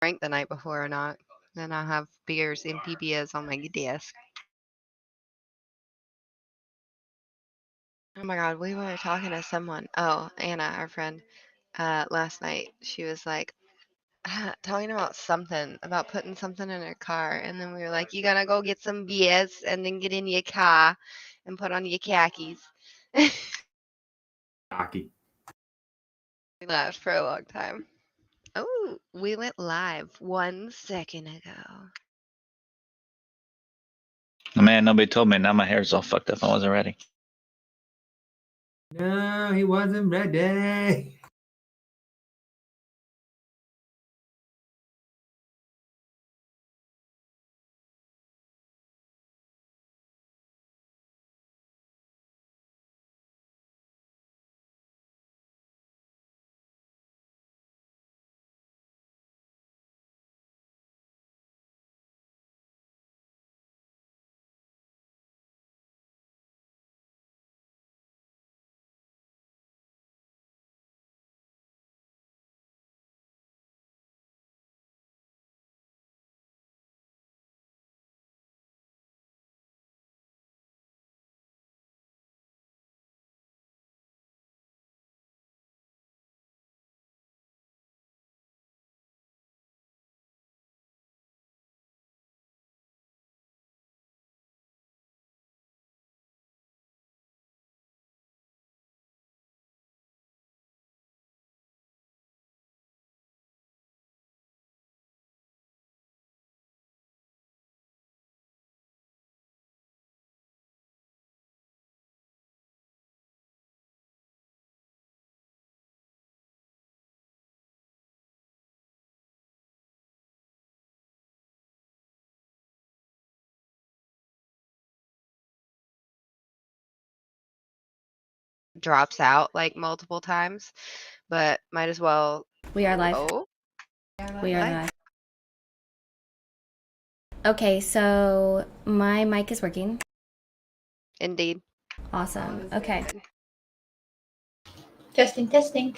drank the night before or not. Then I'll have beers and PBS on my desk. Oh my god, we were talking to someone. Oh, Anna, our friend, last night. She was like talking about something, about putting something in her car, and then we were like, "You gotta go get some BS and then get in your car and put on your khakis." Cocky. We laughed for a long time. Oh, we went live 1 second ago. Oh, man, nobody told me. Now my hair's all fucked up. I wasn't ready. No, he wasn't ready. Drops out like multiple times, but might as well. We are live. Oh, We are live. Okay, so my mic is working. Indeed. Awesome. Okay. Testing, testing.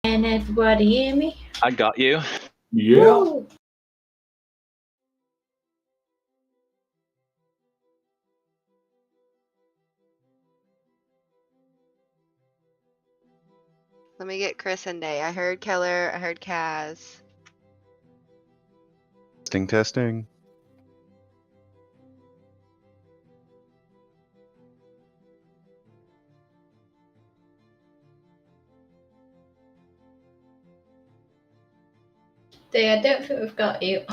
Can everybody hear me? I got you. Yeah. Woo! Let me get Chris and Day. I heard Keller. I heard Kaz. Testing, testing. Day, I don't think we've got you.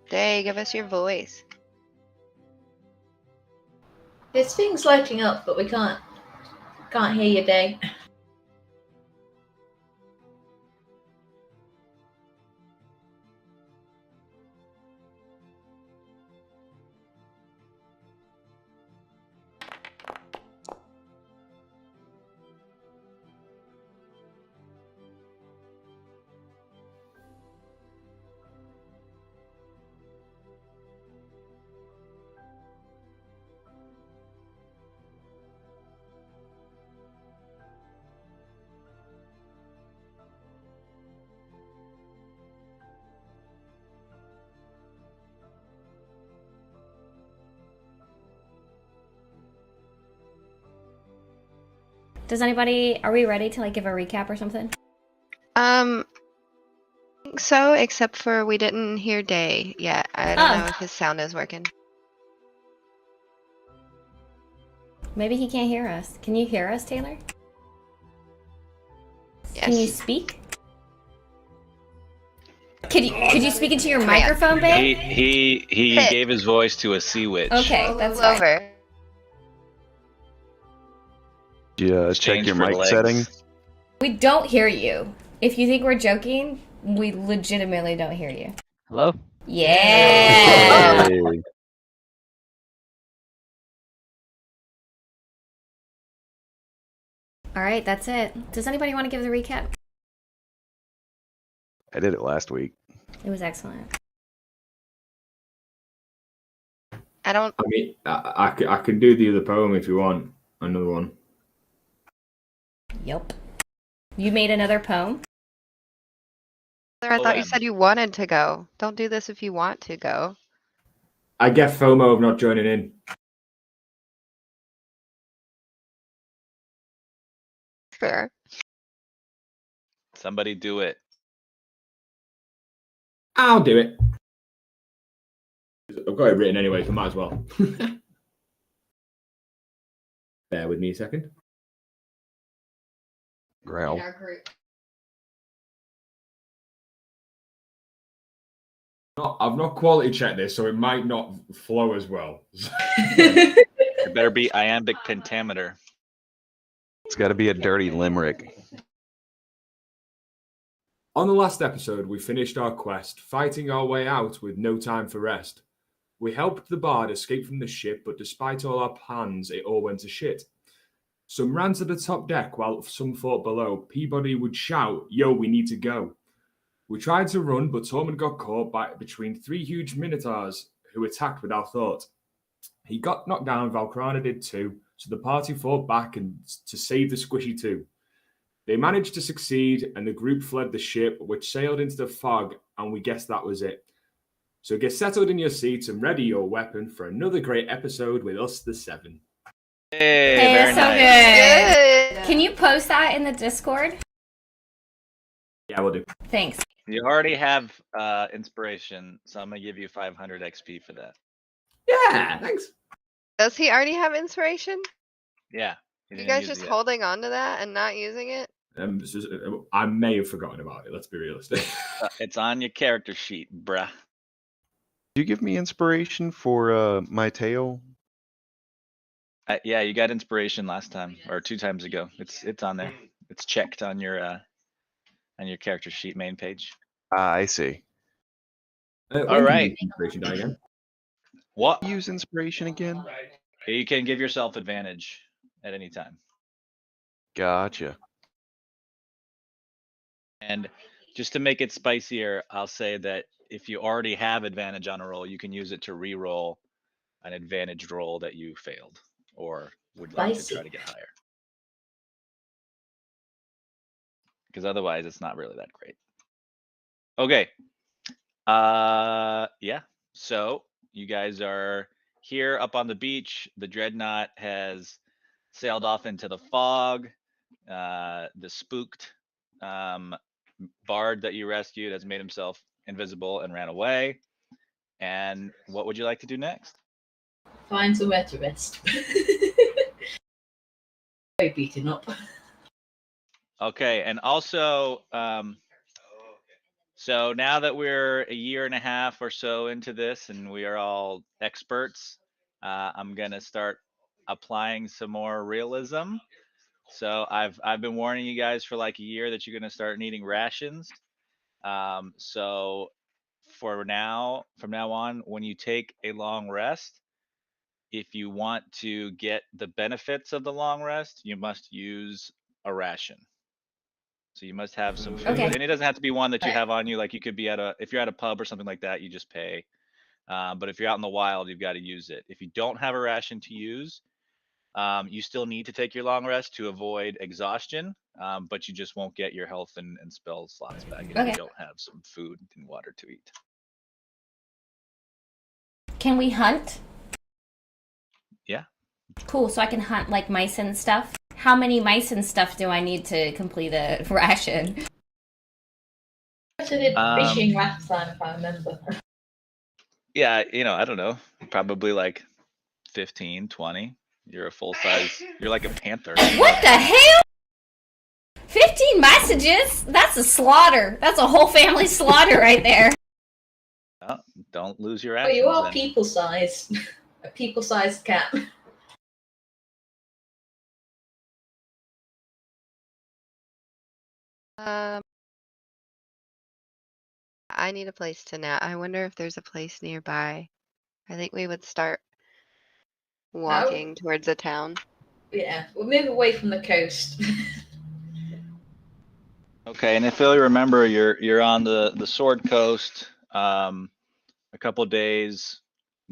Day, give us your voice. This thing's lighting up, but we can't hear you, Day. Does anybody, are we ready to like give a recap or something? I think so, except for we didn't hear Day yet. I don't know if his sound is working. Maybe he can't hear us. Can you hear us, Taylor? Yes. Can you speak? Could you speak into your Come on. microphone, babe? He Hit. gave his voice to a sea witch. Okay, that's Roll fine. over. Yeah, check Change your for mic legs. settings. We don't hear you. If you think we're joking, we legitimately don't hear you. Hello? Yeah! Hey. All right, that's it. Does anybody want to give the recap? I did it last week. It was excellent. I don't. I mean, I can do the other poem if you want. Another one. Yep. You made another poem? I thought you Poem. said you wanted to go. Don't do this if you want to go. I get FOMO of not joining in. Fair. Somebody do it. I'll do it. I've got it written anyway, so I might as well. Bear with me a second. Growl. I've not quality checked this, so it might not flow as well. It better be iambic pentameter. It's got to be a dirty limerick. On the last episode, we finished our quest, fighting our way out with no time for rest. We helped the bard escape from the ship, but despite all our plans, it all went to shit. Some ran to the top deck while some fought below. Peabody would shout, "Yo, we need to go." We tried to run, but Tormund got caught between three huge minotaurs who attacked without thought. He got knocked down, Valkrana did too, so the party fought back and to save the Squishy two. They managed to succeed, and the group fled the ship, which sailed into the fog, and we guessed that was it. So get settled in your seats and ready your weapon for another great episode with us, the Seven. Hey, Hey, very that's so nice. good. Can you post that in the Discord? Yeah, we'll do. Thanks. You already have inspiration, so I'm gonna give you 500 XP for that. Yeah, thanks. Does he already have inspiration? Yeah. You guys just holding on to that and not using it? I may have forgotten about it. Let's be realistic. It's on your character sheet, bruh. Did you give me inspiration for my tail? Yeah, you got inspiration last time or 2 times ago. It's on there. It's checked on your character sheet main page. I see. All right. Inspiration die again. What? Use inspiration again? You can give yourself advantage at any time. Gotcha. And just to make it spicier, I'll say that if you already have advantage on a roll, you can use it to re-roll an advantaged roll that you failed or would like to try to get higher. Because otherwise it's not really that great. Okay. Yeah. So you guys are here up on the beach. The dreadnought has sailed off into the fog. The spooked bard that you rescued has made himself invisible and ran away. And what would you like to do next? Find somewhere to rest. Very beaten up. Okay, and also, so now that we're a year and a half or so into this and we are all experts, I'm gonna start applying some more realism. So I've been warning you guys for like a year that you're gonna start needing rations. So from now on, when you take a long rest, if you want to get the benefits of the long rest, you must use a ration. So you must have some food. Okay. And it doesn't have to be one that you have on you. Like you could be if you're at a pub or something like that, you just pay. But if you're out in the wild, you've got to use it. If you don't have a ration to use, you still need to take your long rest to avoid exhaustion, but you just won't get your health and spell slots back if you don't have some food and water to eat. Can we hunt? Yeah. Cool, so I can hunt like mice and stuff. How many mice and stuff do I need to complete a ration? I did fishing last time, if I remember. Yeah, I don't know. Probably like 15, 20. You're a full size. You're like a panther. What the hell? 15 messages? That's a slaughter. That's a whole family slaughter right there. Don't lose your Oh, actions. you are then. people-sized. A people-sized cat. I need a place to nap. I wonder if there's a place nearby. I think we would start walking towards a town. Yeah, we'll move away from the coast. Okay, and if you remember, you're on the Sword Coast. A couple days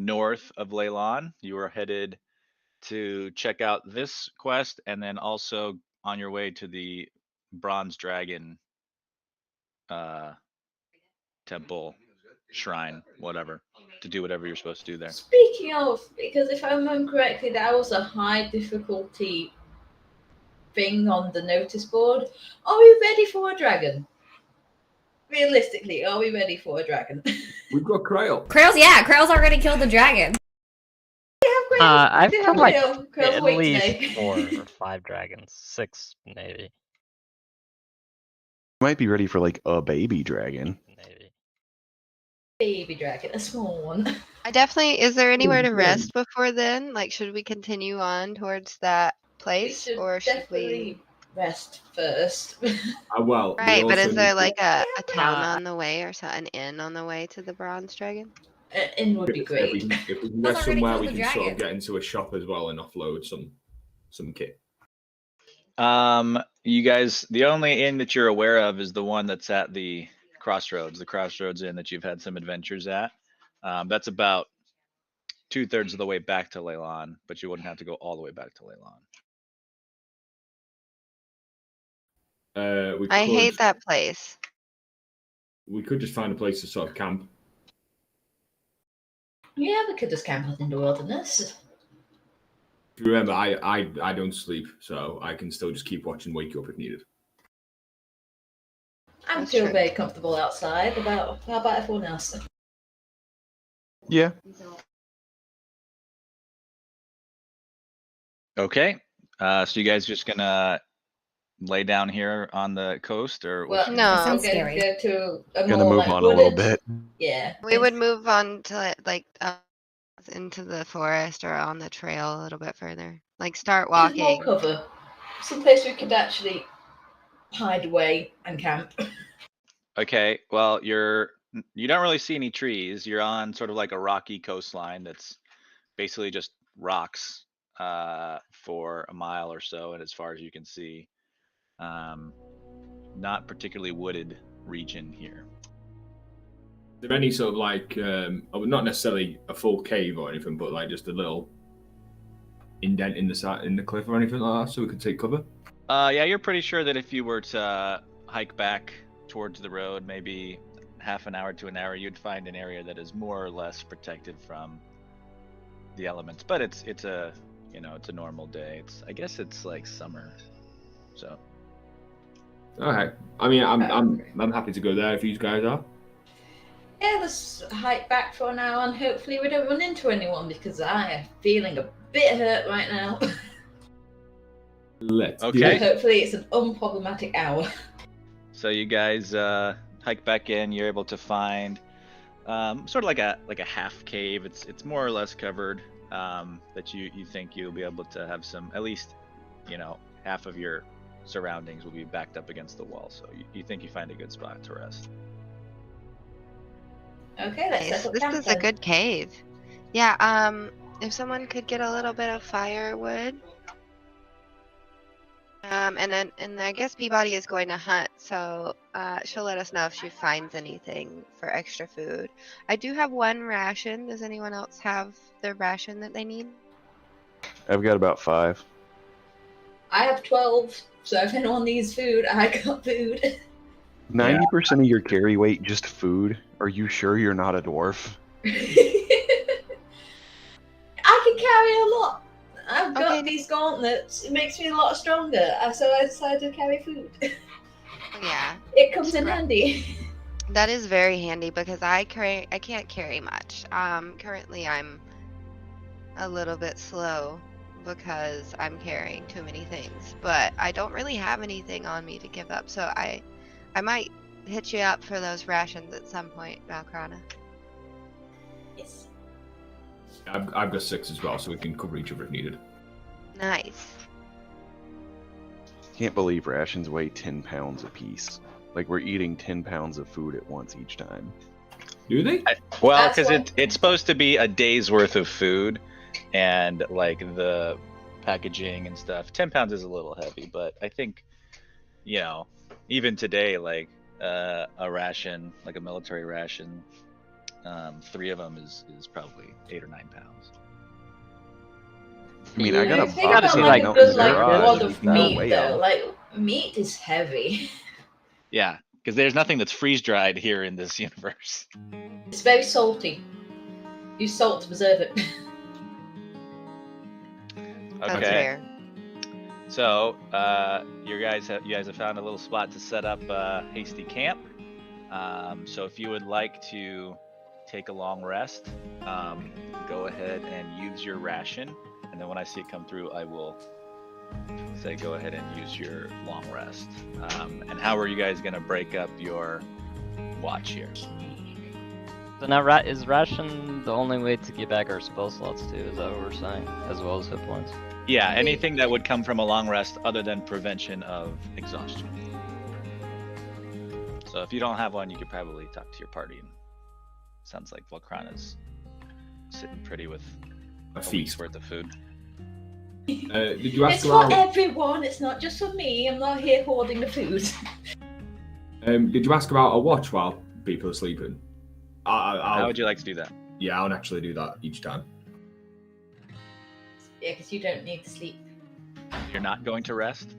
north of Leylon. You are headed to check out this quest, and then also on your way to the Bronze Dragon temple, shrine, whatever, to do whatever you're supposed to do there. Speaking of, because if I remember correctly, that was a high difficulty thing on the notice board. Are we ready for a dragon? Realistically, are we ready for a dragon? We've got Krail. Krail's already killed the dragon. I've killed like Krell's at awake least today. 4 or 5 dragons. 6 maybe. Might be ready for like a baby dragon. Maybe. Baby dragon, a small one. I definitely. Is there anywhere to rest before then? Like, should we continue on towards that place, we should or should definitely rest first. Well, we Right, but also is there need like a town Uh, on the way, or an inn on the way to the Bronze Dragon? In would be if great. we can That's rest already somewhere, killed we the can sort dragon. of get into a shop as well and offload some kit. You guys, the only inn that you're aware of is the one that's at the Crossroads Inn that you've had some adventures at. That's about 2/3 of the way back to Leylon, but you wouldn't have to go all the way back to Leylon. We I could, hate that place. We could just find a place to sort of camp. Yeah, we could just camp out in the wilderness. Remember, I don't sleep, so I can still just keep watching, wake you up if needed. I That's feel true. very comfortable outside. How about everyone else? Yeah. Okay. So you guys just gonna lay down here on the coast, or what Well, you- No. That sounds we're gonna scary. go to a Gonna more move like on a little wooded- bit. Yeah. We would move on to like into the forest or on the trail a little bit further. Like start There's more walking. cover. Someplace we could actually hide away and camp. Okay, well, you don't really see any trees. You're on sort of like a rocky coastline that's basically just rocks for a mile or so, and as far as you can see, not particularly wooded region here. Is there any sort of like, not necessarily a full cave or anything, but like just a little indent in the cliff or anything like that, so we could take cover? Yeah, you're pretty sure that if you were to hike back towards the road, maybe half an hour to an hour, you'd find an area that is more or less protected from the elements. But it's a it's a normal day. I guess it's like summer, so. Okay. I mean, I'm happy to go there if you guys are. Yeah, let's hike back for an hour and hopefully we don't run into anyone because I am feeling a bit hurt right now. Let's do Okay. it. Hopefully it's an unproblematic hour. So you guys hike back in. You're able to find sort of like a half cave. It's more or less covered. That you think you'll be able to have some, at least, half of your surroundings will be backed up against the wall. So you think you find a good spot to rest. Okay, let's Nice. set up This camp is a then. good cave. Yeah, if someone could get a little bit of firewood. And I guess Peabody is going to hunt, so she'll let us know if she finds anything for extra food. I do have one ration. Does anyone else have their ration that they need? I've got about 5. I have 12, so if anyone needs food, I got food. 90% of your carry weight just food. Are you sure you're not a dwarf? I can carry a lot. I've got Okay. these gauntlets. It makes me a lot stronger, so I decided to carry food. Yeah, It comes in handy. that is very handy because I can't carry much. Currently I'm a little bit slow because I'm carrying too many things, but I don't really have anything on me to give up, so I might hit you up for those rations at some point, Valkrana. Yes. I've got 6 as well, so we can cover each other if needed. Nice. Can't believe rations weigh 10 pounds apiece. Like we're eating 10 pounds of food at once each time. Do they? Well, That's because why- it's supposed to be a day's worth of food, and like the packaging and stuff. 10 pounds is a little heavy, but I think, even today, like a ration, like a military ration, 3 of them is probably 8 or 9 pounds. I mean, I got a Think gotta about see, box like like, a out in good the like garage. wad You of can go meat weigh though. 'em. Like meat is heavy. Yeah, because there's nothing that's freeze dried here in this universe. It's very salty. Use salt to preserve it. That's Okay. fair. So, you guys have found a little spot to set up hasty camp. So if you would like to take a long rest, go ahead and use your ration, and then when I see it come through, I will say go ahead and use your long rest. And how are you guys going to break up your watch here? So now, is ration the only way to get back our spell slots too? Is that what we're saying? As well as hit points? Yeah, anything that would come from a long rest other than prevention of exhaustion. So if you don't have one, you could probably talk to your party. And sounds like Volcrana's sitting pretty with A a feast. week's worth of food. Did you ask It's for about? everyone. It's not just for me. I'm not here hoarding the food. Did you ask about a watch while people are sleeping? How would you like to do that? Yeah, I'll actually do that each time. Yeah, because you don't need to sleep. You're not going to rest?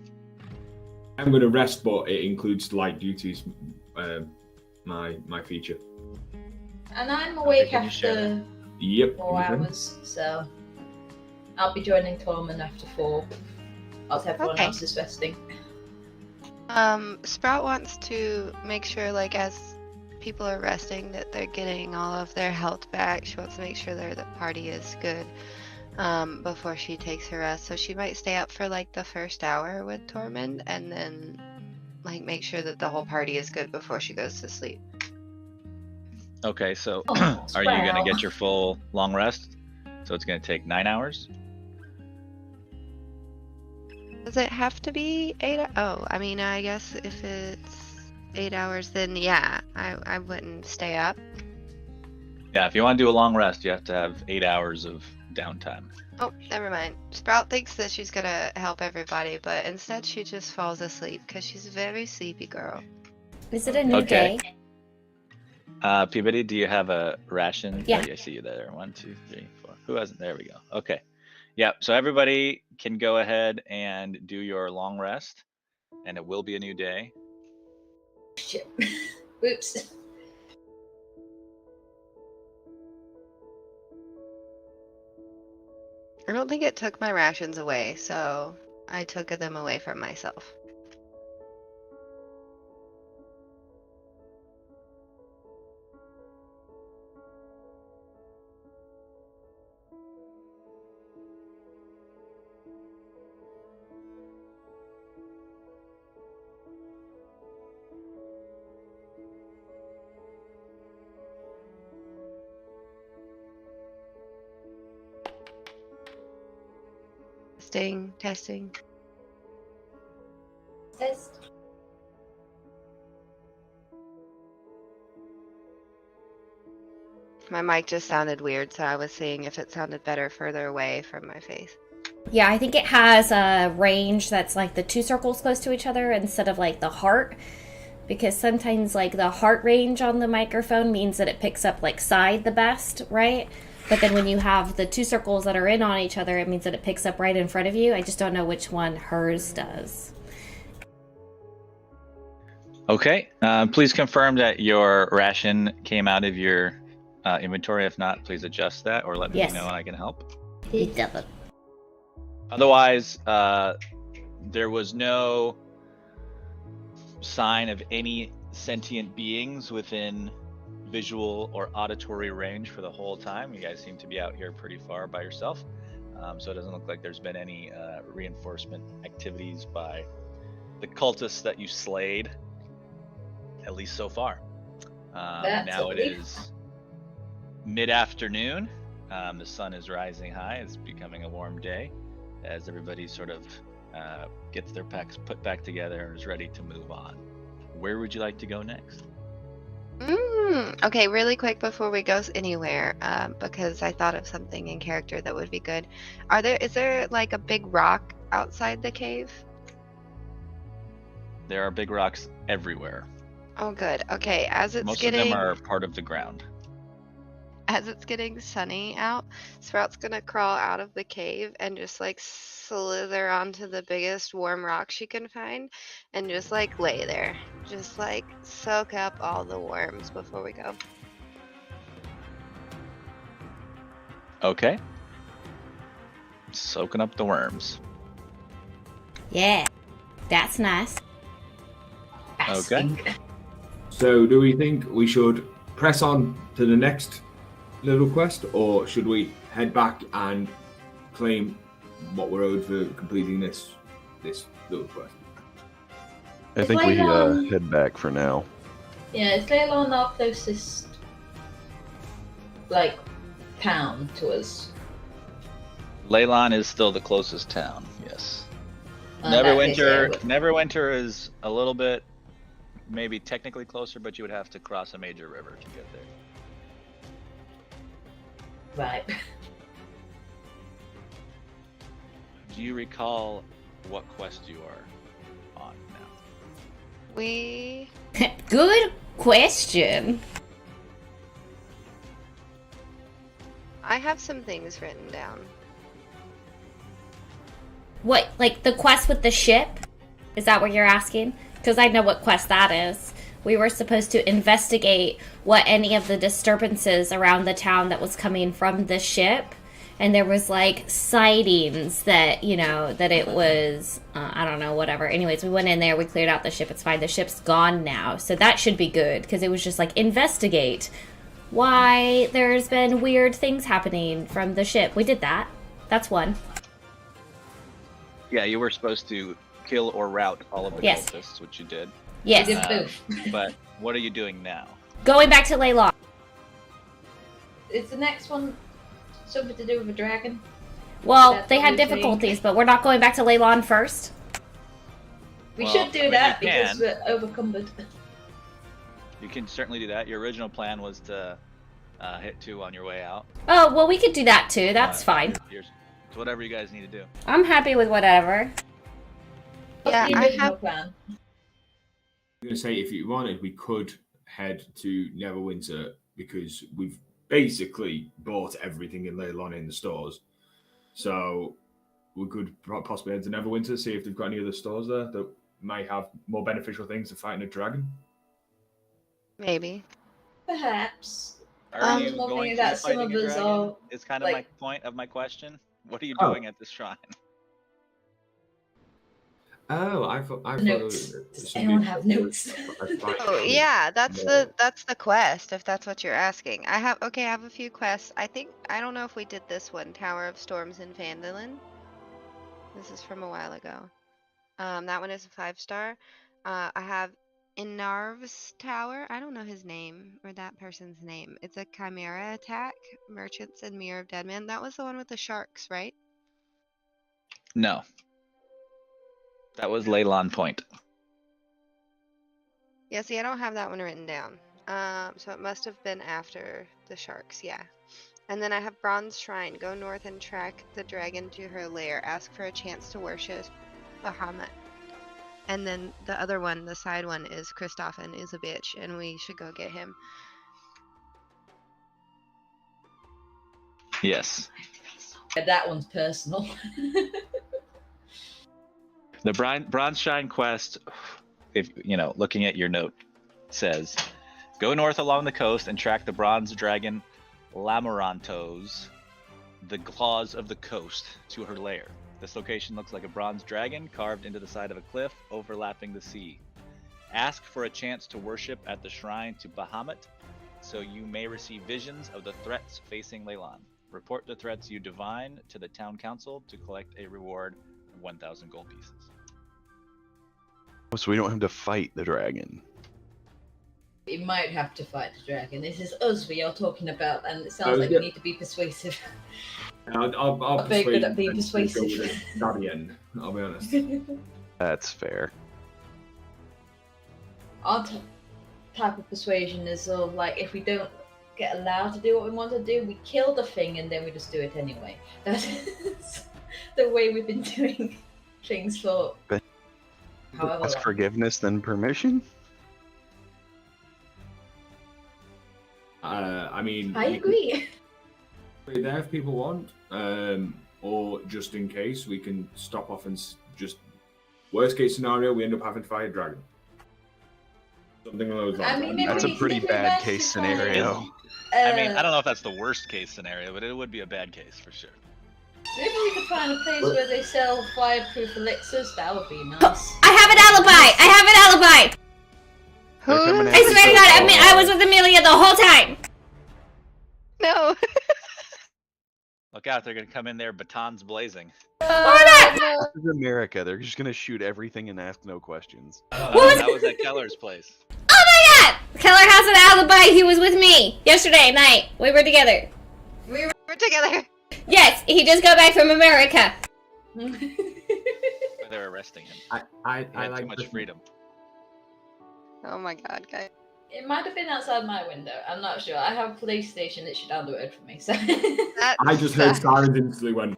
I'm going to rest, but it includes light duties. My feature. And I'm awake can you share after Yep. 4 everything. hours, so I'll be joining Tormund after 4. Whilst everyone Okay. else is resting. Sprout wants to make sure, like, as people are resting, that they're getting all of their health back. She wants to make sure the party is good before she takes her rest. So she might stay up for like the first hour with Tormund, and then like make sure that the whole party is good before she goes to sleep. Okay, so Oh, are you going to Sprout. get your full long rest? So it's going to take 9 hours? Does it have to be 8? Oh, I mean, I guess if it's 8 hours, then yeah, I wouldn't stay up. Yeah, if you want to do a long rest, you have to have 8 hours of downtime. Oh, never mind. Sprout thinks that she's gonna help everybody, but instead she just falls asleep because she's a very sleepy girl. Is it a new Okay. day? Peabody, do you have a ration? Yeah. Oh, I see you there. 1, 2, 3, 4. Who hasn't? There we go. Okay. Yeah, so everybody can go ahead and do your long rest, and it will be a new day. Shit. Oops. I don't think it took my rations away, so I took them away from myself. Testing. Test. My mic just sounded weird, so I was seeing if it sounded better further away from my face. Yeah, I think it has a range that's like the 2 circles close to each other instead of like the heart. Because sometimes like the heart range on the microphone means that it picks up like side the best, right? But then when you have the 2 circles that are in on each other, it means that it picks up right in front of you. I just don't know which one hers does. Okay. Please confirm that your ration came out of your inventory. If not, please adjust that or let me Yes. know and I can help. It doesn't. Otherwise, there was no sign of any sentient beings within visual or auditory range for the whole time. You guys seem to be out here pretty far by yourself, so it doesn't look like there's been any reinforcement activities by the cultists that you slayed, at least so far. That's Now a it relief. is mid-afternoon. The sun is rising high. It's becoming a warm day as everybody sort of gets their packs put back together and is ready to move on. Where would you like to go next? Okay, really quick before we go anywhere, because I thought of something in character that would be good. Is there like a big rock outside the cave? There are big rocks everywhere. Oh, good. Okay, as it's Most getting of them are part of the ground. as it's getting sunny out, Sprout's gonna crawl out of the cave and just like slither onto the biggest warm rock she can find and just like lay there. Just like soak up all the worms before we go. Okay. Soaking up the worms. Yeah, that's nice. Okay. So, do we think we should press on to the next little quest, or should we head back and claim what we're owed for completing this little quest? I think we head back for now. Yeah, is Leylon our closest, like, town to us? Leylon is still the closest town, yes. That case, yeah, Neverwinter is a little bit, maybe technically closer, but you would have to cross a major river to get there. Right. Do you recall what quest you are on now? We Good question. I have some things written down. What, like the quest with the ship? Is that what you're asking? Because I know what quest that is. We were supposed to investigate what any of the disturbances around the town that was coming from the ship. And there was like sightings that, you know, that it was, I don't know, whatever. Anyways, we went in there, we cleared out the ship. It's fine. The ship's gone now. So that should be good because it was just like investigate why there's been weird things happening from the ship. We did that. That's one. Yeah, you were supposed to kill or rout all of the Yes. cultists, which you did. Yes. We did both. But what are you doing now? Going back to Layla. Is the next one something to do with a dragon? Well, That's they what had we're saying. difficulties, but we're not going back to Leylon first. We Well, should do I mean, that you because can. we're overcumbered. You can certainly do that. Your original plan was to hit 2 on your way out. Oh, well, we could do that too. That's fine. It's whatever you guys need to do. I'm happy with whatever. What's Yeah, the I original have- plan? I'm going to say, if you wanted, we could head to Neverwinter because we've basically bought everything in Leylon in the stores. So we could possibly head to Neverwinter, see if they've got any other stores there that might have more beneficial things to fighting a dragon. Maybe. Perhaps. Are you one going thing to that be some fighting of a us dragon? are, Is kind of my like- point of my question. What are you Oh. doing at this shrine? Oh, I thought Notes. it was Does somebody- anyone have notes? Oh yeah, that's the quest. If that's what you're asking, I have a few quests. I don't know if we did this one, Tower of Storms in Phandalin. This is from a while ago. That one is a 5-star. I have Inarv's Tower. I don't know his name or that person's name. It's a Chimera attack. Merchants and Mirror of Deadman. That was the one with the sharks, right? No. That was Leylon Point. Yeah, see, I don't have that one written down. So it must have been after the sharks, yeah. And then I have Bronze Shrine. Go north and track the dragon to her lair. Ask for a chance to worship Bahamut. And then the other one, the side one, is Christoffen is a bitch, and we should go get him. Yes. Yeah, that one's personal. The Bronze Shine quest, if you know, looking at your note, says, go north along the coast and track the bronze dragon Lamorantos, the claws of the coast, to her lair. This location looks like a bronze dragon carved into the side of a cliff overlapping the sea. Ask for a chance to worship at the shrine to Bahamut, so you may receive visions of the threats facing Leylon. Report the threats you divine to the town council to collect a reward of 1,000 gold pieces. So we don't have to fight the dragon. We might have to fight the dragon. This is us we are talking about, and it sounds like yeah. we need to be persuasive. I'll very good at being them to go persuasive. with a Guardian, I'll be honest. That's fair. Our type of persuasion is sort of like, if we don't get allowed to do what we want to do, we kill the thing and then we just do it anyway. That is the way we've been doing things for But- however Ask long. forgiveness, then permission? I mean, I agree. Be there if people want, or just in case we can stop off and just worst case scenario we end up having to fight a dragon. Something along those lines. I mean, That's a pretty if we bad manage case to find- scenario. I mean, I don't know if that's the worst case scenario, but it would be a bad case for sure. Maybe we could find a place where they sell fireproof elixirs. That would be nice. I have an alibi! I have an alibi! They're coming Who? at I you swear to so God, hard. I was with Amelia the whole time! No. Look out, they're gonna come in there, batons blazing. Oh, This is America. They're just gonna shoot everything and ask no questions. That was at Keller's place. Oh my God! Keller has an alibi. He was with me yesterday night. We were together. we were together. Yes, he just got back from America. They're arresting him. I He had like too much freedom. Oh my God, guys. It might have been outside my window. I'm not sure. I have a police station literally down the road from me. So That I just heard sucks. sirens instantly went.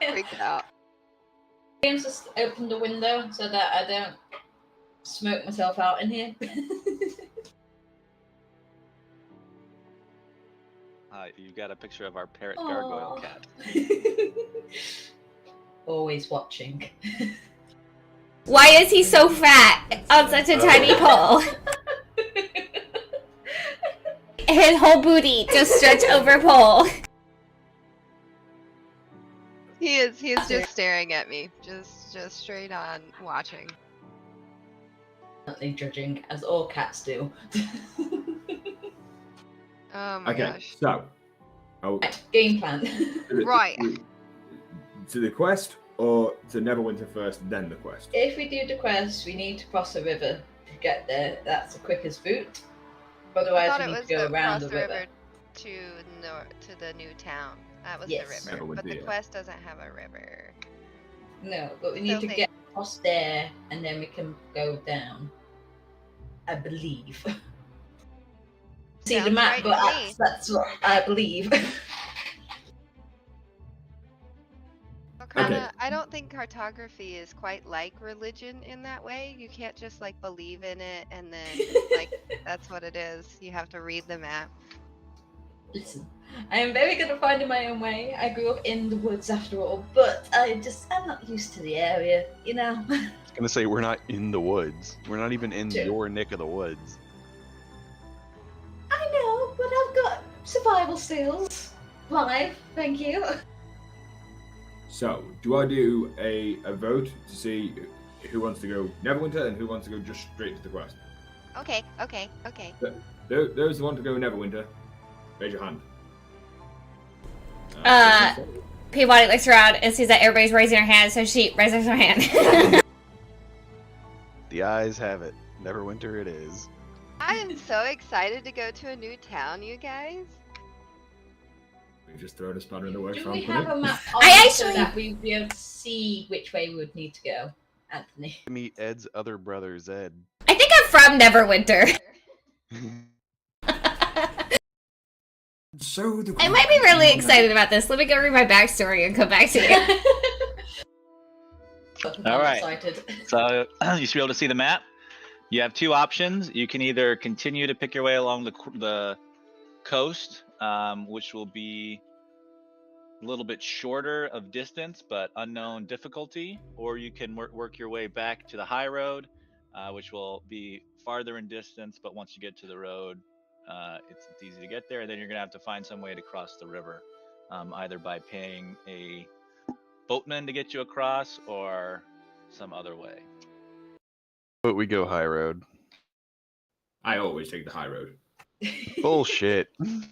Freaked out. James just opened the window so that I don't smoke myself out in here. You got a picture of our parrot gargoyle Aw. cat. Always watching. Why is he so fat on such a tiny pole? His whole booty just stretched over pole. He is just staring at me. Just straight on watching. Definitely judging, as all cats do. Oh my Okay, gosh. so Right, game plan. Right. To the quest or to Neverwinter first, then the quest. If we do the quest, we need to cross a river to get there. That's the quickest route. I Otherwise, thought we it need was to go the around cross the river. to the new town. That was Yes. the river. But the Neverwinter. quest doesn't have a river. No, but we need So to they- get across there, and then we can go down. I believe. See the Sounds map, right but to me. that's what I believe. Well, kinda, I don't think cartography is quite like religion in that way. You can't just like believe in it and then like that's what it is. You have to read the map. Listen, I am very good at finding my own way. I grew up in the woods after all, but I'm not used to the area, you know. I was gonna say we're not in the woods. We're not even in True. your nick of the woods. I know, but I've got survival skills. Live, thank you. So, do I do a vote to see who wants to go Neverwinter and who wants to go just straight to the quest? Okay. Those who want to go Neverwinter, raise your hand. Peabody looks around and sees that everybody's raising their hand, so she raises her hand. The eyes have it. Neverwinter it is. I am so excited to go to a new town, you guys. We just throw a spanner in the works. Do for we Anthony. have a map on I so actually- that we'd be able to see which way we would need to go, Anthony? Meet Ed's other brother, Zed. I think I'm from Neverwinter. So the I might be really excited about this. Let me go read my backstory and come back to you. All right. Excited. So you should be able to see the map. You have two options. You can either continue to pick your way along the coast, which will be a little bit shorter of distance but unknown difficulty, or you can work your way back to the high road, which will be farther in distance, but once you get to the road, it's easy to get there, and then you're gonna have to find some way to cross the river, either by paying a boatman to get you across or some other way. But we go high road. I always take the high road. Bullshit. And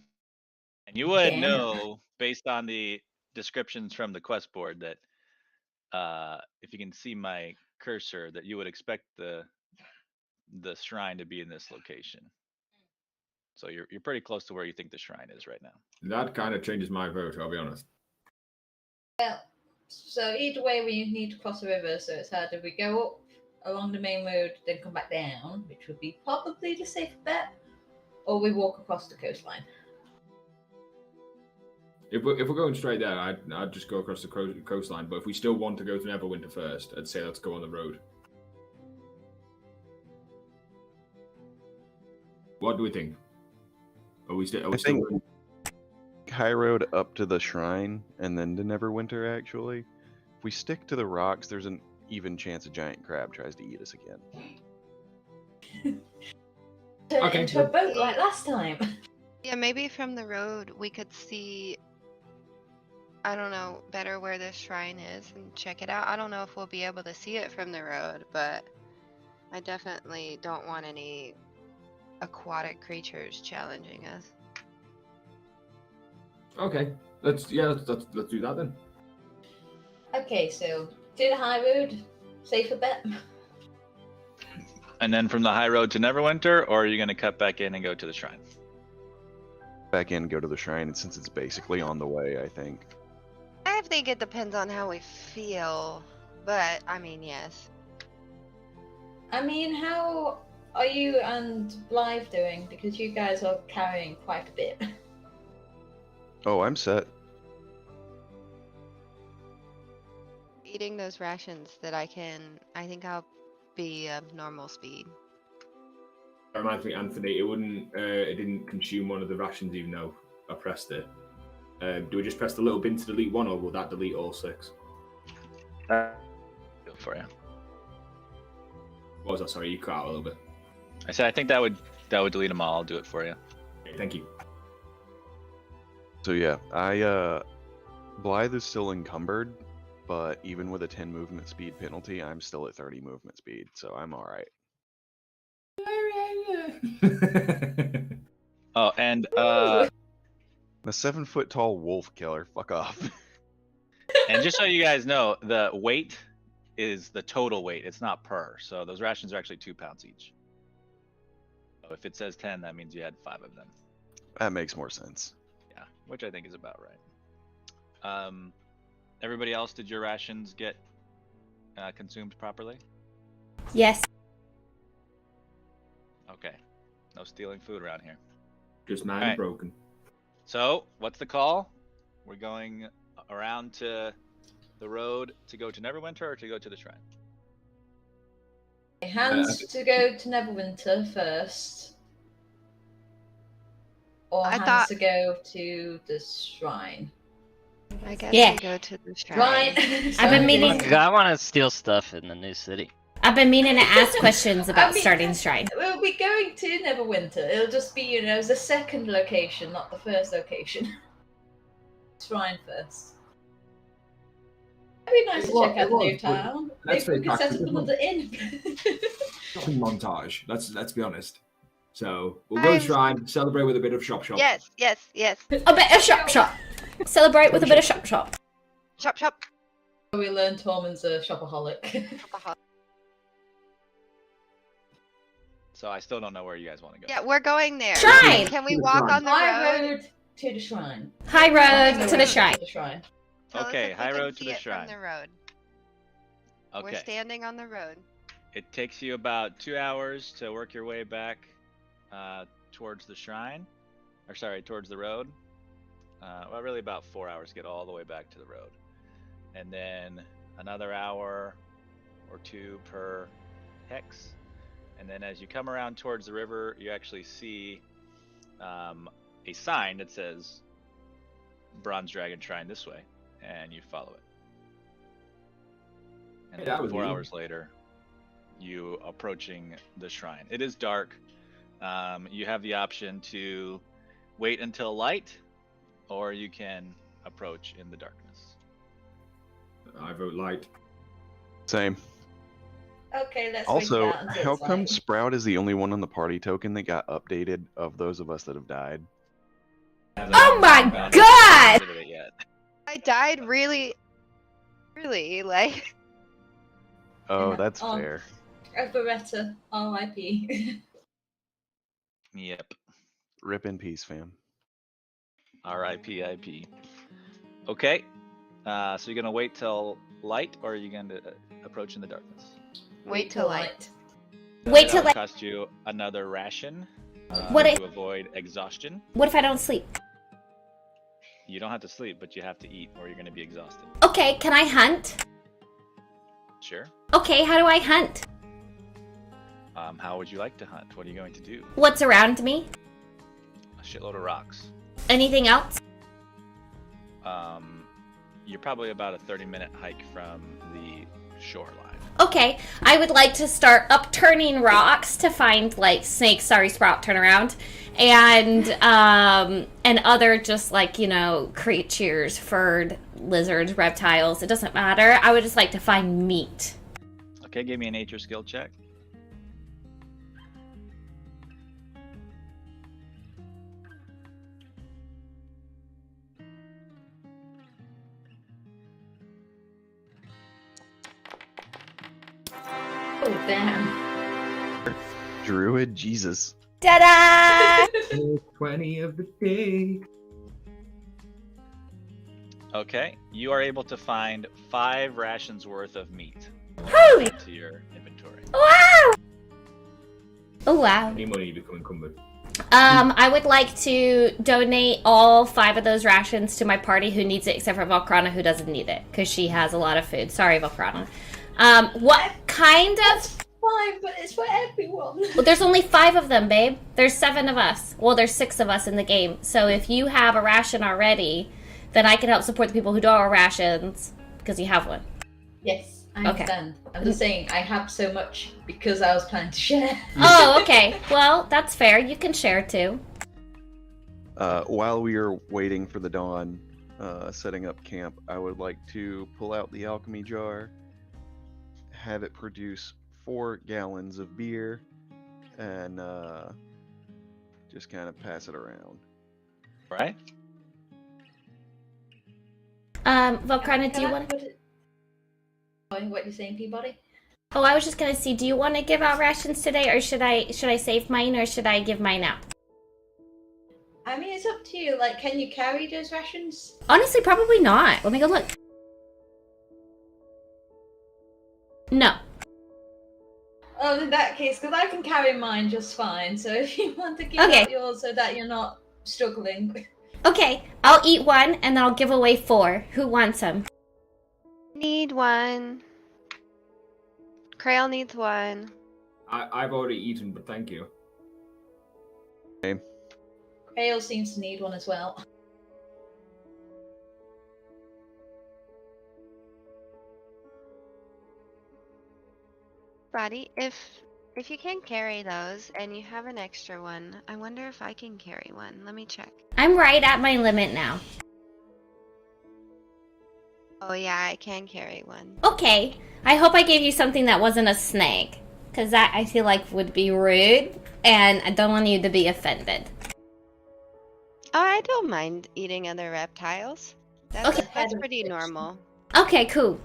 you would Yeah. know, based on the descriptions from the quest board, that if you can see my cursor, that you would expect the shrine to be in this location. So you're pretty close to where you think the shrine is right now. That kind of changes my vote, I'll be honest. So either way, we need to cross the river, so it's either we go up along the main road, then come back down, which would be probably the safer bet, or we walk across the coastline. If we're going straight there, I'd just go across the coastline. But if we still want to go to Neverwinter first, I'd say let's go on the road. What do we think? Are we still? I think high road up to the shrine and then to Neverwinter. Actually, if we stick to the rocks, there's an even chance a giant crab tries to eat us again. Turn Okay, it into a good. boat like last time. Yeah, maybe from the road we could see, I don't know, better where this shrine is and check it out. I don't know if we'll be able to see it from the road, but I definitely don't want any aquatic creatures challenging us. Okay, let's do that then. Okay, so do the high road. Safer bet. And then from the high road to Neverwinter, or are you going to cut back in and go to the shrine? Back in, go to the shrine, and since it's basically on the way, I think. I think it depends on how we feel, but I mean, yes. I mean, how are you and Blythe doing? Because you guys are carrying quite a bit. Oh, I'm set. Eating those rations that I think I'll be of normal speed. That reminds me, Anthony. It didn't consume one of the rations, even though I pressed it. Do we just press the little bin to delete one, or will that delete all 6? Go for you. What was that? Sorry, you cut out a little bit. I said I think that would delete them all. I'll do it for you. Okay, thank you. So yeah, Blythe is still encumbered, but even with a 10 movement speed penalty, I'm still at 30 movement speed, so I'm all right. Oh, and A 7-foot tall wolf killer. Fuck off. and just so you guys know, the weight is the total weight. It's not per. So those rations are actually 2 pounds each. So if it says 10, that means you had 5 of them. That makes more sense. Yeah, which I think is about right. Everybody else, did your rations get consumed properly? Yes. Okay. No stealing food around here. Just mine Alright. broken. So, what's the call? We're going around to the road to go to Neverwinter or to go to the shrine? Hands to go to Neverwinter first. Or I hands thought- to go to the shrine. I guess Yeah. we go to the shrine. Right. I've been meaning- I want to steal stuff in the new city. I've been meaning to ask questions about I mean- starting shrine. We'll be going to Neverwinter. It'll just be, the second location, not the first location. Shrine first. It'd be nice to check out the new town. That's Maybe we very could set up practical. another inn. Shopping montage. Let's be honest. So we'll go to shrine, celebrate with a bit of shop. Yes. A bit of shop. Celebrate with a bit of shop. Shop. We learned Tormund's a shopaholic. So I still don't know where you guys want to go. Yeah, we're going there. Shrine! Can we To the walk shrine. on the High road? road to the shrine. High road to the shrine. To the shrine. Tell us Okay, if we high can road to see the it from shrine. the road. We're Okay. standing on the road. It takes you about 2 hours to work your way back towards the shrine. Or sorry, towards the road. Well, really about 4 hours to get all the way back to the road. And then another hour or 2 per hex. And then as you come around towards the river, you actually see a sign that says Bronze Dragon Shrine this way, and you follow it. And Hey, then that was 4 easy. hours later, you approaching the shrine. It is dark. You have the option to wait until light, or you can approach in the darkness. I vote light. Same. Okay, let's Also, wait it out until how it's come light. Sprout is the only one on the party token that got updated of those of us that have died? Oh my god! Visited it yet. I died really, like. Oh, Yeah, that's on- fair. Beretta, R.I.P. Yep. Rip in peace, fam. R.I.P.I.P. Okay. So you're gonna wait till light, or are you gonna approach in the darkness? Wait till light. Wait till That'll light. cost you another ration What to if- avoid exhaustion. What if I don't sleep? You don't have to sleep, but you have to eat, or you're gonna be exhausted. Okay, can I hunt? Sure. Okay, how do I hunt? How would you like to hunt? What are you going to do? What's around me? A shitload of rocks. Anything else? You're probably about a 30-minute hike from the shoreline. Okay, I would like to start upturning rocks to find like snakes, sorry, sprout, turn around, and other just like, you know, creatures, furred lizards, reptiles. It doesn't matter. I would just like to find meat. Okay, give me a nature skill check. Oh, damn. Druid, Jesus. Ta-da! 20 of the day. Okay, you are able to find 5 rations worth of meat Holy! to your inventory. Wow! Oh wow. Any money, you become encumbered. I would like to donate all 5 of those rations to my party who needs it, except for Valkrana, who doesn't need it because she has a lot of food. Sorry, Valkrana. What kind of? Fine, but it's for everyone. Well, there's only 5 of them, babe. There's 7 of us. Well, there's 6 of us in the game. So if you have a ration already, then I can help support the people who don't have rations because you have one. Yes, I Okay. understand. I'm just saying I have so much because I was planning to share. Oh, okay. Well, that's fair. You can share too. While we are waiting for the dawn, setting up camp, I would like to pull out the alchemy jar, have it produce 4 gallons of beer, and just kind of pass it around. Right? Valkrana, do you want to? What you're saying, Peabody? Oh, I was just gonna see. Do you want to give out rations today, or should I save mine, or should I give mine out? I mean, it's up to you. Like, can you carry those rations? Honestly, probably not. Let me go look. No. Oh, in that case, because I can carry mine just fine. So if you want to give Okay. out yours so that you're not struggling. Okay, I'll eat one, and then I'll give away 4. Who wants them? Need one. Krail needs one. I've already eaten, but thank you. Krail seems to need one as well. Roddy, if you can carry those and you have an extra one, I wonder if I can carry one. Let me check. I'm right at my limit now. Oh yeah, I can carry one. Okay, I hope I gave you something that wasn't a snake, because that I feel like would be rude, and I don't want you to be offended. Oh, I don't mind eating other reptiles. That's, Okay. that's pretty normal. Okay, cool.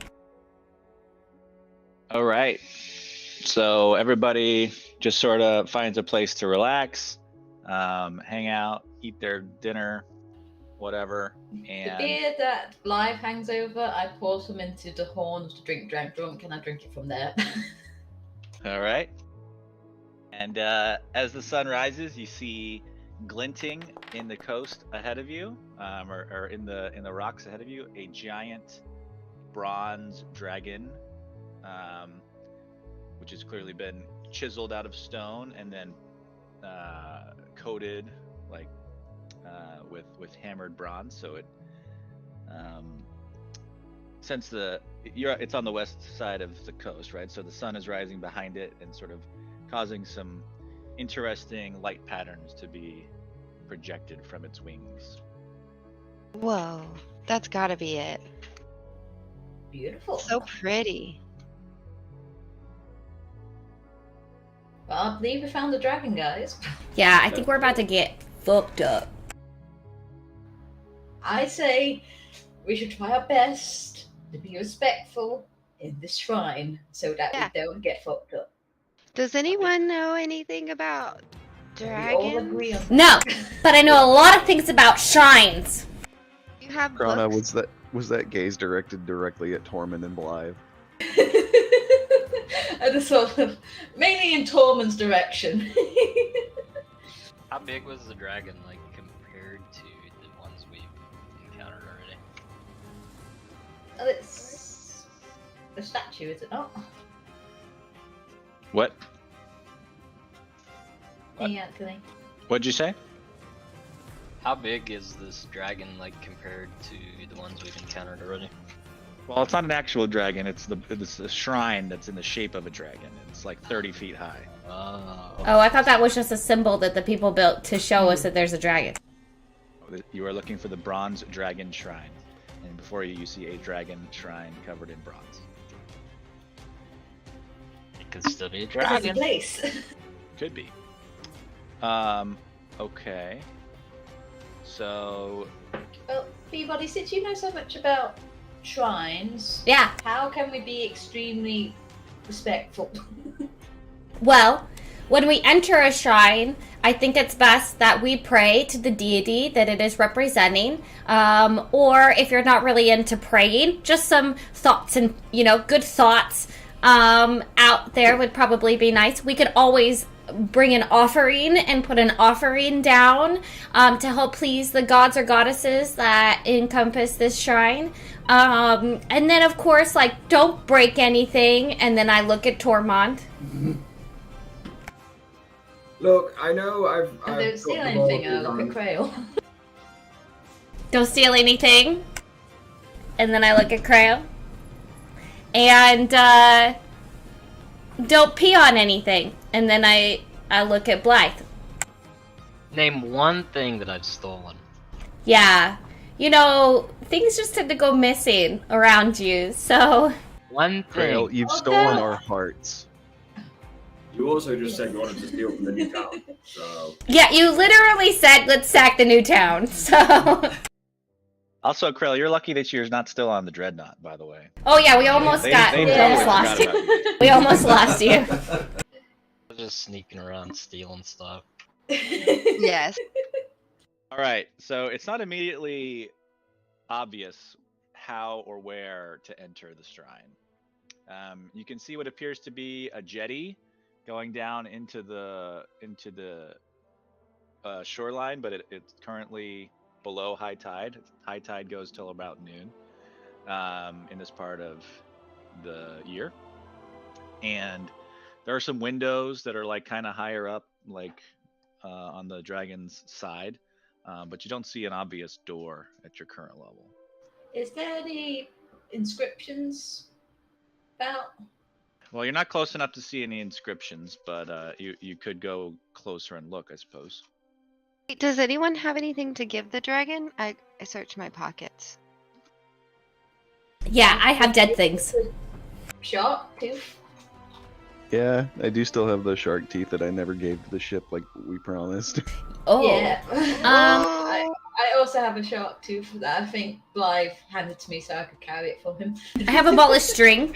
All right. So everybody just sort of finds a place to relax, hang out, eat their dinner, whatever. The And beer that Live hangs over, I pour some into the horns to drink drunk, and I drink it from there. all right. And as the sun rises, you see glinting in the coast ahead of you, or in the rocks ahead of you, a giant bronze dragon, which has clearly been chiseled out of stone and then coated like with hammered bronze. So it since it's on the west side of the coast, right? So the sun is rising behind it and sort of causing some interesting light patterns to be projected from its wings. Whoa, that's gotta be it. Beautiful. So pretty. Well, I believe we found the dragon, guys. Yeah, I think we're about to get fucked up. I say we should try our best to be respectful in this shrine so that Yeah. we don't get fucked up. Does anyone know anything about We all agree dragons? on No, but I know a lot of things about shrines. You have Krona, books? was that gaze directed directly at Tormund and Blythe? And the sort of mainly in Tormund's direction. How big was the dragon, like, compared to the ones we've encountered already? Well, it's a statue, is it not? What? Hey, Anthony. What'd you say? How big is this dragon, like, compared to the ones we've encountered already? Well, it's not an actual dragon. It's a shrine that's in the shape of a dragon. It's like 30 feet high. Oh, I thought that was just a symbol that the people built to show us that there's a dragon. You are looking for the bronze dragon shrine, and before you, you see a dragon shrine covered in bronze. It could still be a There's a dragon. place. Could be. Okay. So, Well, Peabody, since you know so much about shrines, Yeah. how can we be extremely respectful? Well, when we enter a shrine, I think it's best that we pray to the deity that it is representing. Or if you're not really into praying, just some thoughts and, good thoughts out there would probably be nice. We could always bring an offering and put an offering down to help please the gods or goddesses that encompass this shrine. And then, of course, don't break anything. And then I look at Tormund. Look, I know I've Don't steal got the anything, ball look at behind- Crail. Don't steal anything. And then I look at Crayo. And don't pee on anything. And then I look at Blythe. Name one thing that I've stolen. Yeah. Things just tend to go missing around you. So, One Grail, thing. you've Oh, stolen no. our hearts. You also just said you wanted to steal from the new town, so yeah, you literally said, let's sack the new town. So, also, Krell, you're lucky that you're not still on the Dreadnought, by the way. oh yeah, we almost They got, totally we almost forgot lost you. about you. We almost lost you. I'm just sneaking around stealing stuff. Yes. All right, so it's not immediately obvious how or where to enter the shrine. You can see what appears to be a jetty going down into the shoreline, but it's currently below high tide. High tide goes till about noon in this part of the year, and there are some windows that are kind of higher up, on the dragon's side, but you don't see an obvious door at your current level. Is there any inscriptions about? Well, you're not close enough to see any inscriptions, but you could go closer and look, I suppose. Wait, does anyone have anything to give the dragon? I searched my pockets. Yeah, I have dead things. Shark tooth? Yeah, I do still have the shark teeth that I never gave to the ship like we promised. Oh. Yeah. Oh, I also have a shark tooth that I think Blythe handed to me so I could carry it for him. I have a ball of string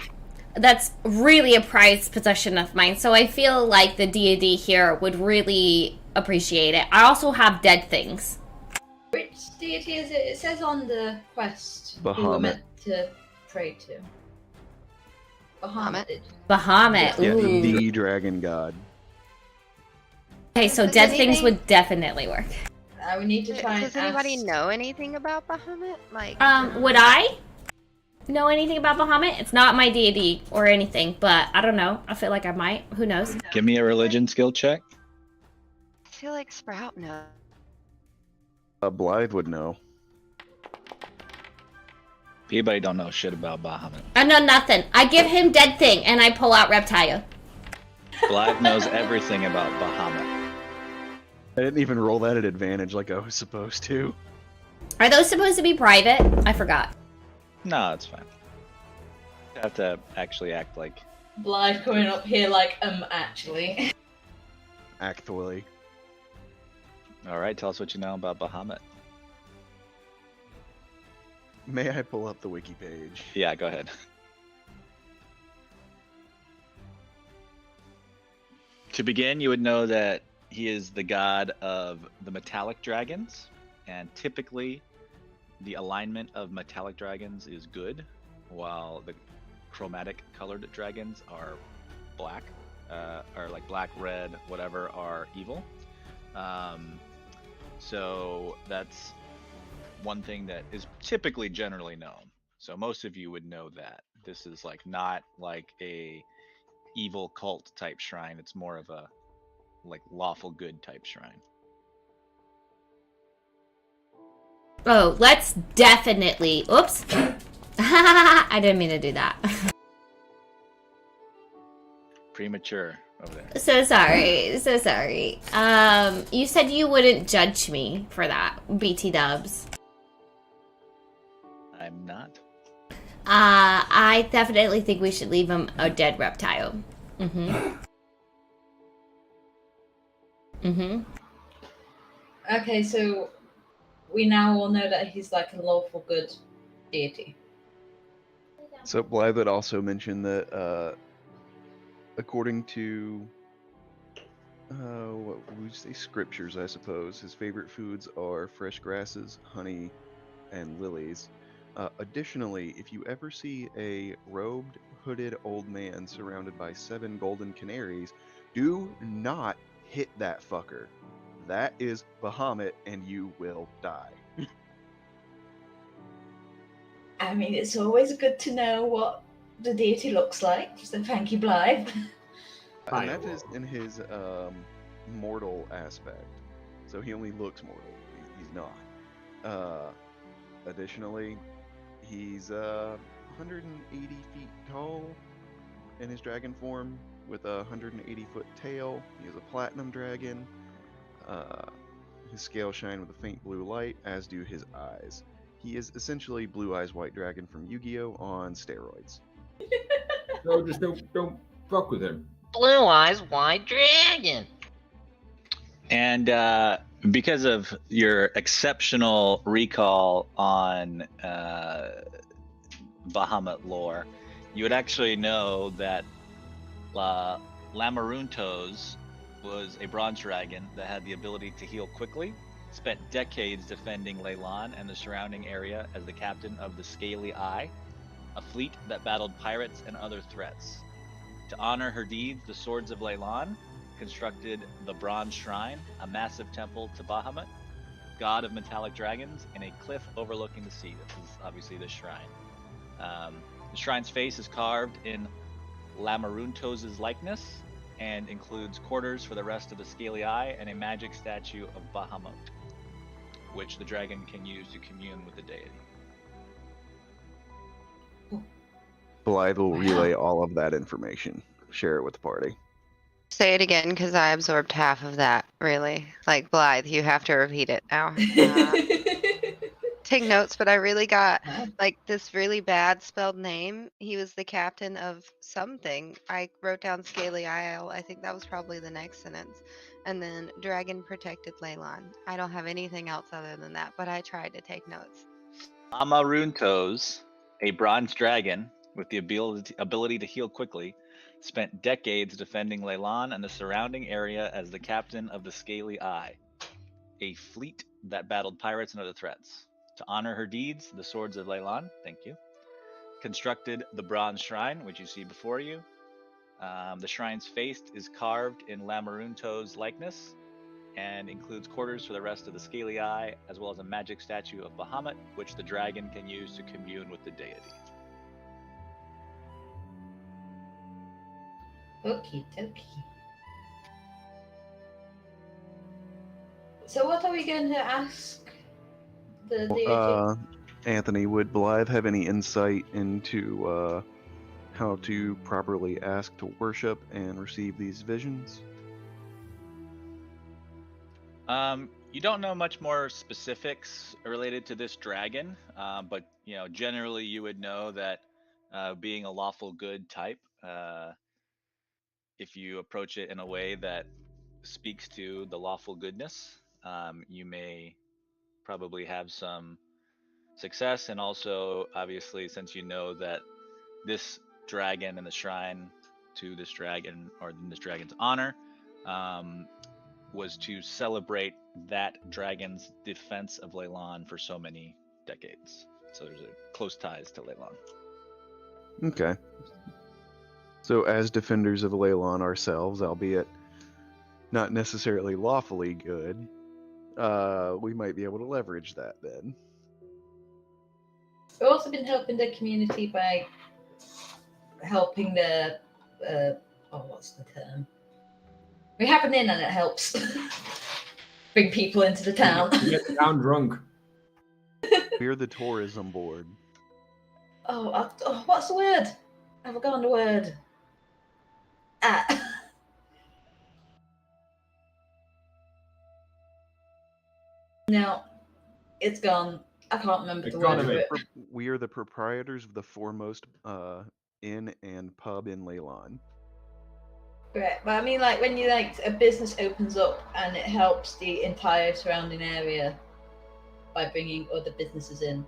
that's really a prized possession of mine, so I feel like the deity here would really appreciate it. I also have dead things. Which deity is it? It says on the quest who we're Bahamut. meant to pray to. Bahamut. Bahamut. Yeah, Ooh. the dragon god. Okay, so Does dead things anything- would definitely work. We need to try and does anybody ask... know anything about Bahamut? Would I know anything about Bahamut? It's not my deity or anything, but I don't know. I feel like I might. Who knows? Give me a religion skill check. I feel like Sprout knows. Blythe would know. Anybody don't know shit about Bahamut. I know nothing. I give him dead thing, and I pull out Reptile. Blythe knows everything about Bahamut. I didn't even roll that at advantage like I was supposed to. Are those supposed to be private? I forgot. No, it's fine. You have to actually act like. Blythe coming up here actually. Actually. All right, tell us what you know about Bahamut. May I pull up the wiki page? Yeah, go ahead. To begin, you would know that he is the god of the metallic dragons, and typically the alignment of metallic dragons is good, while the chromatic colored dragons are black, or black, red, whatever, are evil. So that's one thing that is typically generally known. So most of you would know that this is not like a evil cult type shrine. It's more of a like lawful good type shrine. Oh, let's definitely. Oops. I didn't mean to do that. Premature over there. So sorry. So sorry. You said you wouldn't judge me for that, BT dubs. I'm not. I definitely think we should leave him a dead reptile. Okay, so we now all know that he's like a lawful good deity. So Blythe would also mention that according to what would we say, scriptures, I suppose, his favorite foods are fresh grasses, honey, and lilies. Additionally, if you ever see a robed, hooded old man surrounded by 7 golden canaries, do not hit that fucker. That is Bahamut, and you will die. I mean, it's always good to know what the deity looks like, so thank you, Blythe. And that is in his mortal aspect. So he only looks mortal. He's not. Additionally, he's 180 feet tall in his dragon form with a 180-foot tail. He is a platinum dragon. His scales shine with a faint blue light, as do his eyes. He is essentially Blue Eyes White Dragon from Yu-Gi-Oh! On steroids. So just don't fuck with him. Blue Eyes White Dragon. And because of your exceptional recall on Bahamut lore, you would actually know that Lamaruntos was a bronze dragon that had the ability to heal quickly, spent decades defending Leyland and the surrounding area as the captain of the Scaly Eye, a fleet that battled pirates and other threats. To honor her deeds, the Swords of Leyland constructed the Bronze Shrine, a massive temple to Bahamut, god of metallic dragons, in a cliff overlooking the sea. This is obviously the shrine. The shrine's face is carved in Lamaruntos' likeness and includes quarters for the rest of the Scaly Eye and a magic statue of Bahamut, which the dragon can use to commune with the deity. Blythe will relay all of that information, share it with the party. Say it again, because I absorbed half of that, really. Like, Blythe, you have to repeat it now. Take notes, but I really got, like, this really bad spelled name. He was the captain of something. I wrote down Scaly Isle. I think that was probably the next sentence. And then Dragon protected Leyland. I don't have anything else other than that, but I tried to take notes. Lamaruntos, a bronze dragon with the ability to heal quickly, spent decades defending Leyland and the surrounding area as the captain of the Scaly Eye, a fleet that battled pirates and other threats. To honor her deeds, the Swords of Leyland, thank you, constructed the Bronze Shrine, which you see before you. The shrine's face is carved in Lamaruntos' likeness and includes quarters for the rest of the Scaly Eye, as well as a magic statue of Bahamut, which the dragon can use to commune with the deity. Okie dokie. So what are we going to ask the deity? Anthony, would Blythe have any insight into how to properly ask to worship and receive these visions? You don't know much more specifics related to this dragon, but generally you would know that being a lawful good type, if you approach it in a way that speaks to the lawful goodness, you may probably have some success. And also, obviously, since you know that this dragon and the shrine to this dragon, or in this dragon's honor, was to celebrate that dragon's defense of Leyland for so many decades. So there's a close ties to Leyland. Okay. So as defenders of Leyland ourselves, albeit not necessarily lawfully good, we might be able to leverage that then. We've also been helping the community by helping the what's the term? We have an inn and it helps bring people into the town. You get the town drunk. We're the tourism board. Oh, what's the word? I've forgotten the word. No, it's gone. I can't remember the word for Economy. it. We are the proprietors of the foremost inn and pub in Leylon. Right, but I mean, like when you like a business opens up and it helps the entire surrounding area by bringing other businesses in.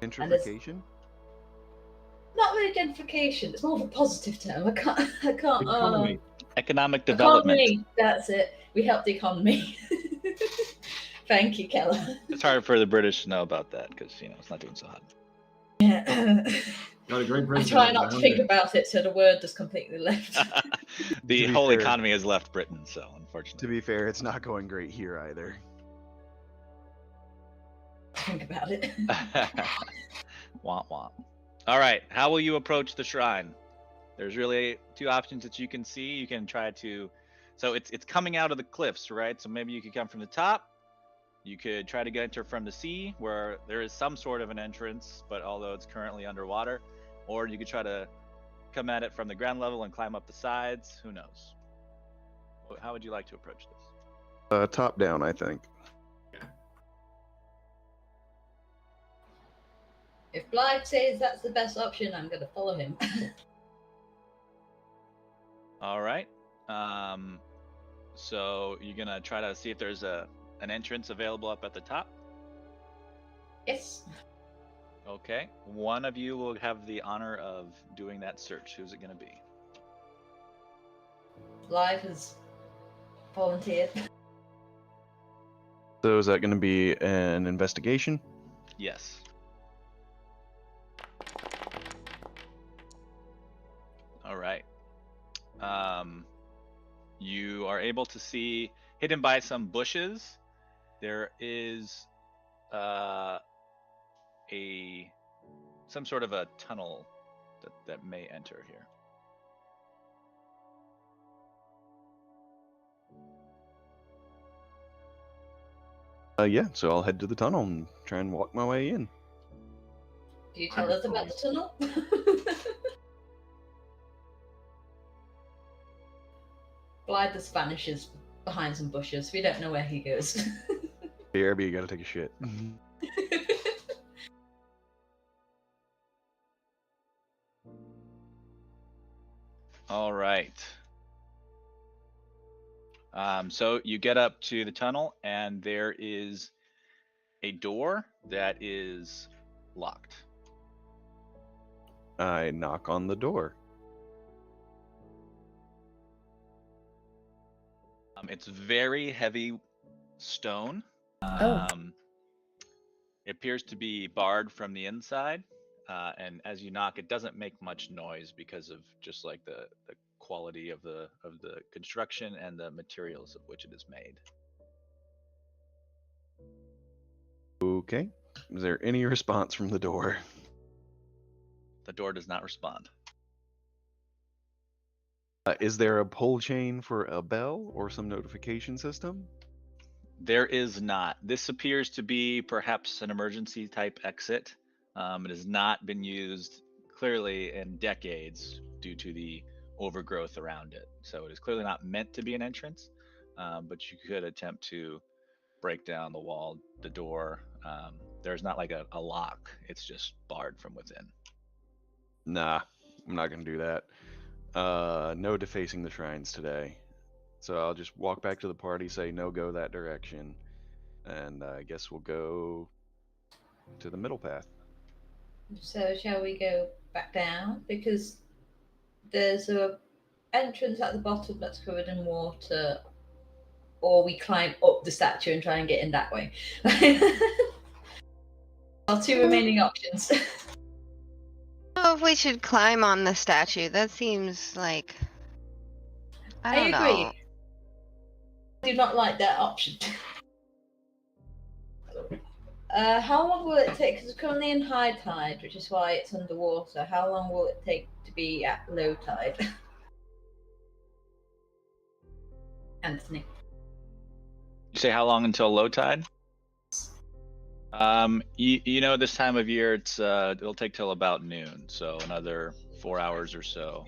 Gentrification? Not really gentrification. It's more of a positive term. I can't. Economy. Economic development. Economy. That's it. We help the economy. Thank you, Keller. It's hard for the British to know about that because it's not doing so hot. Yeah. Got a great I president try over not there, to think haven't about it, so the word just completely left. The To be whole fair- economy has left Britain, so To unfortunately. be fair, it's not going great here either. Think about it. Womp womp. All right, how will you approach the shrine? There's really two options that you can see. You can try to, so it's coming out of the cliffs, right? So maybe you could come from the top. You could try to enter from the sea, where there is some sort of an entrance, but although it's currently underwater, or you could try to come at it from the ground level and climb up the sides. Who knows? How would you like to approach this? Top down, I think. If Blythe says that's the best option, I'm going to follow him. All right. So you're gonna try to see if there's an entrance available up at the top. Yes. Okay. One of you will have the honor of doing that search. Who's it gonna be? Blythe has volunteered. So is that going to be an investigation? Yes. All right. You are able to see, hidden by some bushes, there is some sort of a tunnel that may enter here. Yeah, so I'll head to the tunnel and try and walk my way in. Do you tell us about the tunnel? Blythe just vanishes behind some bushes. We don't know where he goes. BRB, you gotta take a shit. All right. So you get up to the tunnel, and there is a door that is locked. I knock on the door. It's very heavy stone. Oh. It appears to be barred from the inside, and as you knock, it doesn't make much noise because of just like the quality of the construction and the materials of which it is made. Okay. Is there any response from the door? The door does not respond. Is there a pull chain for a bell or some notification system? There is not. This appears to be perhaps an emergency type exit. It has not been used clearly in decades due to the overgrowth around it. So it is clearly not meant to be an entrance, but you could attempt to break down the wall, the door. There's not like a lock. It's just barred from within. Nah, I'm not gonna do that. No defacing the shrines today. So I'll just walk back to the party, say no go that direction, and I guess we'll go to the middle path. So shall we go back down? Because there's a entrance at the bottom that's covered in water, or we climb up the statue and try and get in that way. Our two remaining options. Oh, if we should climb on the statue, that seems like I don't agree. know. I do not like that option. How long will it take? Because it's currently in high tide, which is why it's underwater. How long will it take to be at low tide? Anthony. You say how long until low tide? You know, this time of year, it'll take till about noon, so another 4 hours or so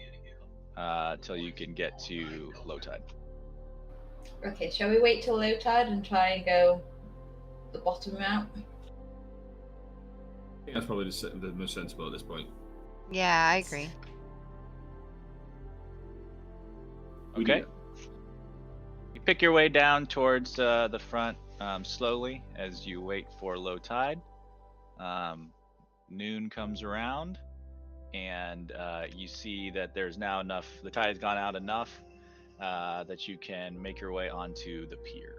till you can get to low tide. Okay, shall we wait till low tide and try and go the bottom route? I think that's probably the most sensible at this point. Yeah, I agree. Okay. You pick your way down towards the front slowly as you wait for low tide. Noon comes around, and you see that there's now enough. The tide has gone out enough that you can make your way onto the pier.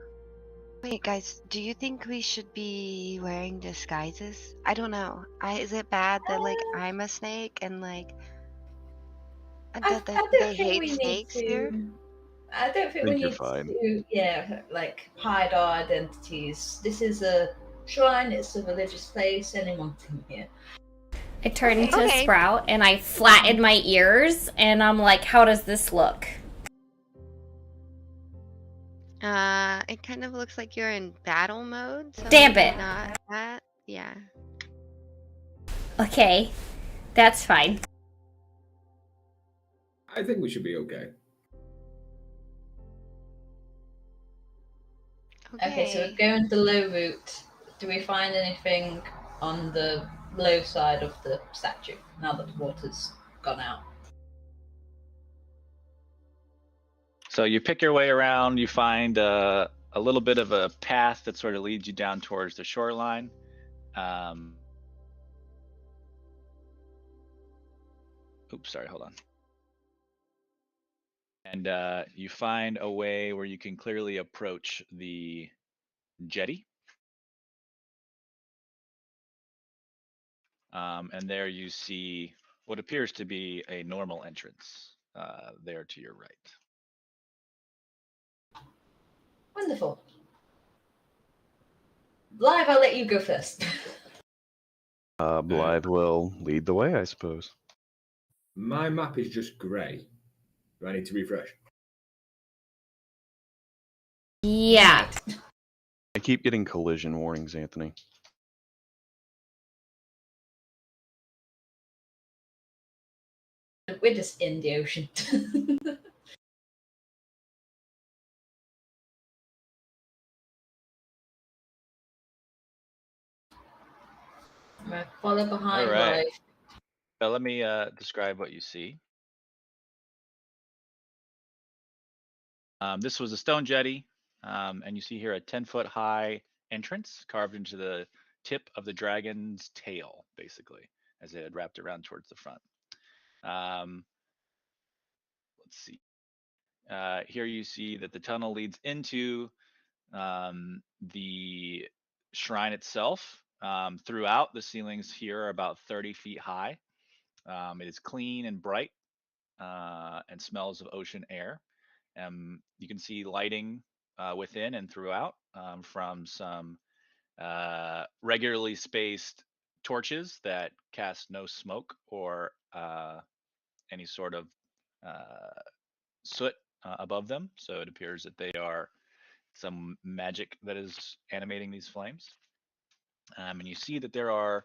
Wait, guys, do you think we should be wearing disguises? I don't know. Is it bad that like I'm a snake and like I they don't think hate we need snakes here? to. I don't think I we think you're need fine. to, like hide our identities. This is a shrine. It's a religious place. Anyone can hear. I turn into Okay. a sprout and I flatten my ears and I'm like, how does this look? It kind of looks like you're in battle mode. So Damn maybe it. Not that. Yeah. Okay, that's fine. I think we should be okay. Okay, so we're going the low route. Do we find anything on the low side of the statue now that the water's gone out? So you pick your way around. You find a little bit of a path that sort of leads you down towards the shoreline. Oops, sorry, hold on. And you find a way where you can clearly approach the jetty. And there you see what appears to be a normal entrance there to your right. Wonderful. Live, I'll let you go first. Blythe will lead the way, I suppose. My map is just grey. Do I need to refresh? Yeah. I keep getting collision warnings, Anthony. We're just in the ocean. Right, follow behind. All right. Live. So let me describe what you see. This was a stone jetty, and you see here a 10-foot high entrance carved into the tip of the dragon's tail, basically, as it had wrapped around towards the front. Let's see. Here you see that the tunnel leads into the shrine itself. Throughout, the ceilings here are about 30 feet high. It is clean and bright and smells of ocean air. You can see lighting within and throughout from some regularly spaced torches that cast no smoke or any sort of soot above them. So it appears that they are some magic that is animating these flames. And you see that there are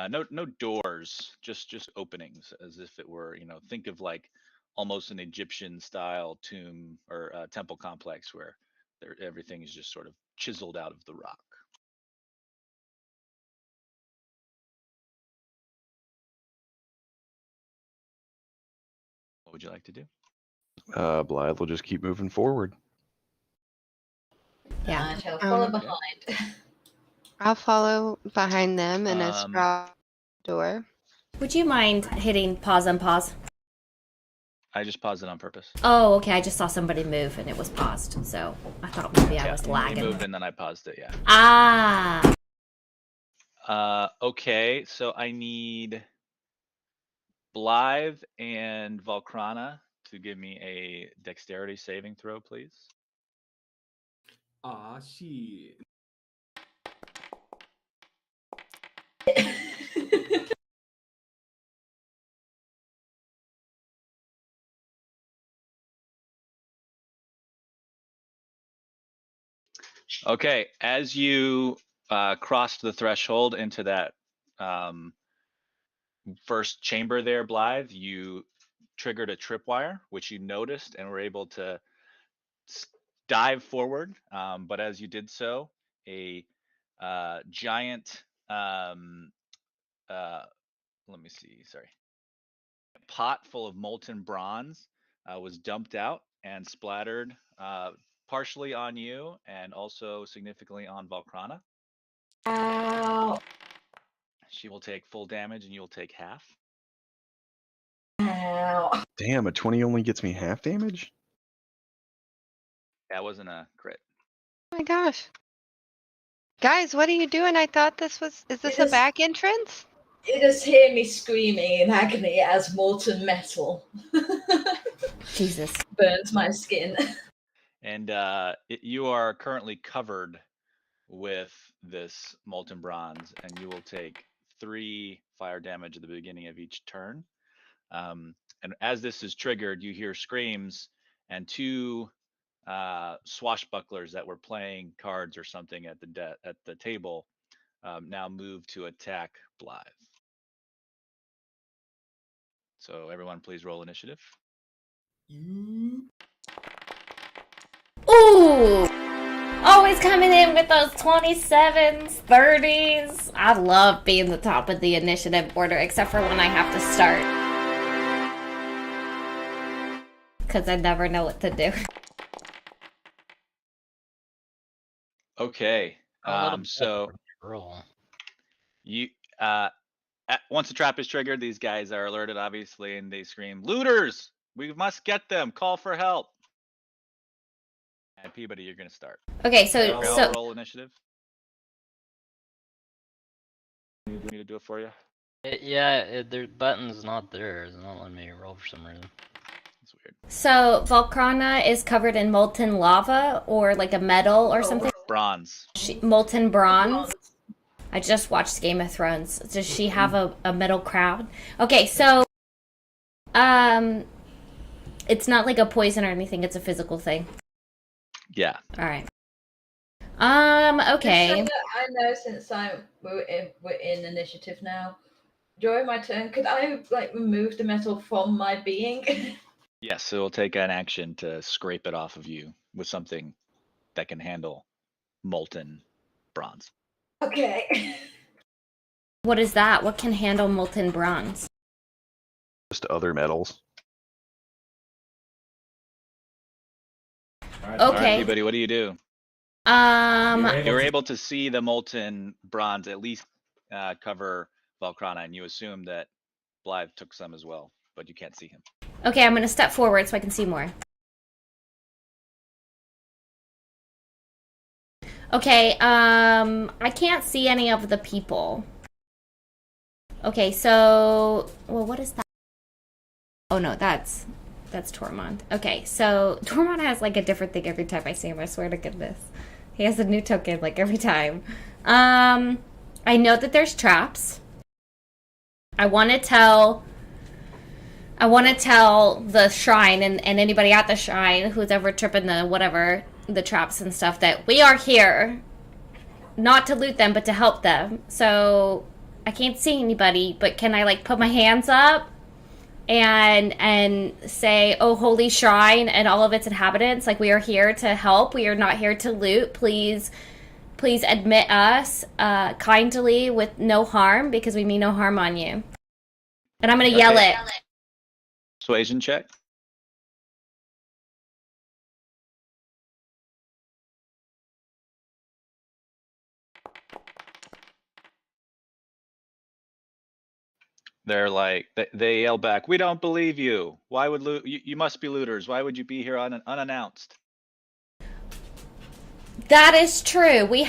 no doors, just openings, as if it were, think of like almost an Egyptian style tomb or temple complex where everything is just sort of chiseled out of the rock. What would you like to do? Blythe will just keep moving forward. Yeah. I shall follow Okay. behind. I'll follow behind them in a sprout door. Would you mind hitting pause on pause? I just paused it on purpose. Oh, okay. I just saw somebody move and it was paused, so I thought maybe I was You lagging. moved and then I paused it, yeah. Ah. Okay, so I need Blythe and Valkrana to give me a dexterity saving throw, please. Ah, shit. Okay, as you crossed the threshold into that first chamber there, Blythe, you triggered a tripwire, which you noticed and were able to dive forward. But as you did so, a giant, let me see, sorry, pot full of molten bronze was dumped out and splattered partially on you and also significantly on Volcrana. Ow. She will take full damage and you will take half. Ow. Damn, a 20 only gets me half damage? That wasn't a crit. Oh my gosh. Guys, what are you doing? I thought is this a back entrance? You just hear me screaming in agony as molten metal Jesus. burns my skin. And you are currently covered with this molten bronze, and you will take 3 fire damage at the beginning of each turn. And as this is triggered, you hear screams, and 2 swashbucklers that were playing cards or something at the table now move to attack Blythe. So everyone, please roll initiative. Ooh! Always coming in with those 27s, 30s. I love being the top of the initiative order, except for when I have to start. Because I never know what to do. Okay. So roll. you once the trap is triggered, these guys are alerted, obviously, and they scream, "Looters! We must get them! Call for help!" And Peabody, you're gonna start. Okay, so I'll roll initiative. Need me to do it for you? Their button's not there. It's not letting me roll for some reason. That's weird. So Volcrana is covered in molten lava or like a metal or something. Bronze. Molten bronze. I just watched Game of Thrones. Does she have a metal crown? Okay, so it's not like a poison or anything. It's a physical thing. Yeah. All right. Okay. I know since we're in initiative now. During my turn, could I remove the metal from my being? Yes, so it'll take an action to scrape it off of you with something that can handle molten bronze. Okay. What is that? What can handle molten bronze? Just other metals. All right, Okay. Peabody, what do you do? You were able to see the molten bronze at least cover Volcrana, and you assume that Blythe took some as well, but you can't see him. Okay, I'm gonna step forward so I can see more. Okay, I can't see any of the people. Okay, so, well, what is that? Oh no, that's Tormund. Okay, so Tormund has like a different thing every time I see him, I swear to goodness. He has a new token like every time. I know that there's traps. I want to tell the shrine and anybody at the shrine who's ever tripping the traps and stuff, that we are here not to loot them but to help them. So I can't see anybody, but can I put my hands up and say, "Oh, holy shrine and all of its inhabitants, we are here to help. We are not here to loot. Please admit us kindly with no harm, because we mean no harm on you." And I'm gonna yell it. Persuasion check. They're they yell back, "We don't believe you. Why would you must be looters. Why would you be here unannounced?" That is true. We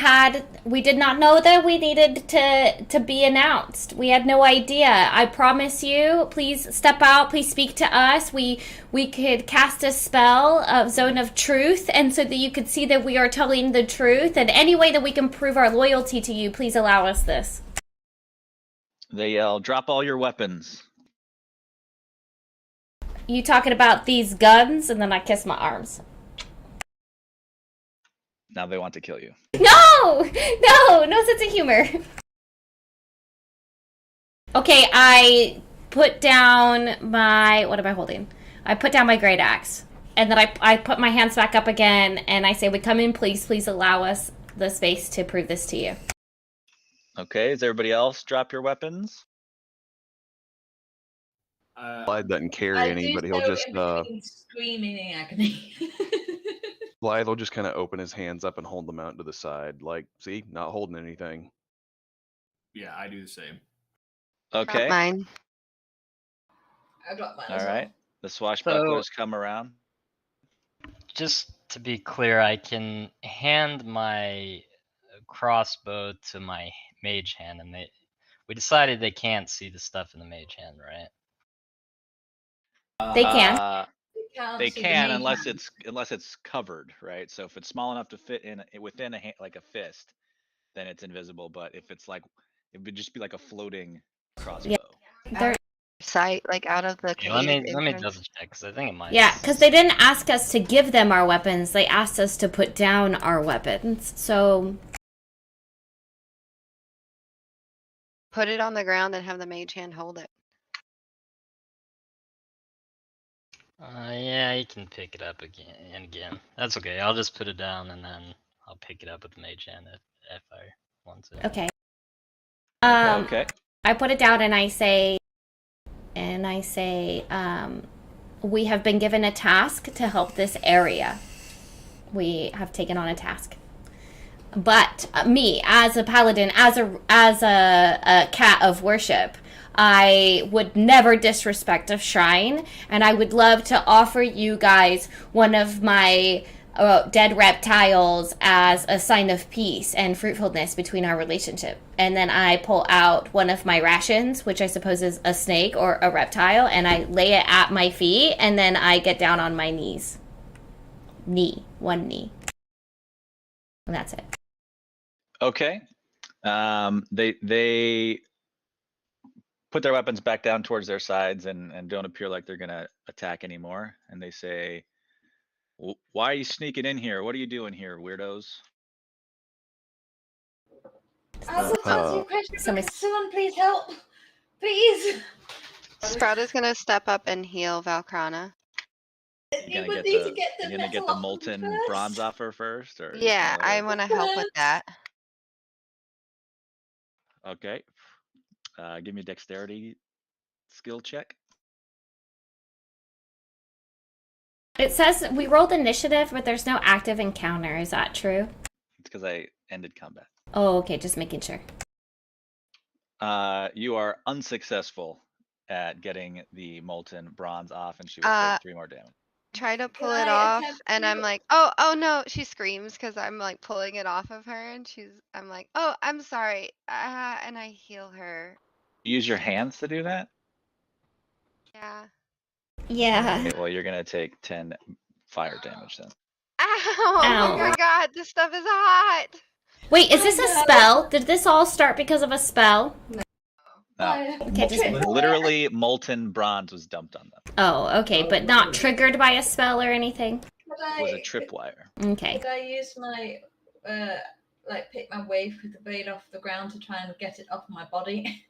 did not know that we needed to be announced. We had no idea. I promise you, please step out, please speak to us. We could cast a spell of Zone of Truth, and so that you could see that we are telling the truth, and any way that we can prove our loyalty to you, please allow us this. They yell, "Drop all your weapons." You talking about these guns? And then I kiss my arms. Now they want to kill you. No! No sense of humor. Okay, I put down my... What am I holding? I put down my great axe. And then I put my hands back up again, and I say, "We come in, please. Please allow us the space to prove this to you." Okay, does everybody else drop your weapons? Blythe doesn't carry I any, do but he'll so just in between screaming in agony. Blythe will just kind of open his hands up and hold them out to the side, like, see, not holding anything. Yeah, I do the same. Drop Okay. mine. I dropped mine All as right. well. The swashbucklers come around. Just to be clear, I can hand my crossbow to my mage hand, and we decided they can't see the stuff in the mage hand, right? They can. They See the can main unless hand. it's covered, right? So if it's small enough to fit in within a hand, like a fist, then it's invisible. But if it's like, it would just be like a floating crossbow. They're, Sight, like out of the Okay, cave let me entrance. double check because I think it might. yeah, because they didn't ask us to give them our weapons. They asked us to put down our weapons. So Put it on the ground and have the mage hand hold it. Yeah, you can pick it up again and again. That's okay. I'll just put it down and then I'll pick it up with the mage hand if I want to. okay. Okay. I put it down and I say, we have been given a task to help this area. We have taken on a task. But me, as a paladin, as a cat of worship, I would never disrespect a shrine, and I would love to offer you guys one of my dead reptiles as a sign of peace and fruitfulness between our relationship. And then I pull out one of my rations, which I suppose is a snake or a reptile, and I lay it at my feet, and then I get down on my knees. One knee. And that's it. Okay. They put their weapons back down towards their sides and don't appear like they're gonna attack anymore. And they say, "Why are you sneaking in here? What are you doing here, weirdos?" Answer your question. Somebody- Someone please help. Please. Sprout is gonna step up and heal Valkrana. You would need to get the you're gonna get metal the off them molten first. bronze off her first, or Yeah, I want to help with that. Okay. Give me a dexterity skill check. It says we rolled initiative, but there's no active encounter. Is that true? It's because I ended combat. Oh, okay. Just making sure. You are unsuccessful at getting the molten bronze off, and she will take 3 more damage. Try to pull Can it I off, attempt and to- I'm like, oh no, she screams because I'm like pulling it off of her, and I'm like, oh, I'm sorry, and I heal her. Use your hands to do that? Yeah. Yeah. Okay, well, you're gonna take 10 fire damage then. Ow! Ow. Oh my god, this stuff is hot. Wait, is this a No. spell? Did this all start because of a spell? No. Okay, just Literally, molten bronze was dumped on them. Oh, okay, but not triggered by a spell or anything. It was a tripwire. Okay. Could I use my pick my way through the blade off the ground to try and get it off my body?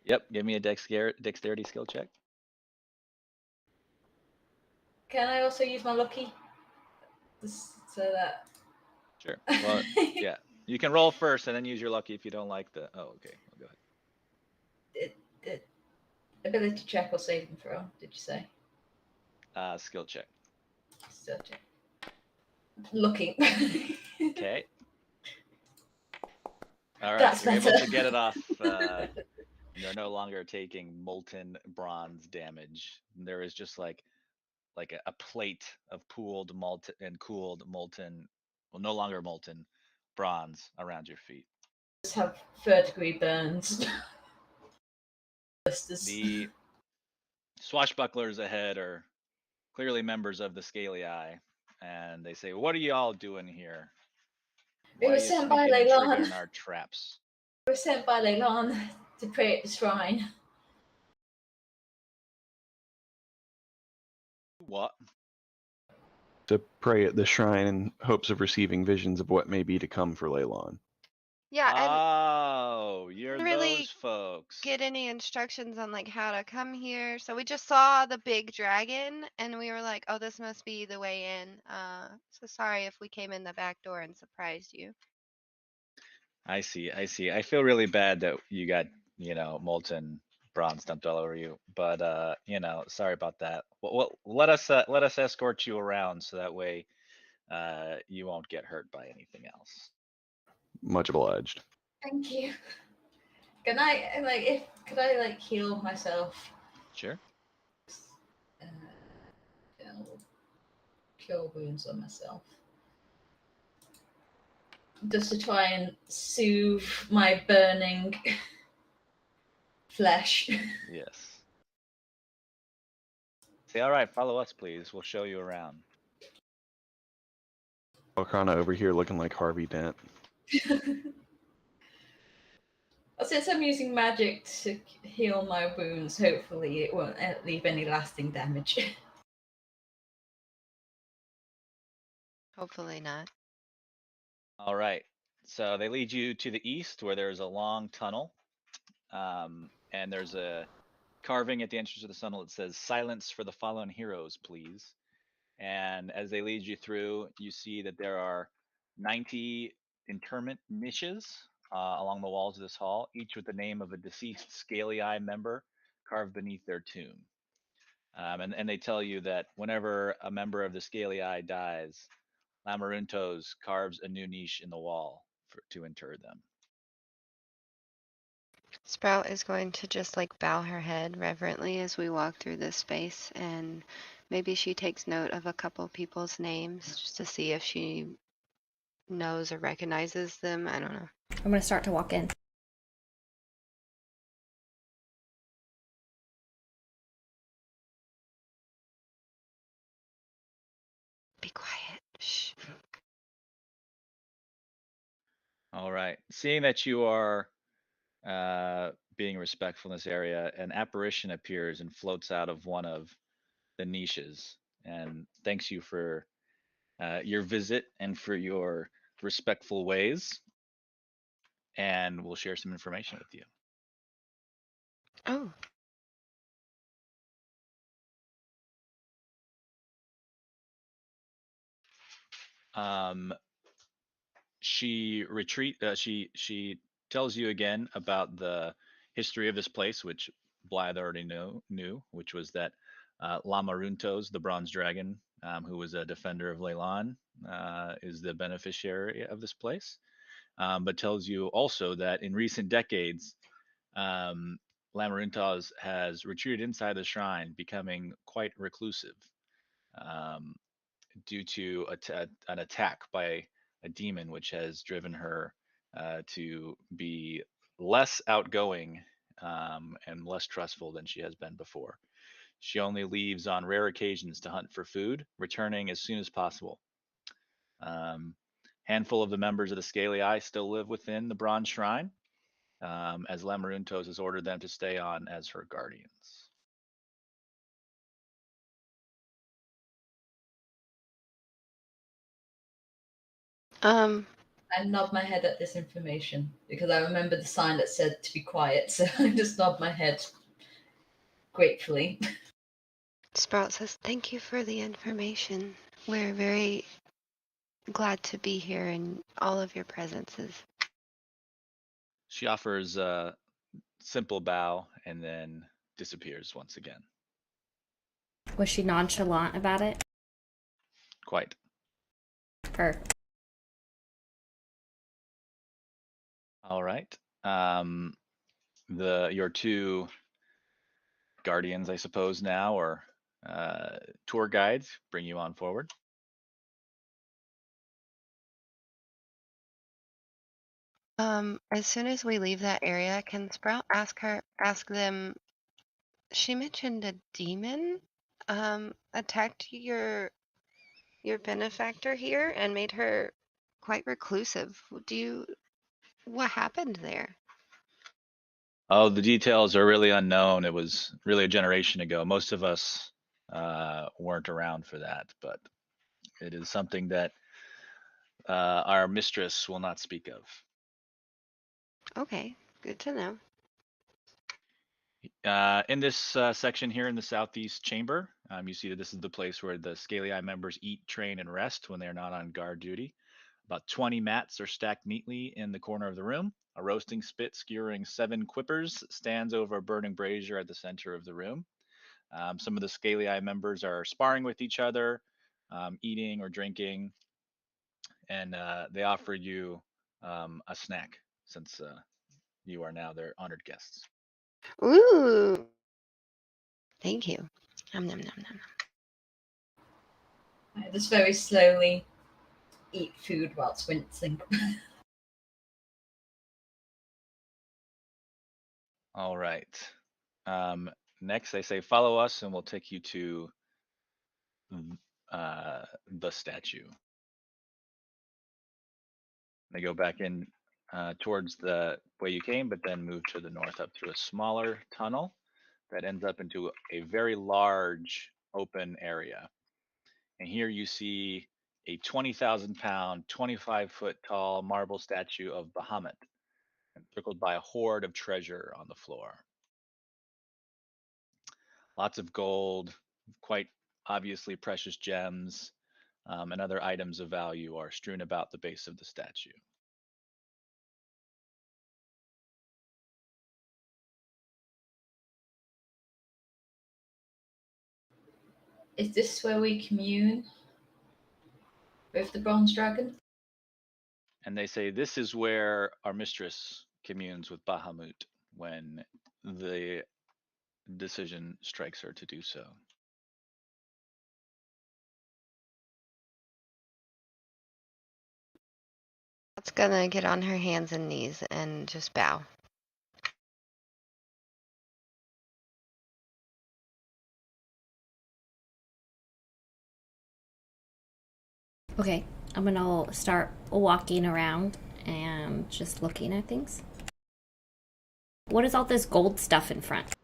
Yep, give me a dexterity skill check. Can I also use my lucky? So that. Sure. Well, yeah. You can roll first and then use your lucky if you don't like the. Oh, okay. Well, go ahead. Ability check or save and throw, did you say? Skill check. Still check. Looking. Okay. All right. That's You're able better. to get it off. You're no longer taking molten bronze damage. There is just like a plate of pooled molten and cooled molten, well, no longer molten bronze around your feet. Just have third-degree burns. The swashbucklers ahead are clearly members of the Scaly Eye, and they say, "What are you all doing here? We Why were are you sent by sneaking and Leylon. triggering our traps?" We were sent by Leylon to pray at the shrine. What? To pray at the shrine in hopes of receiving visions of what may be to come for Leylon. Yeah, and Oh, you're didn't really those folks. get any instructions on like how to come here. So we just saw the big dragon and we were like, oh, this must be the way in. So sorry if we came in the back door and surprised you. I see. I feel really bad that you got, molten bronze dumped all over you. But sorry about that. Well, let us escort you around so that way you won't get hurt by anything else. Much obliged. Thank you. Could I heal myself? Sure. Cure wounds on myself. Just to try and soothe my burning flesh. Yes. Say, all right, follow us, please. We'll show you around. Alcana over here looking like Harvey Dent. Since I'm using magic to heal my wounds, hopefully it won't leave any lasting damage. Hopefully not. All right. So they lead you to the east where there's a long tunnel. And there's a carving at the entrance of the tunnel that says, "Silence for the fallen heroes, please." And as they lead you through, you see that there are 90 interment niches along the walls of this hall, each with the name of a deceased Scaly Eye member carved beneath their tomb. And they tell you that whenever a member of the Scaly Eye dies, Lamaruntos carves a new niche in the wall to inter them. Sprout is going to just like bow her head reverently as we walk through this space, and maybe she takes note of a couple people's names just to see if she knows or recognizes them. I don't know. I'm gonna start to walk in. Be quiet. Shh. All right. Seeing that you are being respectful in this area, an apparition appears and floats out of one of the niches and thanks you for your visit and for your respectful ways. And we'll share some information with you. Oh. She tells you again about the history of this place, which Blythe already knew, which was that Lamaruntos, the bronze dragon, who was a defender of Leylon, is the beneficiary of this place. But tells you also that in recent decades, Lamaruntos has retreated inside the shrine, becoming quite reclusive due to an attack by a demon, which has driven her to be less outgoing and less trustful than she has been before. She only leaves on rare occasions to hunt for food, returning as soon as possible. Handful of the members of the Scaly Eye still live within the Bronze Shrine, as Lamaruntos has ordered them to stay on as her guardians. I nod my head at this information because I remember the sign that said to be quiet, so I just nod my head gratefully. Sprout says, "Thank you for the information. We're very glad to be here in all of your presences." She offers a simple bow and then disappears once again. Was she nonchalant about it? Quite. Her. All right. Your two guardians, I suppose now, or tour guides, bring you on forward. As soon as we leave that area, can Sprout ask them? She mentioned a demon attacked your benefactor here and made her quite reclusive. What happened there? Oh, the details are really unknown. It was really a generation ago. Most of us weren't around for that, but It is something that our mistress will not speak of. Okay, good to know. In this section here in the southeast chamber, you see that this is the place where the Scaly Eye members eat, train, and rest when they're not on guard duty. About 20 mats are stacked neatly in the corner of the room. A roasting spit skewering 7 quippers stands over a burning brazier at the center of the room. Some of the Scaly Eye members are sparring with each other, eating or drinking, and they offer you a snack since you are now their honored guests. Ooh. Thank you. Nom, nom, nom, nom. I just very slowly eat food whilst wincing. All right. Next, they say, follow us and we'll take you to the statue. They go back in towards the way you came, but then move to the north up through a smaller tunnel that ends up into a very large open area. And here you see a 20,000 pound, 25-foot tall marble statue of Bahamut, encircled by a hoard of treasure on the floor. Lots of gold, quite obviously precious gems, and other items of value are strewn about the base of the statue. Is this where we commune with the bronze dragon? And they say this is where our mistress communes with Bahamut when the decision strikes her to do so. That's gonna get on her hands and knees and just bow. Okay, I'm gonna start walking around and just looking at things. What is all this gold stuff in front?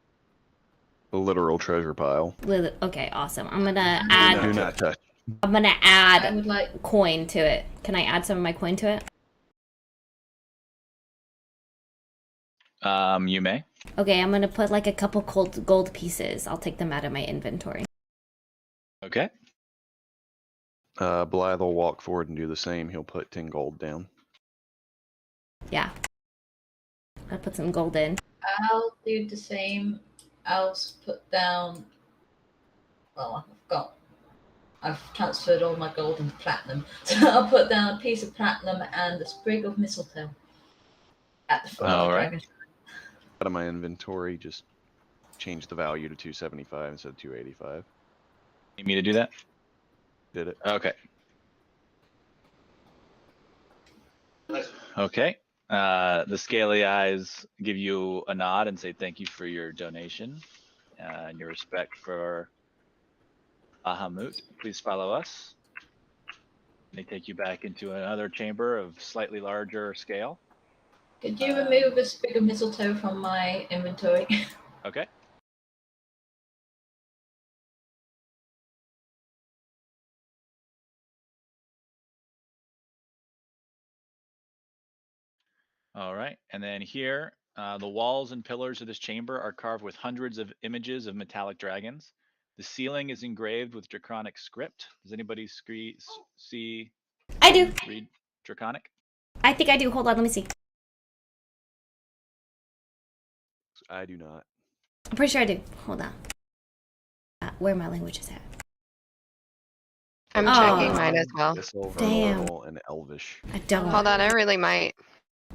A literal treasure pile. Okay, awesome. I'm gonna Do add. not touch. I'm gonna I add would like. coin to it. Can I add some of my coin to it? You may. Okay, I'm gonna put like a couple gold pieces. I'll take them out of my inventory. Okay. Blythe will walk forward and do the same. He'll put 10 gold down. Yeah. I'll put some gold in. I'll do the same. I'll put down. Well, I've transferred all my gold into platinum, so I'll put down a piece of platinum and a sprig of mistletoe at the foot of All the right. dragon. Out of my inventory, just change the value to 275 instead of 285. Need me to do that? Did it? Okay. Okay. The Scaly Eyes give you a nod and say thank you for your donation and your respect for Bahamut. Please follow us. They take you back into another chamber of slightly larger scale. Could you remove a sprig of mistletoe from my inventory? Okay. All right. And then here, the walls and pillars of this chamber are carved with hundreds of images of metallic dragons. The ceiling is engraved with draconic script. Does anybody see? I do. Read draconic? I think I do. Hold on, let me see. I do not. I'm pretty sure I do. Hold on. Where my language is at. I'm Oh. checking mine as well. Abyssal, Damn. Verminal, and Elvish. I don't. Hold on, I really might.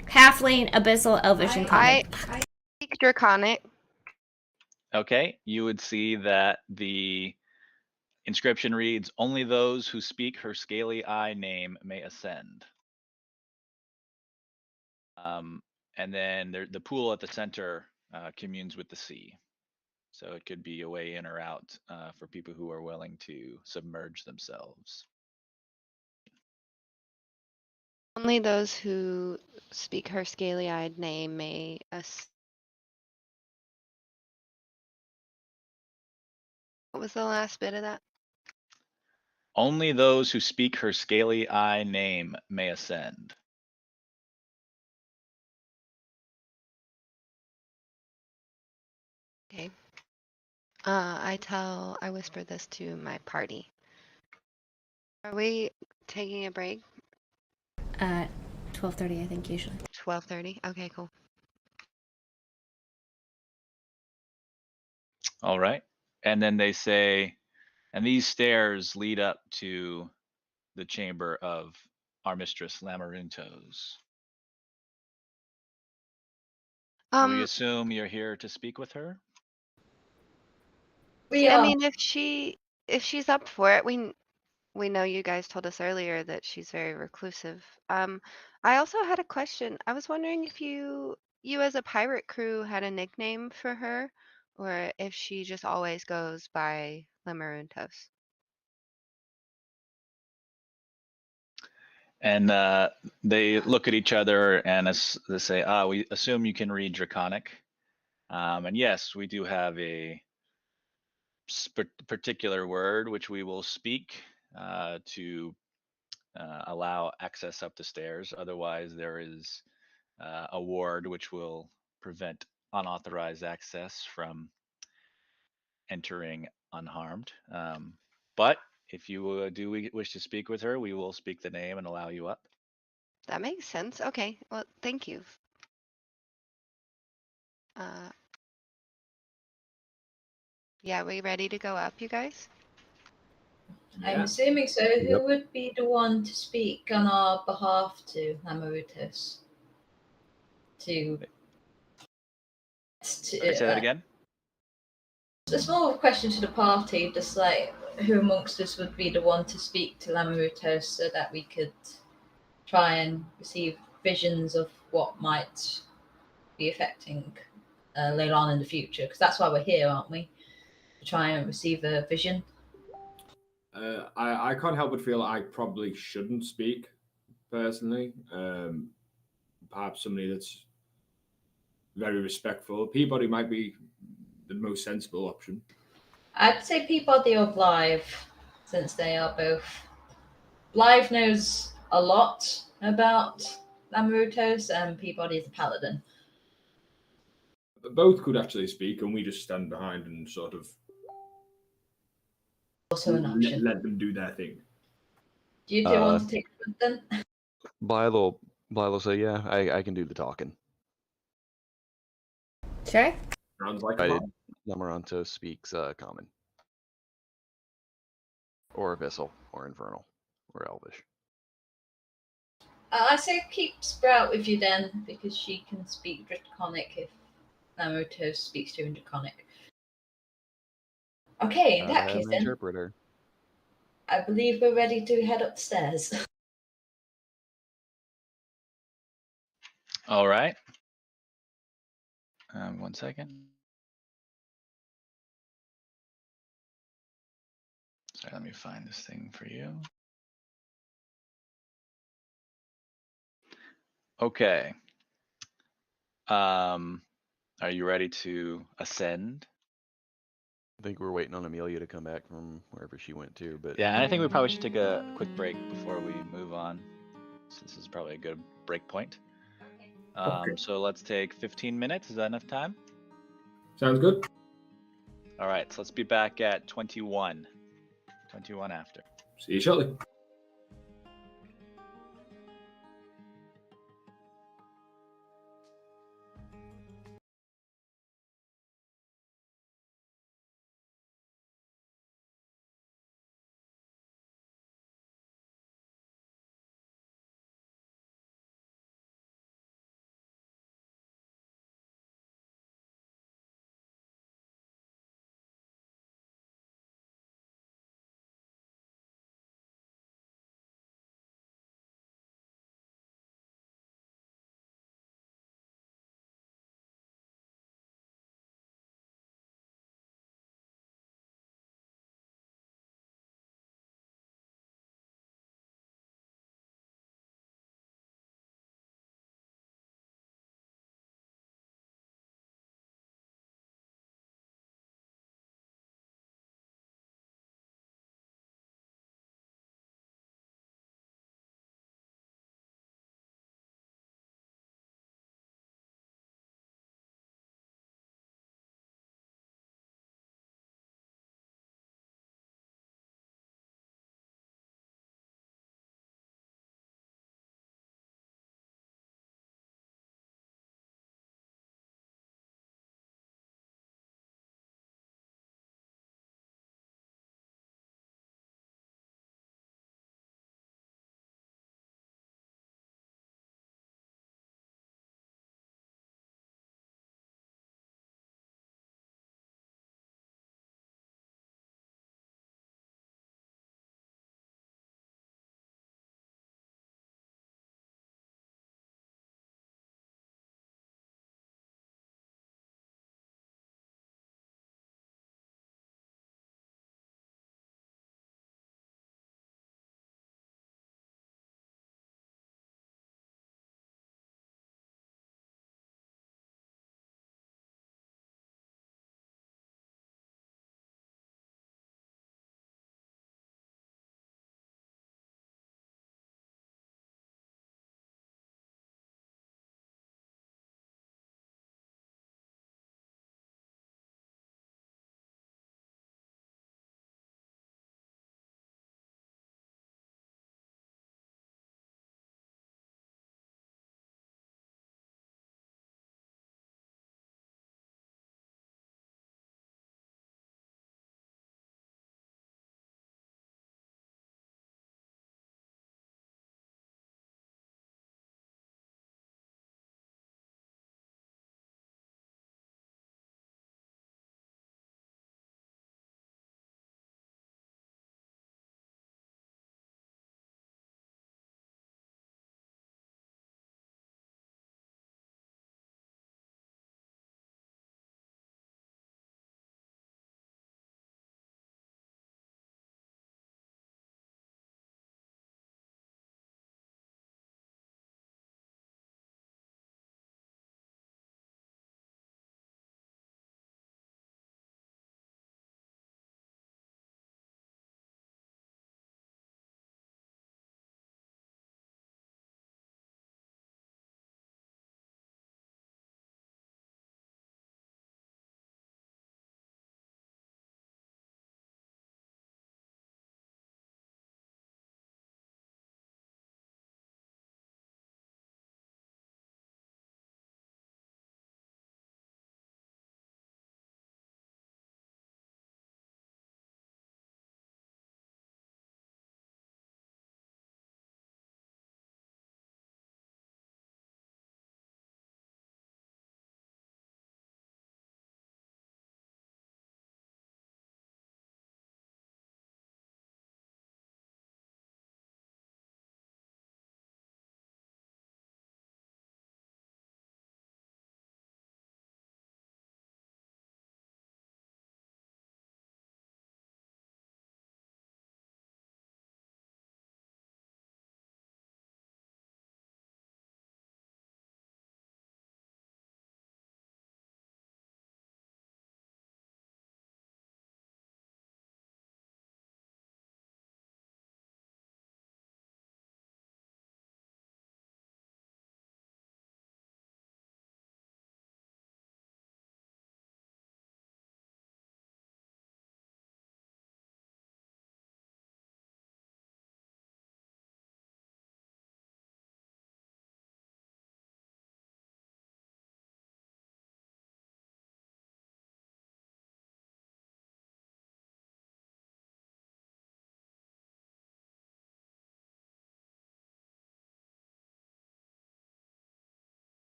Halfling, Abyssal, Elvish, and I Common. speak Draconic. Okay. You would see that the inscription reads, only those who speak her Scaly Eye name may ascend. And then the pool at the center communes with the sea. So it could be a way in or out for people who are willing to submerge themselves. Only those who speak her scaly-eyed name may What was the last bit of that? Only those who speak her scaly eye name may ascend. Okay. I whisper this to my party. Are we taking a break? 12:30, I think, usually. 12:30? Okay, cool. All right. And then they say, and these stairs lead up to the chamber of our mistress Lamaruntos. We assume you're here to speak with her? We I are. mean, if she's up for it, we know you guys told us earlier that she's very reclusive. I also had a question. I was wondering if you as a pirate crew had a nickname for her, or if she just always goes by Limeruntos. And they look at each other and they say, we assume you can read Draconic. And yes, we do have a particular word which we will speak to allow access up the stairs. Otherwise, there is a ward which will prevent unauthorized access from entering unharmed. But if you do wish to speak with her, we will speak the name and allow you up. That makes sense. Okay. Well, thank you. Yeah, we ready to go up, you guys? I'm Yeah. assuming so. Yep. Who would be the one to speak on our behalf to Amaritus? Sorry, say that again. A small question to the party, just like who amongst us would be the one to speak to Lamarutos so that we could try and receive visions of what might be affecting later on in the future, because that's why we're here, aren't we? To try and receive a vision. I can't help but feel I probably shouldn't speak personally. Perhaps somebody that's very respectful. Peabody might be the most sensible option. I'd say Peabody or Blythe, since they are both. Blythe knows a lot about Lamarutos, and Peabody is a paladin. Both could actually speak, and we just stand behind and sort of Also an option. let them do their thing. Do you two want to take it then? Blythe will say, yeah, I can do the talking. Sure. Sounds like I a did. plan. Lamaranto speaks common. Or Abyssal, or Infernal, or Elvish. I say keep Sprout with you then, because she can speak Draconic if Lamarutos speaks to her in Draconic. Okay, in I that have case an then, interpreter. I believe we're ready to head upstairs. All right. 1 second. Sorry, let me find this thing for you. Okay. Are you ready to ascend? I think we're waiting on Amelia to come back from wherever she went to, but Yeah, and I think we probably should take a quick break before we move on. So this is probably a good break point. Okay. So let's take 15 minutes. Is that enough time? Sounds good. All right, so let's be back at 21. 21 after. See you shortly.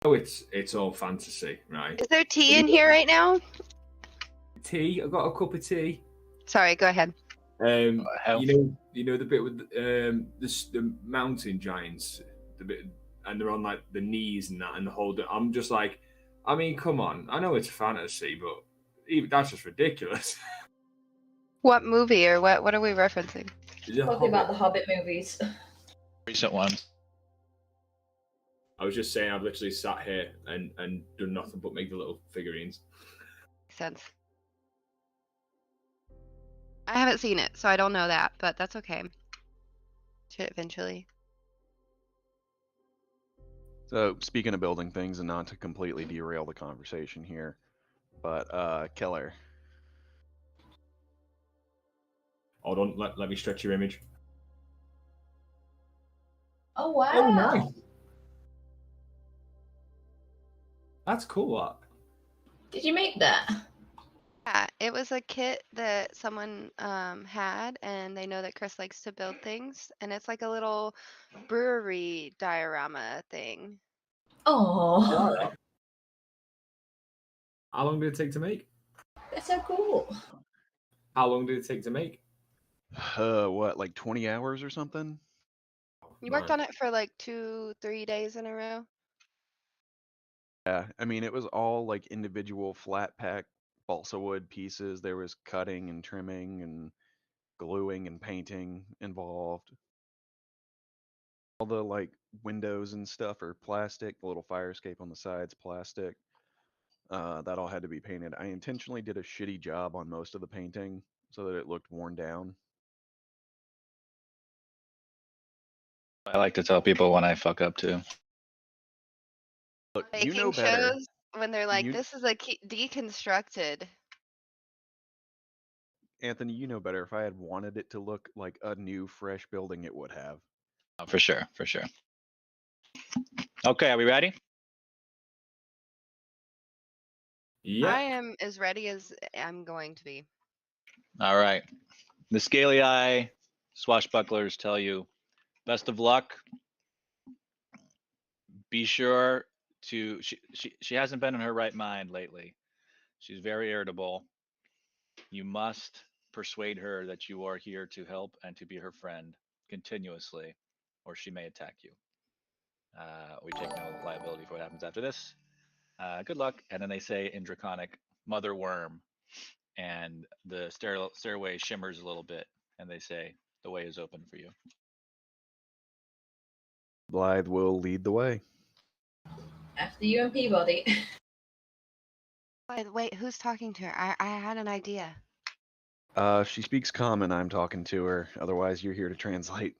Oh, it's all fantasy, right? Is there tea in here right now? Tea. I got a cup of tea. Sorry, go ahead. Health. You know the bit with the mountain giants, the bit, and they're on like the knees and that, and the whole. I'm just like, I mean, come on. I know it's fantasy, but even that's just ridiculous. What movie or what are we referencing? Is it Talking about Hobbit? the Hobbit movies. Recent ones. I was just saying, I've literally sat here and done nothing but make the little figurines. Makes sense. I haven't seen it, so I don't know that, but that's okay. Should eventually. So speaking of building things, and not to completely derail the conversation here, but Keller. Hold on, let me stretch your image. Oh wow! Oh, nice. That's cool. That. Did you make that? Yeah, it was a kit that someone had, and they know that Chris likes to build things, and it's like a little brewery diorama thing. Oh, How long did it take to make? that's so cool. How long did it take to make? What, like 20 hours or something? You worked on it for like 2-3 days in a row. Yeah, I mean, it was all like individual flat pack balsa wood pieces. There was cutting and trimming and gluing and painting involved. All the like windows and stuff are plastic. The little fire escape on the side's plastic. That all had to be painted. I intentionally did a shitty job on most of the painting so that it looked worn down. I like to tell people when I fuck up too. Look, you Baking know better. shows when they're like, You- "This is a deconstructed." Anthony, you know better. If I had wanted it to look like a new, fresh building, it would have. Oh, for sure, for sure. Okay, are we ready? Yeah. I am as ready as I'm going to be. All right. The scaly eye swashbucklers tell you, best of luck. Be sure to she hasn't been in her right mind lately. She's very irritable. You must persuade her that you are here to help and to be her friend continuously, or she may attack you. We take no liability for what happens after this. Good luck. And then they say in Draconic, Mother Worm. And the stairway shimmers a little bit. And they say, the way is open for you. Blythe will lead the way. After you and Peabody. Wait, who's talking to her? I had an idea. She speaks common. I'm talking to her. Otherwise, you're here to translate.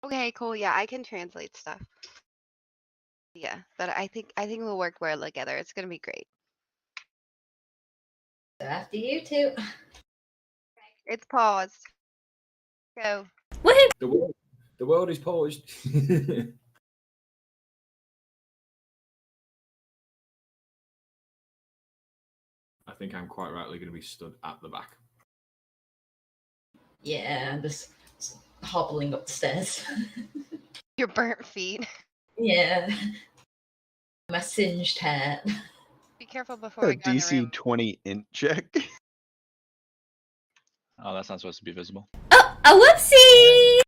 Okay, cool. Yeah, I can translate stuff. Yeah, but I think we'll work well together. It's gonna be great. So after you two. It's paused. Go. Woohoo! The world is paused. I think I'm quite rightly going to be stood at the back. Yeah, I'm just hobbling up the stairs. Your burnt feet. Yeah. My singed hair. Be careful before A we go in the DC room. 20 int check. Oh, that's not supposed to be visible. Oh, a whoopsie!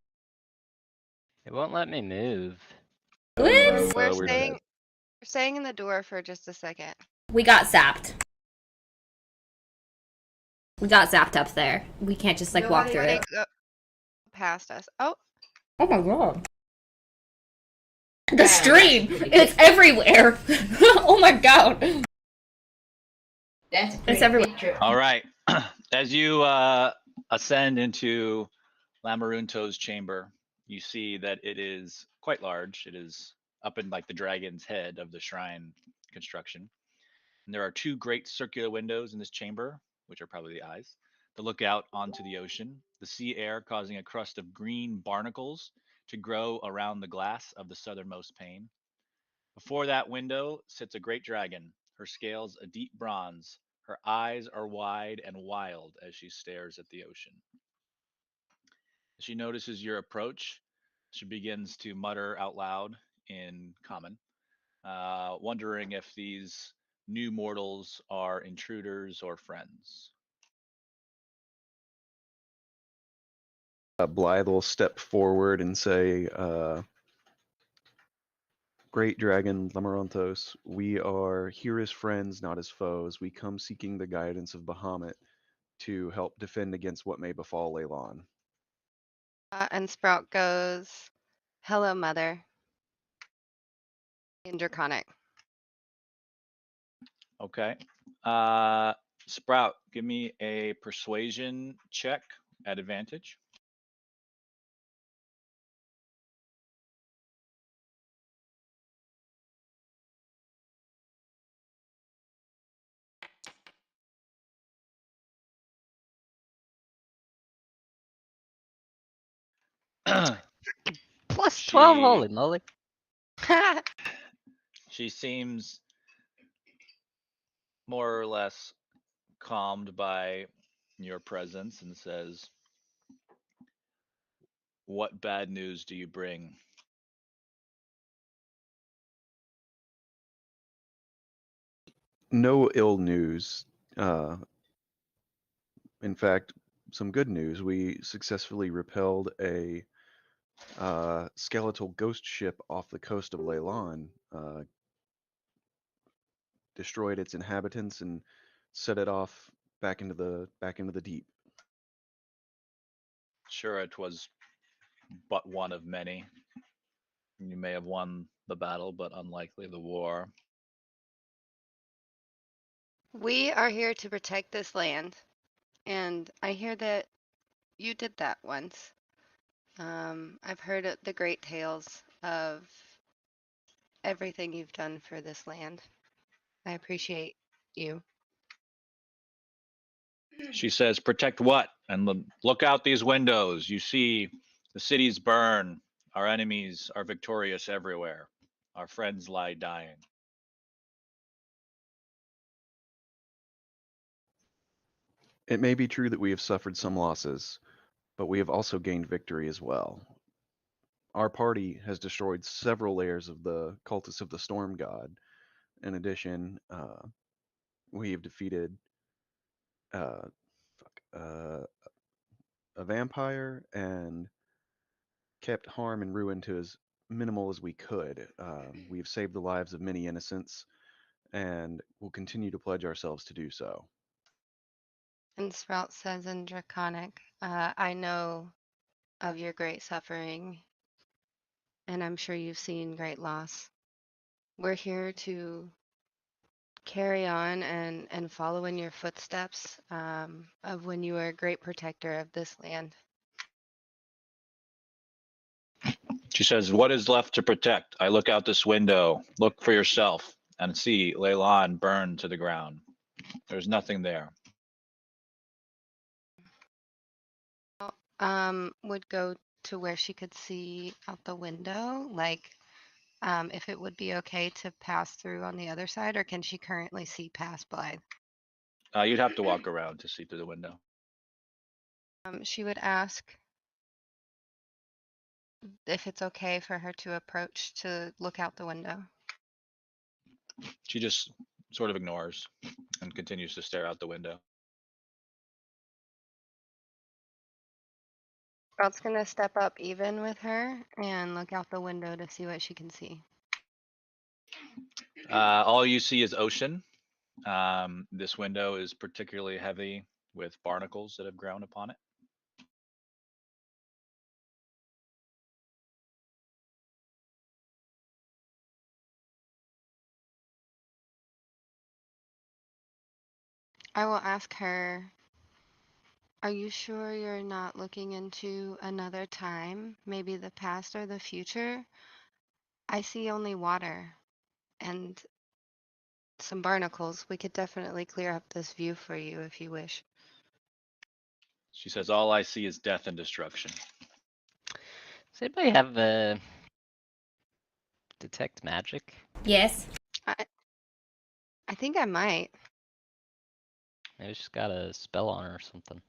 It won't let me move. Whoops! We're we're staying in the door for just a second. We got zapped. We got zapped up there. We can't just like walk through Nobody it. go past us. Oh, Oh my god. The stream! It's everywhere! Oh my god! That's a It's pretty everywhere. picture. All right. As you ascend into Lamarunto's chamber, you see that it is quite large. It is up in like the dragon's head of the shrine construction. And there are two great circular windows in this chamber, which are probably the eyes, that look out onto the ocean, the sea air causing a crust of green barnacles to grow around the glass of the southernmost pane. Before that window sits a great dragon, her scales a deep bronze. Her eyes are wide and wild as she stares at the ocean. As she notices your approach, she begins to mutter out loud in common. wondering if these new mortals are intruders or friends. Blythe will step forward and say, Great Dragon Lamaranthos, we are here as friends, not as foes. We come seeking the guidance of Bahamut to help defend against what may befall Leylon. And Sprout goes, "Hello, Mother." In Draconic. Okay. Sprout, give me a persuasion check at advantage. Plus She- 12, holy moly. She seems more or less calmed by your presence and says, "What bad news do you bring?" No ill news. In fact, some good news. We successfully repelled a skeletal ghost ship off the coast of Leylon, destroyed its inhabitants, and set it off back into the deep. Sure, it was but one of many. You may have won the battle, but unlikely the war. We are here to protect this land, and I hear that you did that once. I've heard the great tales of everything you've done for this land. I appreciate you. She says, "Protect what? And look out these windows. You see the cities burn. Our enemies are victorious everywhere. Our friends lie dying." It may be true that we have suffered some losses, but we have also gained victory as well. Our party has destroyed several layers of the cultists of the Storm God. In addition, we have defeated uh, uh, a vampire and kept harm and ruin to as minimal as we could. We have saved the lives of many innocents and will continue to pledge ourselves to do so. And Sprout says in Draconic, I know of your great suffering, and I'm sure you've seen great loss. We're here to carry on and follow in your footsteps of when you were a great protector of this land. She says, "What is left to protect? I look out this window. Look for yourself and see Leylon burn to the ground. There's nothing there." Would go to where she could see out the window, like if it would be okay to pass through on the other side, or can she currently see past Blythe? You'd have to walk around to see through the window. She would ask if it's okay for her to approach to look out the window. She just sort of ignores and continues to stare out the window. Sprout's gonna step up even with her and look out the window to see what she can see. All you see is ocean. This window is particularly heavy with barnacles that have grown upon it. I will ask her, are you sure you're not looking into another time, maybe the past or the future? I see only water and some barnacles. We could definitely clear up this view for you if you wish. She says, "All I see is death and destruction." Does anybody have detect magic? Yes. I think I might. Maybe she's got a spell on her or something.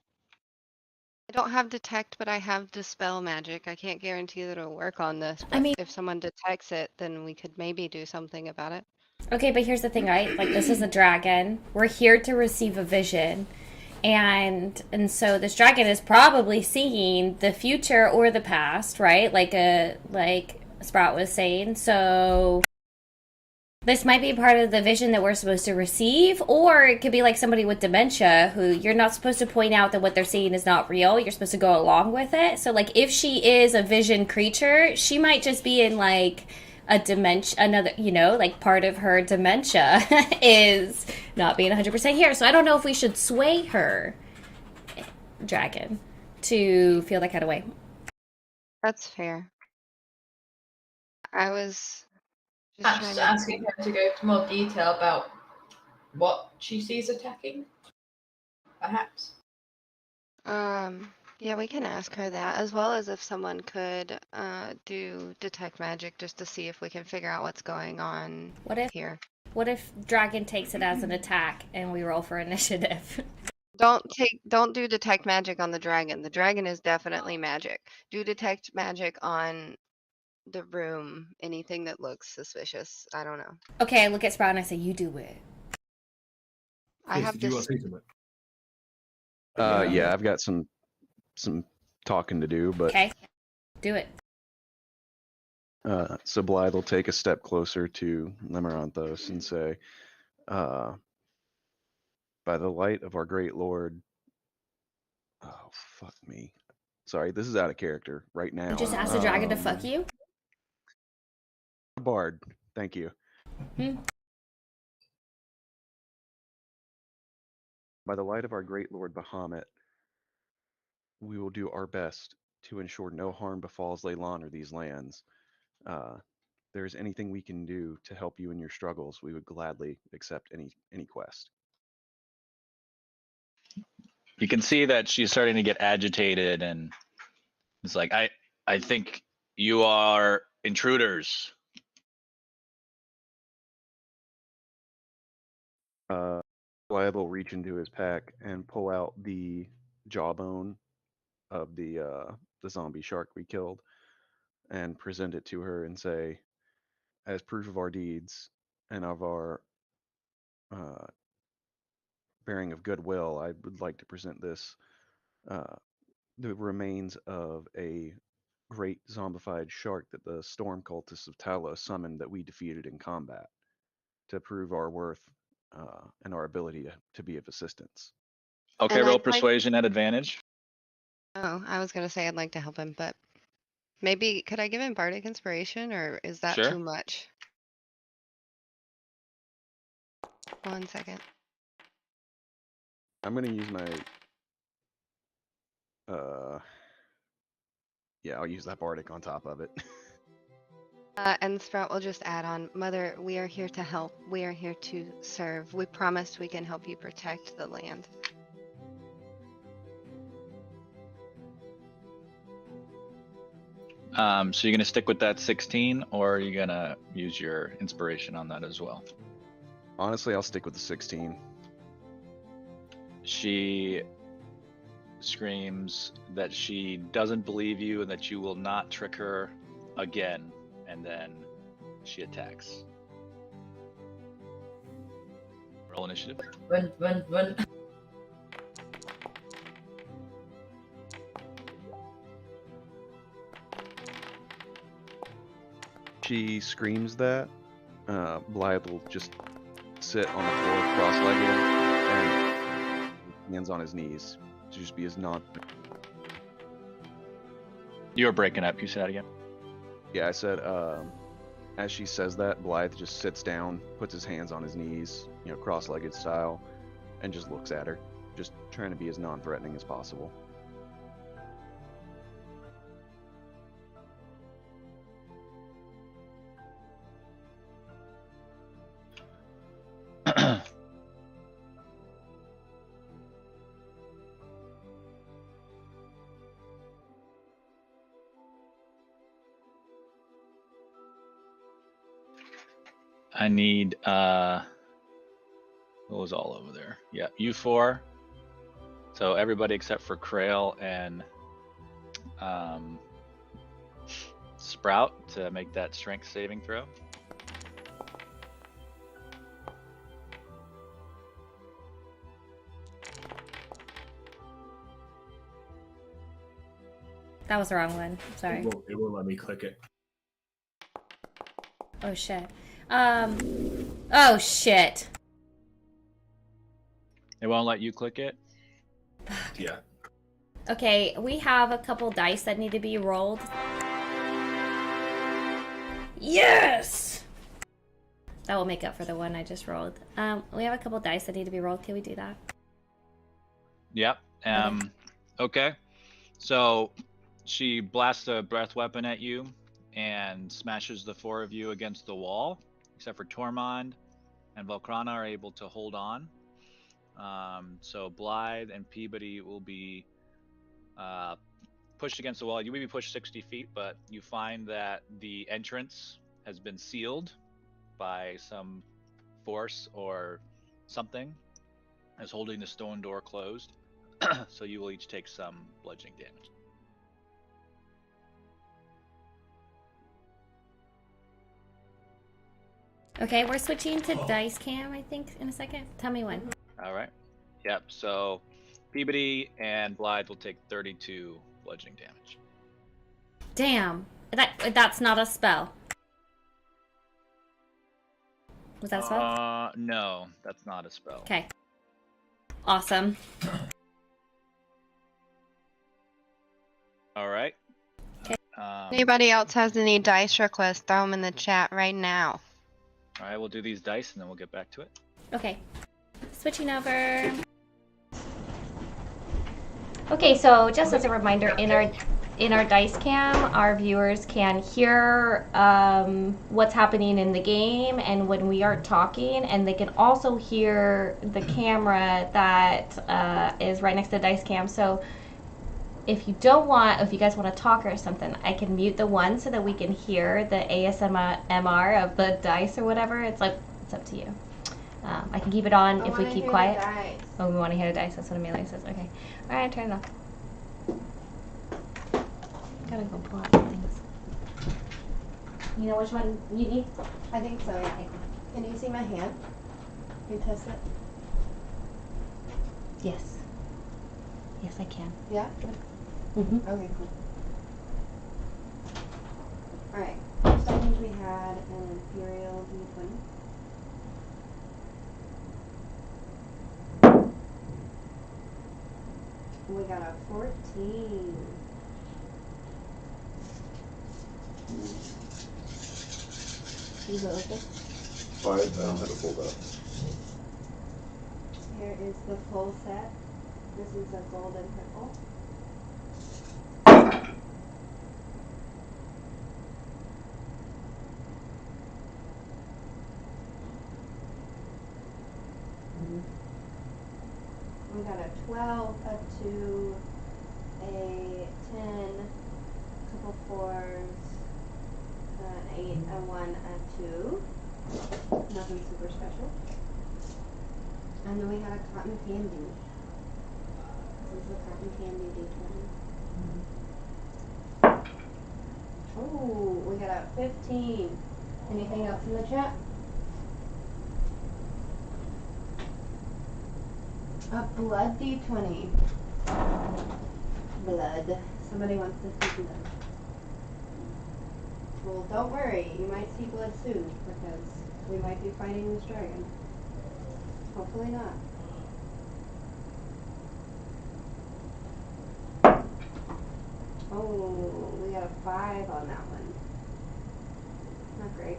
I don't have detect, but I have dispel magic. I can't guarantee that it'll work on this, I but mean- if someone detects it, then we could maybe do something about it. Okay, but here's the thing, right? Like, this is a dragon. We're here to receive a vision. And so this dragon is probably seeing the future or the past, right? Like Sprout was saying. So this might be part of the vision that we're supposed to receive, or it could be like somebody with dementia who you're not supposed to point out that what they're seeing is not real. You're supposed to go along with it. So like if she is a vision creature, she might just be in like a dementia, another, like part of her dementia is not being 100% here. So I don't know if we should sway her, dragon, to feel that kind of way. That's fair. I was just Perhaps trying to asking her to go into more detail about what she sees attacking. Perhaps. Yeah, we can ask her that, as well as if someone could do detect magic just to see if we can figure out what's going on here. What if dragon takes it as an attack and we roll for initiative? Don't do detect magic on the dragon. The dragon is definitely magic. Do detect magic on the room, anything that looks suspicious. I don't know. Okay, I look at Sprout and I say, you do it. I Chris, have did you want this. to say something? Yeah, I've got some talking to do, but Okay, do it. so Blythe will take a step closer to Limeranthos and say, by the light of our great Lord. Oh, fuck me. Sorry, this is out of character right now. You just asked the dragon to fuck you? Bard, thank you. By the light of our great Lord Bahamut, we will do our best to ensure no harm befalls Leylan or these lands. If there's anything we can do to help you in your struggles, we would gladly accept any quest. You can see that she's starting to get agitated, and it's like, I think you are intruders. Blythe will reach into his pack and pull out the jawbone of the zombie shark we killed and present it to her and say, as proof of our deeds and of our bearing of goodwill, I would like to present this, the remains of a great zombified shark that the storm cultists of Talos summoned that we defeated in combat, to prove our worth and our ability to be of assistance. Okay, And roll I'd like- persuasion at advantage. Oh, I was gonna say I'd like to help him, but maybe could I give him bardic inspiration, or is that Sure. too much? 1 second. I'm gonna use my yeah, I'll use that bardic on top of it. And Sprout will just add on, Mother, we are here to help. We are here to serve. We promised we can help you protect the land. So you're gonna stick with that 16, or are you gonna use your inspiration on that as well? Honestly, I'll stick with the 16. She screams that she doesn't believe you and that you will not trick her again, and then she attacks. Roll initiative. Run. She screams that. Blythe will just sit on the floor cross-legged and hands on his knees to just be as non. You're breaking up. You say that again. Yeah, I said. As she says that, Blythe just sits down, puts his hands on his knees, cross-legged style, and just looks at her, just trying to be as non-threatening as possible. I need what was all over there? Yeah, you 4. So everybody except for Krail and Sprout to make that strength saving throw. That was the wrong one. Sorry. It won't let me click it. Oh shit. Oh shit. It won't let you click it. Yeah. Okay, we have a couple dice that need to be rolled. Yes! That will make up for the one I just rolled. We have a couple dice that need to be rolled. Can we do that? Yep. Okay. So she blasts a breath weapon at you and smashes the four of you against the wall, except for Tormund and Volcrana are able to hold on. So Blythe and Peabody will be pushed against the wall. You may be pushed 60 feet, but you find that the entrance has been sealed by some force or something as holding the stone door closed. So you will each take some bludgeoning damage. Okay, we're switching to dice cam, I think, in a second. Tell me when. All right. Yep. So Peabody and Blythe will take 32 bludgeoning damage. Damn. That's not a spell. Was that a spell? No, that's not a spell. Okay. Awesome. All right. Okay. Anybody else has any dice requests, throw them in the chat right now. All right, we'll do these dice and then we'll get back to it. Okay. Switching over. Okay, so just as a reminder, in our dice cam, our viewers can hear what's happening in the game and when we are talking, and they can also hear the camera that is right next to the dice cam. So if you guys want to talk or something, I can mute the one so that we can hear the ASMR of the dice or whatever. It's up to you. I can keep it on if we keep quiet. Oh, we want to hear the dice. That's what Amelia says. Okay. All right, turn it off. Gotta go pull out some things. You know which one you need? I think so, yeah. Can you see my hand? Can you test it? Yes. Yes, I can. Yeah? Mm-hmm. Okay, cool. Alright, first I think we had an Imperial D20. We got a 14. Is it open? Fine, I don't have it pulled up. Here is the full set. This is a golden purple. We got a 12, a 2, a 10, a couple 4s, an 8, a 1, a 2. Nothing super special. And then we had a cotton candy. This is the cotton candy D20. Oh, we got a 15. Anything else in the chat? A blood D20. Blood. Somebody wants to see blood. Well, don't worry. You might see blood soon because we might be fighting this dragon. Hopefully not. Oh, we got a 5 on that one. Not great.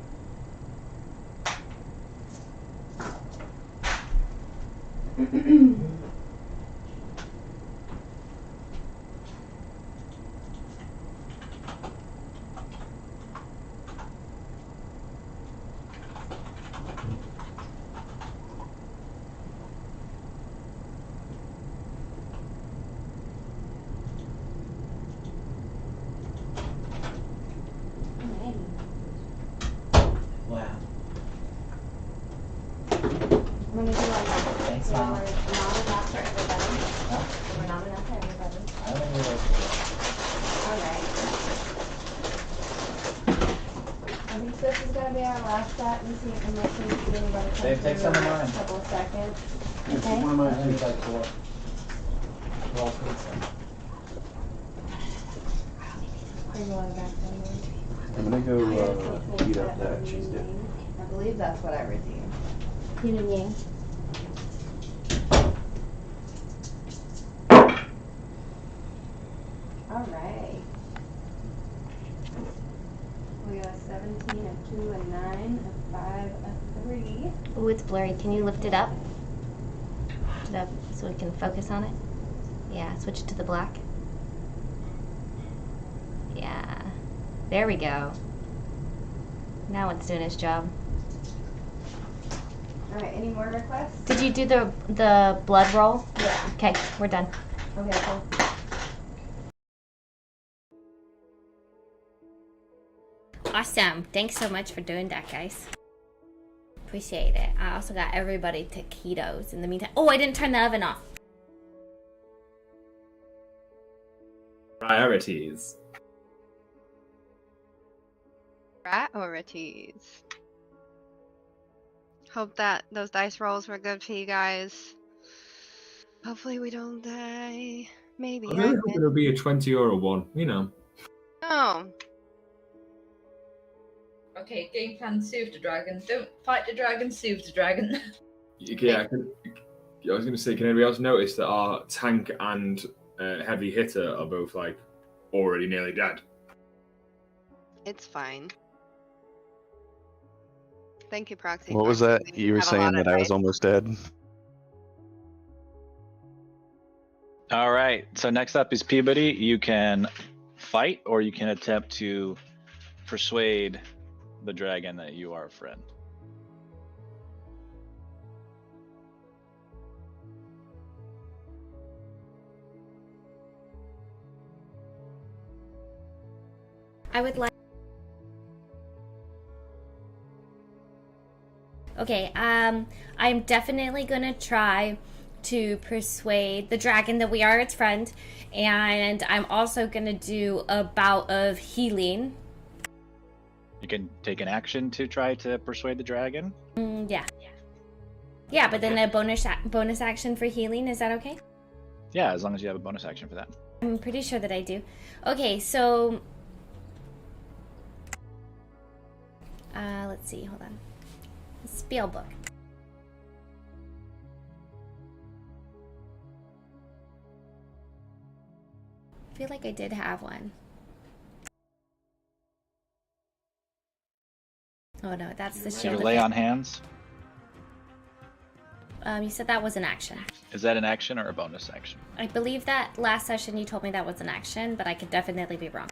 Wow. I'm gonna do like Thanks, a Mom. not a for everybody. Huh? Alright. I think this is gonna be our last set and see if the mission is anybody come Dave, take through some of in the mine. next couple of seconds. Yeah, Okay. take one of mine, I think too. it's like 4. Well, pizza. Are you going back down there? I'm gonna go heat up that cheese dip. I believe that's what I redeemed. Yin and yang. All right. We got a 17, a 2, a 9, a 5, a 3. Oh, it's blurry. Can you lift it up? Lift it up so we can focus on it. Yeah, switch it to the black. Yeah. There we go. Now it's doing its job. All right, any more requests? Did you do the blood roll? Yeah. Okay, we're done. Okay, cool. Awesome. Thanks so much for doing that, guys. Appreciate it. I also got everybody taquitos in the meantime. Oh, I didn't turn the oven off. Priorities. Priorities. Hope that those dice rolls were good for you guys. Hopefully we don't die. Maybe I really I hope can. it'll be a 20 or a 1, you know. Oh, Okay, game plan, soothe the dragon. Don't fight the dragon, soothe the dragon. Yeah, I was going to say, can anybody else notice that our tank and heavy hitter are both, like, already nearly dead? it's fine. Thank you, Proxy. What was for that? letting me You were have a lot saying of that I was dice. almost dead. All right. So next up is Peabody. You can fight, or you can attempt to persuade the dragon that you are a friend. I would like. Okay, I'm definitely gonna try to persuade the dragon that we are its friend, and I'm also gonna do a bout of healing. You can take an action to try to persuade the dragon. Yeah. Yeah, but then a bonus action for healing. Is that okay? Yeah, as long as you have a bonus action for that. I'm pretty sure that I do. Okay, so let's see. Hold on. Spell book. I feel like I did have one. Oh no, that's the So shield. you lay on hands. You said that was an action. Is that an action or a bonus action? I believe that last session you told me that was an action, but I could definitely be wrong.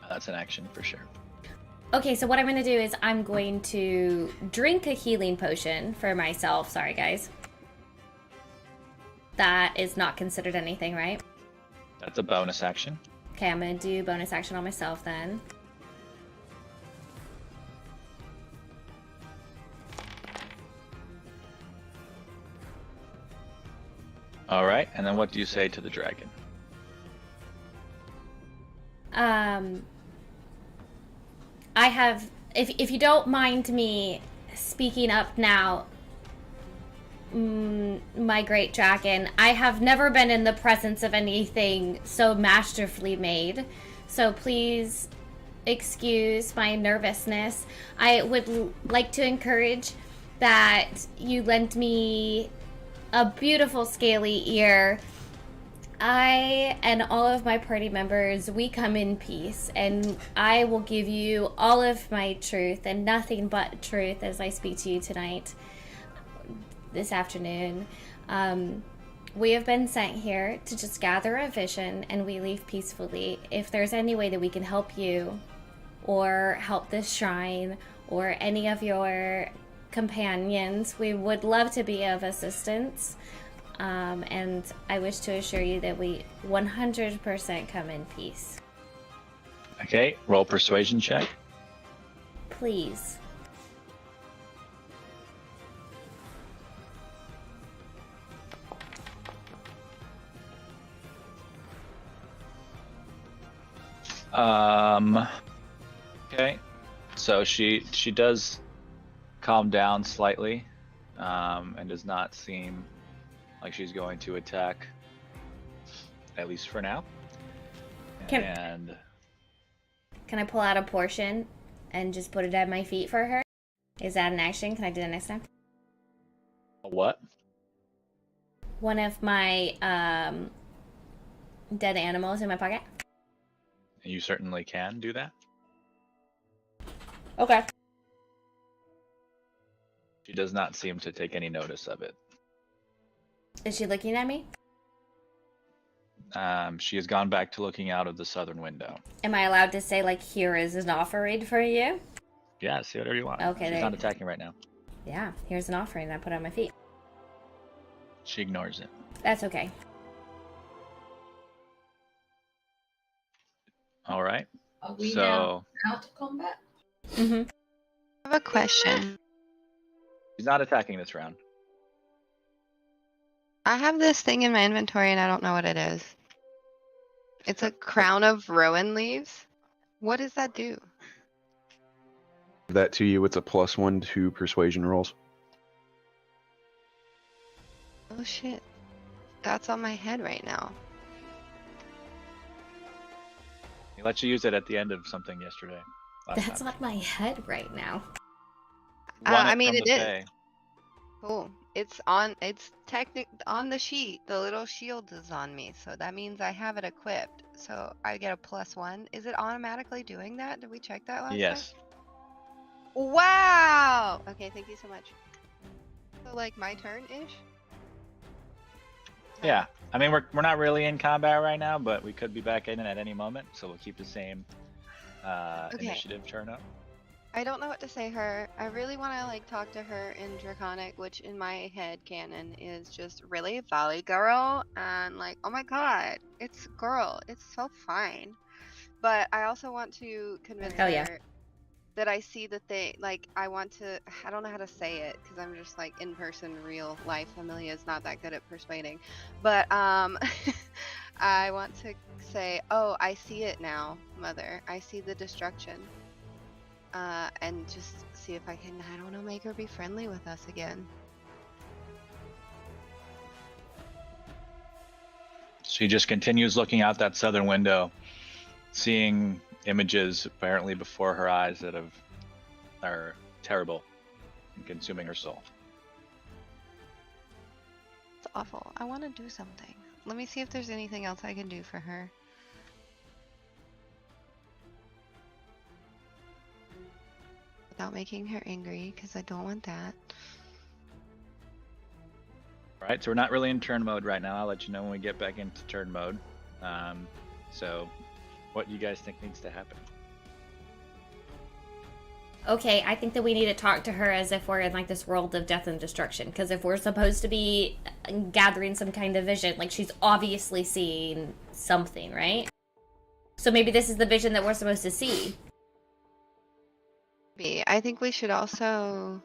That's an action for sure. Okay, so what I'm going to do is I'm going to drink a healing potion for myself. Sorry, guys. That is not considered anything, right? That's a bonus action. Okay, I'm going to do bonus action on myself then. All right, and then what do you say to the dragon? I have, if you don't mind me speaking up now, my great dragon, I have never been in the presence of anything so masterfully made. So please excuse my nervousness. I would like to encourage that you lend me a beautiful scaly ear. I and all of my party members, we come in peace, and I will give you all of my truth and nothing but truth as I speak to you tonight, this afternoon. We have been sent here to just gather a vision, and we leave peacefully. If there's any way that we can help you or help this shrine or any of your companions, we would love to be of assistance. And I wish to assure you that we 100% come in peace. Okay, roll persuasion check. Please. Okay. So she does calm down slightly, and does not seem like she's going to attack, at least for now. And Can I pull out a portion and just put it at my feet for her? Is that an action? Can I do that next time? a what? One of my dead animals in my pocket. You certainly can do that. Okay. She does not seem to take any notice of it. Is she looking at me? She has gone back to looking out of the southern window. Am I allowed to say, like, here is an offering for you? Yeah, see whatever you want. Okay, She's not attacking right now. Yeah, here's an offering I put on my feet. She ignores it. That's okay. All right. Are we now out of combat? Mm-hmm. I have a question. She's not attacking this round. I have this thing in my inventory and I don't know what it is. It's a crown of rowan leaves. What does that do? That to you, it's a +1 to persuasion rolls. Oh shit. That's on my head right now. He let you use it at the end of something yesterday. That's on my head right now. I mean, it is. Fae. Cool. It's on the sheet. The little shield is on me, so that means I have it equipped. So I get a +1. Is it automatically doing that? Did we check that last Yes. time? Wow! Okay, thank you so much. So like my turn-ish? Yeah. I mean, we're not really in combat right now, but we could be back in it at any moment, so we'll keep the same initiative turn up. I don't know what to say her. I really want to like talk to her in Draconic, which in my head canon is just really Valley girl and like, oh my god, it's girl, it's so fine. But I also want to convince her that I see the thing. Like I don't know how to say it because I'm just like in person, real life. Amelia is not that good at persuading, but I want to say, oh, I see it now, Mother. I see the destruction. And just see if I can, I don't know, make her be friendly with us again. She just continues looking out that southern window, seeing images apparently before her eyes that are terrible and consuming her soul. It's awful. I want to do something. Let me see if there's anything else I can do for her. Without making her angry, because I don't want that. All right, so we're not really in turn mode right now. I'll let you know when we get back into turn mode. So what do you guys think needs to happen? Okay, I think that we need to talk to her as if we're in like this world of death and destruction. Because if we're supposed to be gathering some kind of vision, like she's obviously seeing something, right? So maybe this is the vision that we're supposed to see. I think we should also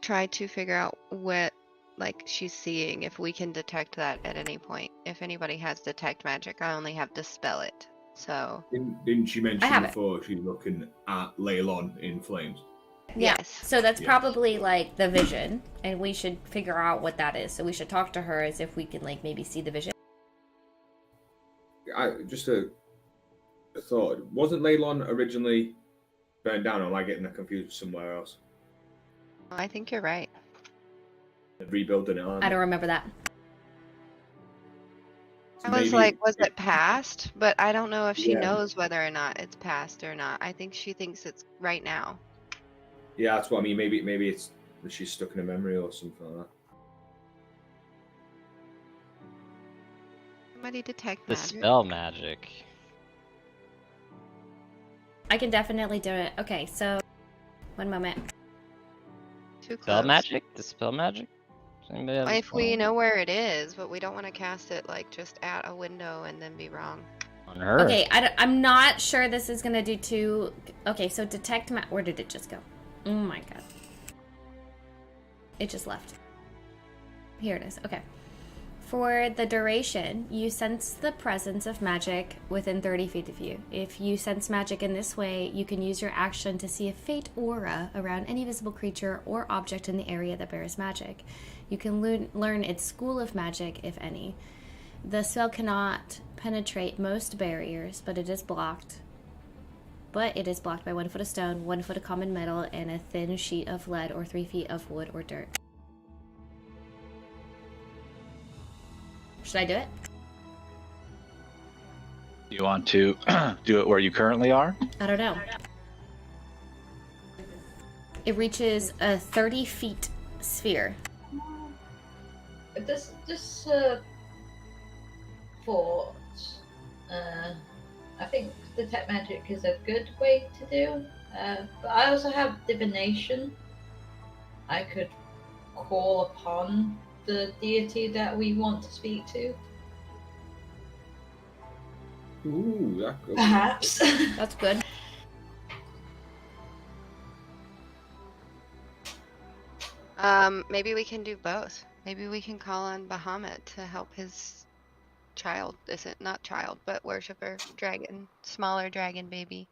try to figure out what like she's seeing, if we can detect that at any point. If anybody has detect magic, I only have dispel it. So Didn't she mention have it. before she's looking at Leylon in flames? yes. So that's Yes. probably like the vision, and we should figure out what that is. So we should talk to her as if we can like maybe see the vision. Just a thought. Wasn't Leylon originally burned down, or am I getting that confused with somewhere else? I think you're right. Rebuilding it on. I don't remember that. I was like, was it past? But I don't know if she knows whether or not it's past or not. I think she thinks it's right now. Yeah, that's what I mean. Maybe it's that she's stuck in a memory or something like that. Somebody detect The magic. spell magic. I can definitely do it. Okay, so one moment. Too close. Spell magic? The spell magic? Does anybody have a If we spell know where it is, but we don't want to cast it like just at a window and then be wrong. on her? Okay, I'm not sure this is gonna do two. Okay, so detect where did it just go? Oh my god. It just left. Here it is. Okay. For the duration, you sense the presence of magic within 30 feet of you. If you sense magic in this way, you can use your action to see a faint aura around any visible creature or object in the area that bears magic. You can learn its school of magic, if any. The spell cannot penetrate most barriers, but it is blocked. But it is blocked by 1 foot of stone, 1 foot of common metal, and a thin sheet of lead or 3 feet of wood or dirt. Should I do it? Do you want to do it where you currently are? I don't know. It reaches a 30 feet sphere. This thought, I think detect magic is a good way to do. But I also have divination. I could call upon the deity that we want to speak to. Ooh, that could. Perhaps. That's good. Maybe we can do both. Maybe we can call on Bahamut to help his child. Is it not child, but worshiper dragon, smaller dragon baby?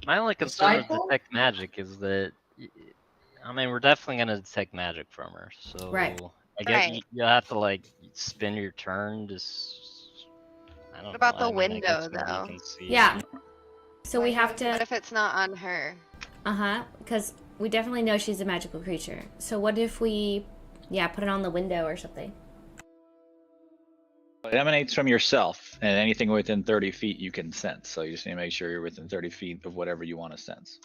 My only concern with Disciple? detect magic is that, I mean, we're definitely gonna detect magic from her. So Right. I guess Right. you have to like spin your turn. I don't What about know. the I mean, I guess window, maybe you though? can see. Yeah. So we have What to. if it's not on her? Because we definitely know she's a magical creature. So what if we, put it on the window or something? It emanates from yourself, and anything within 30 feet you can sense. So you just need to make sure you're within 30 feet of whatever you want to sense.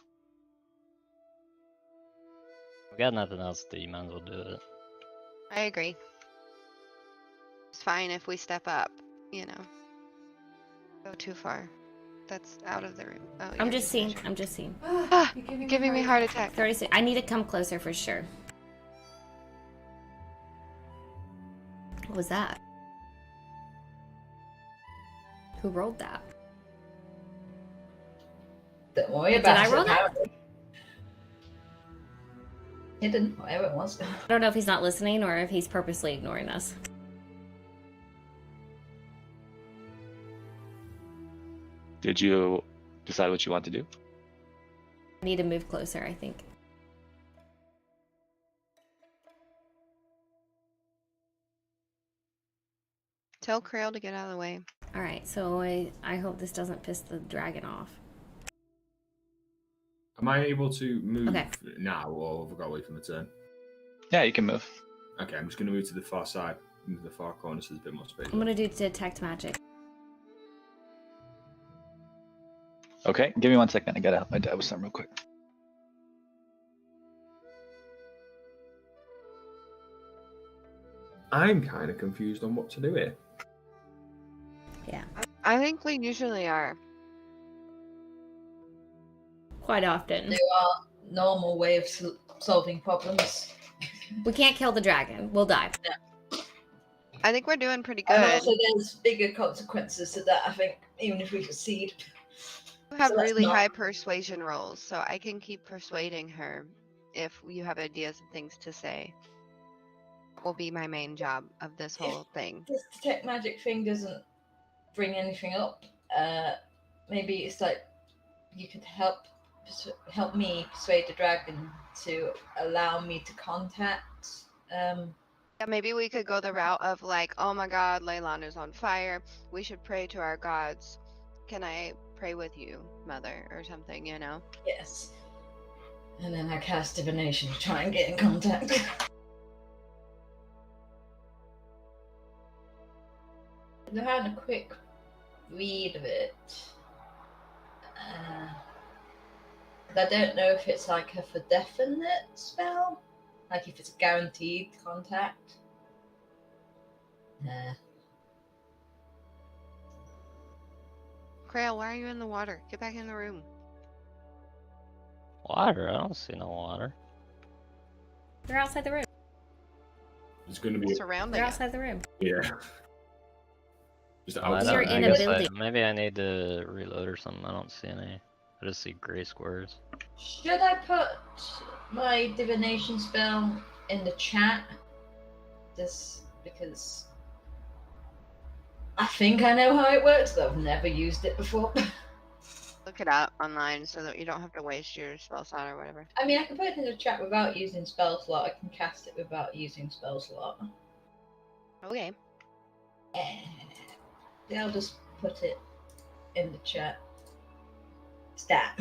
We got nothing else to do. You might as well do it. I agree. It's fine if we step up, Go too far. That's out of the room. Oh, I'm you're just seeing. measuring. I'm just seeing. Ah, you're giving me heart attack. 36. I need to come closer for sure. What was that? Who rolled that? Don't worry Did about I it. roll that? apparently. Hidden, whatever it was. I don't know if he's not listening or if he's purposely ignoring us. Did you decide what you want to do? I need to move closer, I think. Tell Krail to get out of the way. Alright, so I hope this doesn't piss the dragon off. Am I able to move Okay. now, or have I got to wait for my turn? Yeah, you can move. Okay, I'm just going to move to the far side, move to the far corner, so there's a bit more space. I'm gonna do detect magic. Okay, give me 1 second. I gotta help my dad with something real quick. I'm kind of confused on what to do here. Yeah. I think we usually are. Quite often. Do our normal way of solving problems. We can't kill the dragon. We'll die. I think we're doing pretty And good. also, there's bigger consequences to that, I think, even if we succeed. You have So let's really not- high persuasion rolls, so I can keep persuading her if you have ideas and things to say. Will be my main job of this whole thing. This detect magic thing doesn't bring anything up. Maybe it's like you could help me persuade the dragon to allow me to contact. Yeah, maybe we could go the route of like, oh my god, Leylon is on fire. We should pray to our gods. Can I pray with you, mother, or something, Yes. And then I cast divination to try and get in contact. I had a quick read of it. I don't know if it's like a for definite spell, like if it's a guaranteed contact. Krail, why are you in the water? Get back in the room. Water? I don't see no water. They're outside the room. It's going to be, Surrounding They're us. outside the room. yeah. Just I outside. You're don't- I in a guess building. maybe I need to reload or something. I don't see any. I just see gray squares. Should I put my divination spell in the chat? Just because I think I know how it works, though I've never used it before. Look it up online so that you don't have to waste your spell slot or whatever. I mean, I can put it in the chat without using spell slot. I can cast it without using spell slot. Okay. Yeah, I'll just put it in the chat. Stat.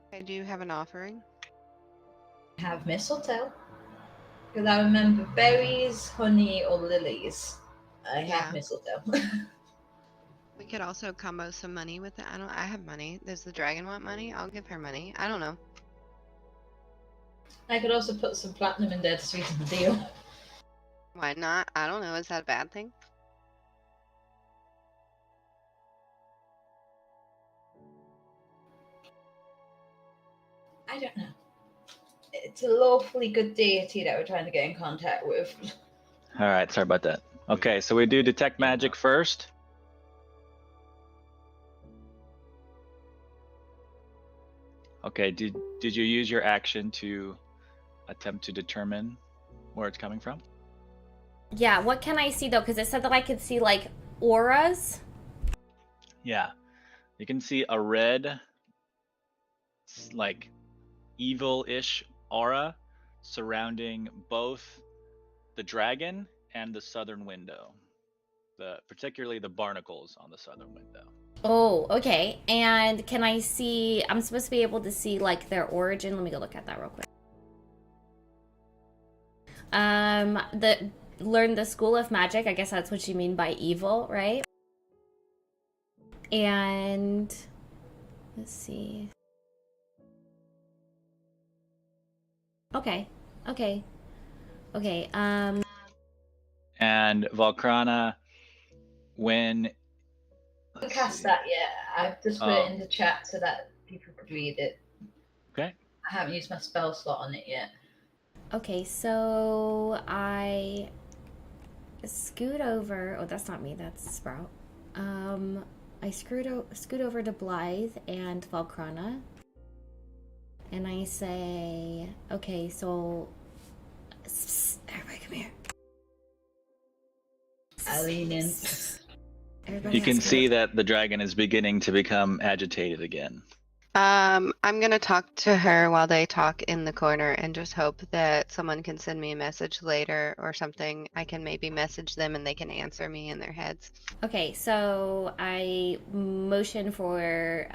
Okay, do you have an offering? Have mistletoe. Because I remember berries, honey, or lilies. I Yeah. have mistletoe. We could also combo some money with it. I have money. Does the dragon want money? I'll give her money. I don't know. I could also put some platinum in there to sweeten the deal. Why not? I don't know. Is that a bad thing? I don't know. It's a lawfully good deity that we're trying to get in contact with. All right, sorry about that. Okay, so we do detect magic first. Okay, did you use your action to attempt to determine where it's coming from? Yeah, what can I see though? Because it said that I could see like auras. Yeah, you can see a red, like evil-ish aura surrounding both the dragon and the southern window. Particularly the barnacles on the southern window. Oh, okay. And can I see? I'm supposed to be able to see like their origin. Let me go look at that real quick. Learn the school of magic. I guess that's what you mean by evil, right? And let's see. Okay. And Valkrana, when I cast that yet. I've just put it in the chat so that people could read it. Okay. I haven't used my spell slot on it yet. Okay, so I scoot over. Oh, that's not me. That's Sprout. I scoot over to Blythe and Valkrana, and I say, "Okay, so everybody, come here." I lean in. You can see that the dragon is beginning to become agitated again. I'm gonna talk to her while they talk in the corner and just hope that someone can send me a message later or something. I can maybe message them and they can answer me in their heads. Okay, so I motion for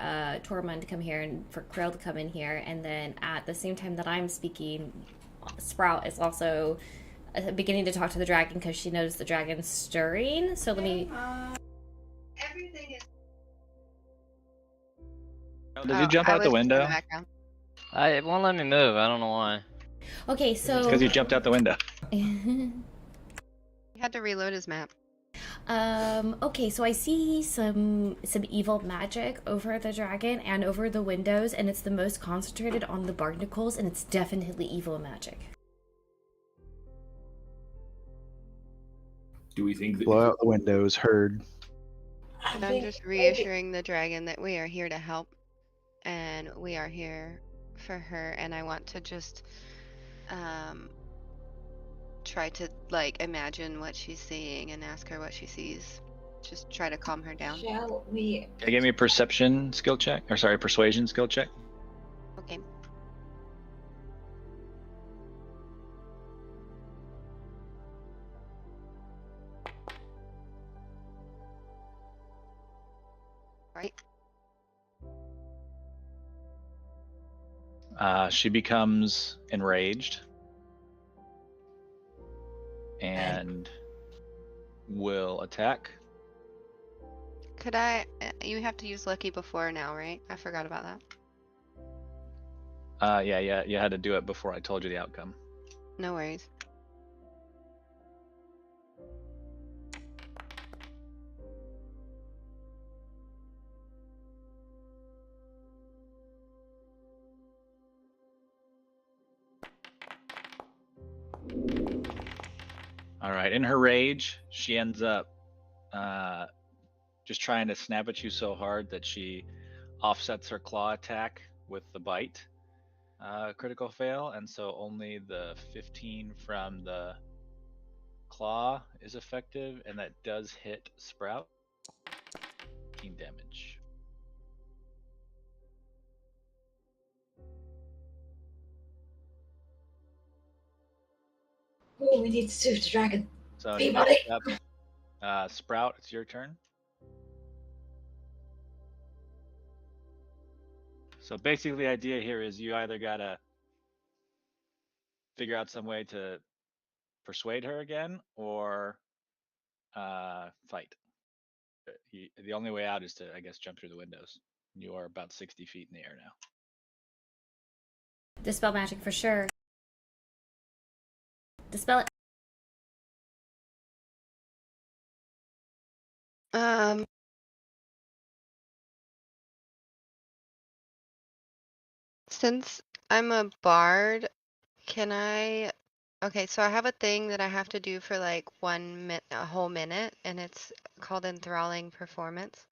Tormund to come here and for Krill to come in here, and then at the same time that I'm speaking, Sprout is also beginning to talk to the dragon because she knows the dragon's stirring. So let me. Everything is. Did you jump out the window? It won't let me move. I don't know why. Okay, so. It's because you jumped out the window. He had to reload his map. Okay, so I see some evil magic over the dragon and over the windows, and it's the most concentrated on the barnacles, and it's definitely evil magic. Do we think that Blow out the windows, heard. I'm just reassuring the dragon that we are here to help and we are here for her, and I want to just try to like imagine what she's seeing and ask her what she sees. Just try to calm her down. Shall we? Give me a perception skill check, or sorry, persuasion skill check. Okay. Right. She becomes enraged and will attack. Could I? You have to use lucky before now, right? I forgot about that. Yeah, you had to do it before I told you the outcome. No worries. All right. In her rage, she ends up just trying to snap at you so hard that she offsets her claw attack with the bite. critical fail, and so only the 15 from the claw is effective, and that does hit Sprout. 15 damage. Oh, we need to sue the dragon. So Be next buddy. up, Sprout, it's your turn. So basically, the idea here is you either gotta figure out some way to persuade her again, or fight. The only way out is to, I guess, jump through the windows. You are about 60 feet in the air now. Dispel magic for sure. Dispel it. Since I'm a bard, can I? Okay, so I have a thing that I have to do for like a whole minute, and it's called enthralling performance.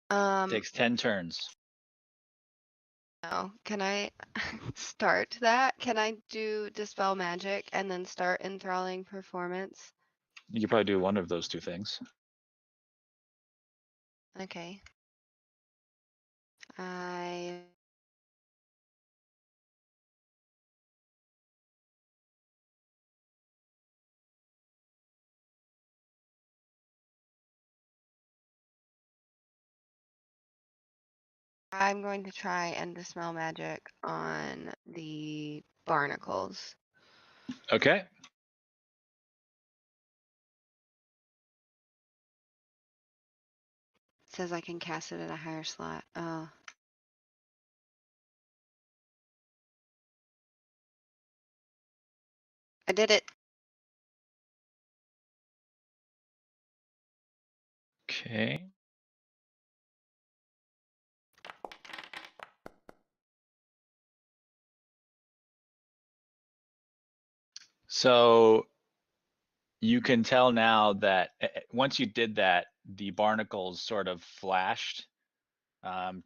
Takes 10 turns. No, can I start that? Can I do dispel magic and then start enthralling performance? You could probably do one of those two things. Okay. I'm going to try and dispel magic on the barnacles. Okay. It says I can cast it at a higher slot. Oh. I did it. Okay. So you can tell now that once you did that, the barnacles sort of flashed and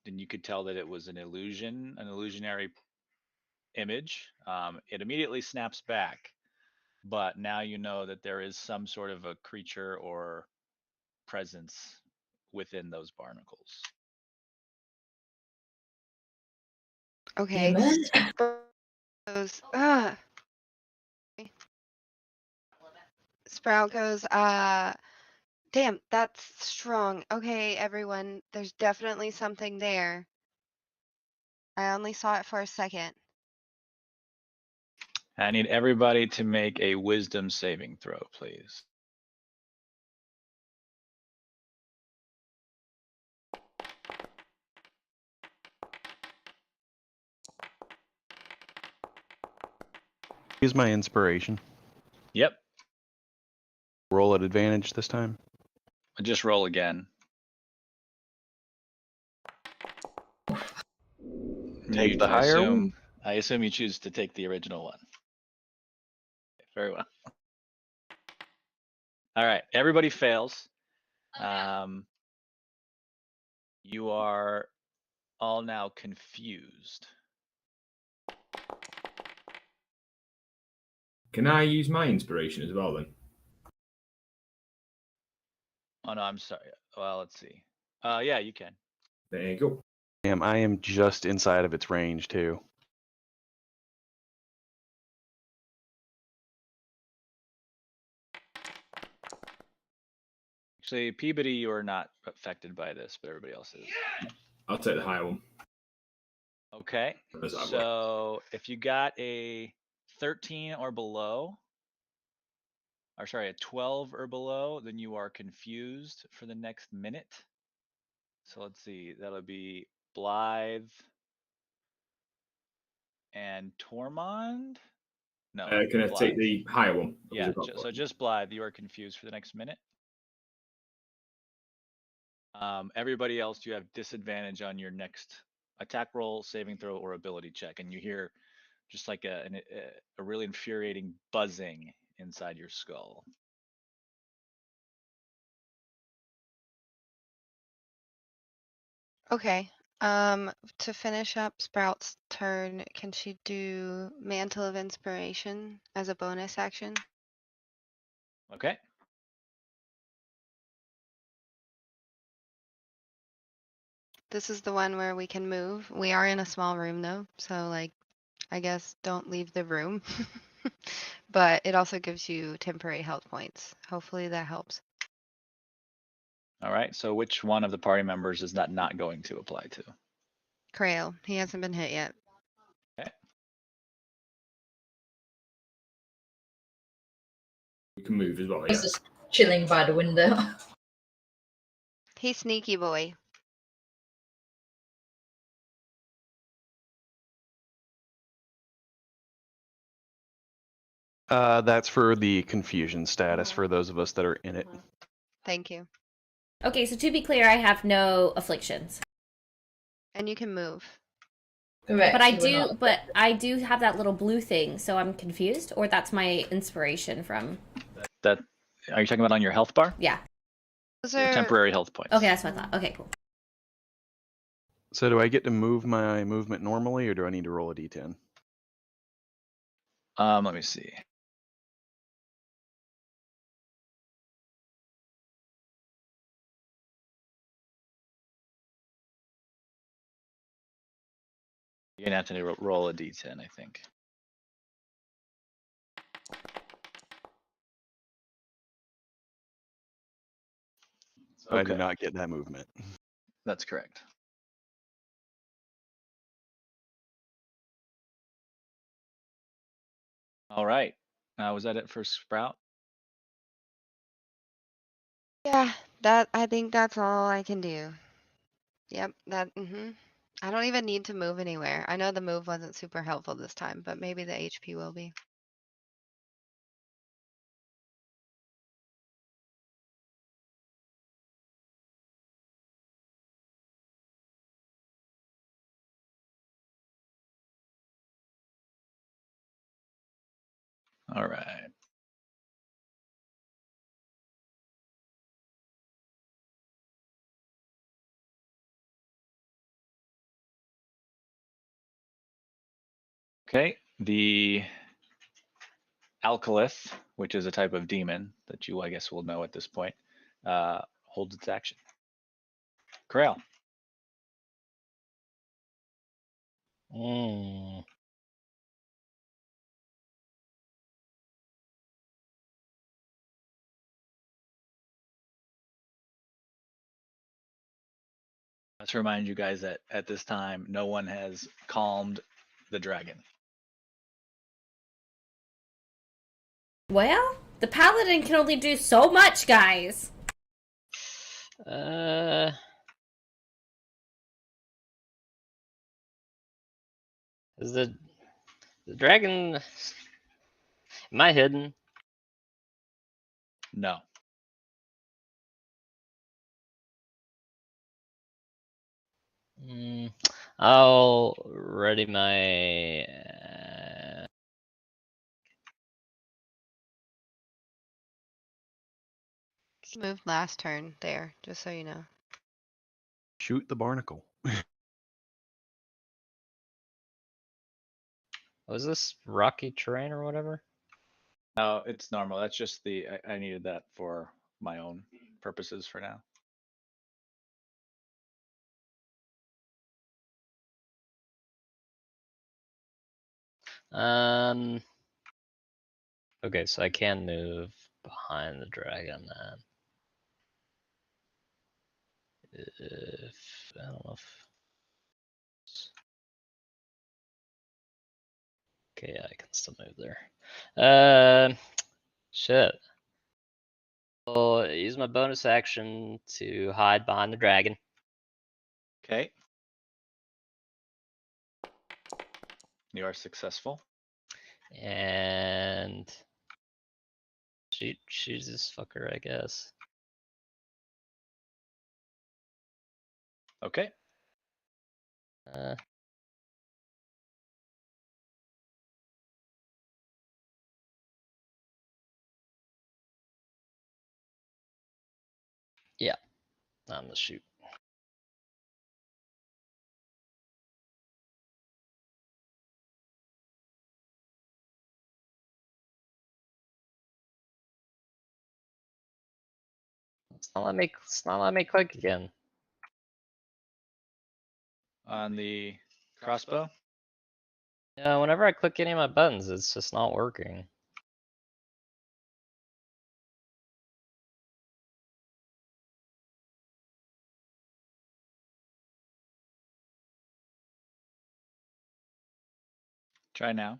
you could tell that it was an illusion, an illusionary image. It immediately snaps back, but now you know that there is some sort of a creature or presence within those barnacles. Okay. Demon. Goes, Sprout goes, damn, that's strong. Okay, everyone, there's definitely something there. I only saw it for a second. I need everybody to make a wisdom saving throw, please. Use my inspiration. Yep. Roll at advantage this time. Just roll again. Take the higher one. I assume you choose to take the original one. Very well. All right, everybody fails. You are all now confused. Can I use my inspiration as well then? Oh no, I'm sorry. Well, let's see. Yeah, you can. There you go. Damn, I am just inside of its range too. Actually, Peabody, you are not affected by this, but everybody else is. I'll take the higher one. Okay. As I work. So if you got a 13 or below, or sorry, a 12 or below, then you are confused for the next minute. So let's see, that'll be Blythe and Tormund. No. Can I Blythe. take the higher one? Yeah, so just Blythe, you are confused for the next minute. Everybody else, you have disadvantage on your next attack roll, saving throw, or ability check, and you hear just like a really infuriating buzzing inside your skull. Okay. To finish up Sprout's turn, can she do Mantle of Inspiration as a bonus action? Okay. This is the one where we can move. We are in a small room though, so like, I guess don't leave the room. But it also gives you temporary health points. Hopefully that helps. All right. So which one of the party members is that not going to apply to? Krail, he hasn't been hit yet. We can move as well, I yeah. was just chilling by the window. He's sneaky boy. That's for the confusion status for those of us that are in it. Thank you. Okay, so to be clear, I have no afflictions. And you can move. Correct. But I you were do not- but I do have that little blue thing, so I'm confused, or that's my inspiration from That are you talking about on your health bar? yeah. Those Your are temporary health points. Okay, that's what I thought. Okay, cool. So do I get to move my movement normally, or do I need to roll a d10? Let me see. You're gonna have to roll a d10, I think. I do Okay. not get that movement. That's correct. All right. Was that it for Sprout? Yeah, I think that's all I can do. Yep, I don't even need to move anywhere. I know the move wasn't super helpful this time, but maybe the HP will be. All right. Okay. The Alkalith, which is a type of demon that you, I guess, will know at this point, holds its action. Krail. Hmm. Let's remind you guys that at this time, no one has calmed the dragon. Well, the paladin can only do so much, guys. Is the dragon? Am I hidden? No. I'll ready my. He moved last turn there, just so you know. Shoot the barnacle. Was this rocky terrain or whatever? No, it's normal. That's just I needed that for my own purposes for now. Okay, so I can move behind the dragon then. If I don't know if. Okay, I can still move there. Shit. I'll use my bonus action to hide behind the dragon. Okay. You are successful. And shoot this fucker, I guess. Okay. Uh, yeah, I'm the shoot. It's not letting me click again. On the crossbow? Yeah, whenever I click any of my buttons, it's just not working. Try now.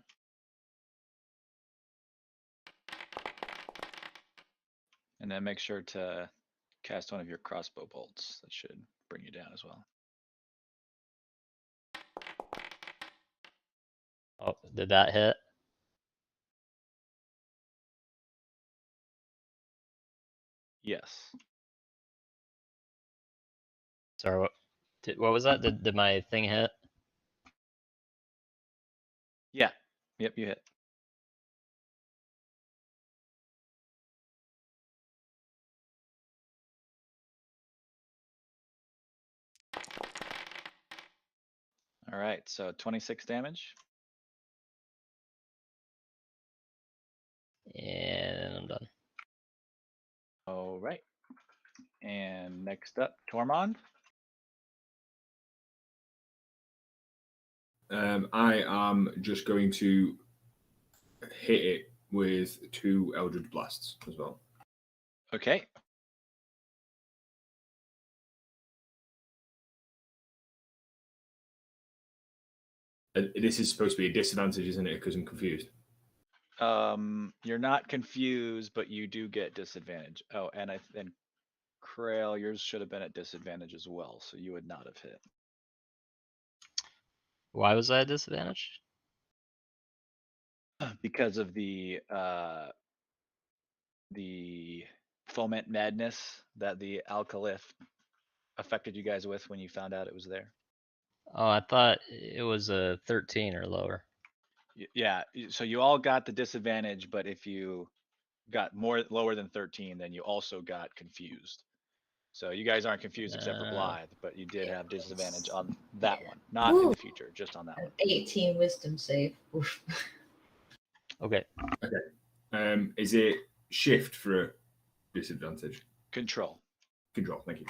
And then make sure to cast one of your crossbow bolts. That should bring you down as well. Oh, did that hit? Yes. Sorry, what was that? Did my thing hit? Yeah. Yep, you hit. All right, so 26 damage. And I'm done. All right. And next up, Tormund. I am just going to hit it with 2 Eldritch Blasts as well. Okay. This is supposed to be a disadvantage, isn't it? Because I'm confused. You're not confused, but you do get disadvantage. Oh, and Krail, yours should have been at disadvantage as well, so you would not have hit. Why was I at disadvantage? Because of the foment madness that the alkylith affected you guys with when you found out it was there. Oh, I thought it was a 13 or lower. Yeah, so you all got the disadvantage, but if you got lower than 13, then you also got confused. So you guys aren't confused except for Blythe, but you did have disadvantage on that one, not in the future, just on that An one. 18 wisdom save. Oof. Okay. Is it shift for a disadvantage? Control. Control, thank you.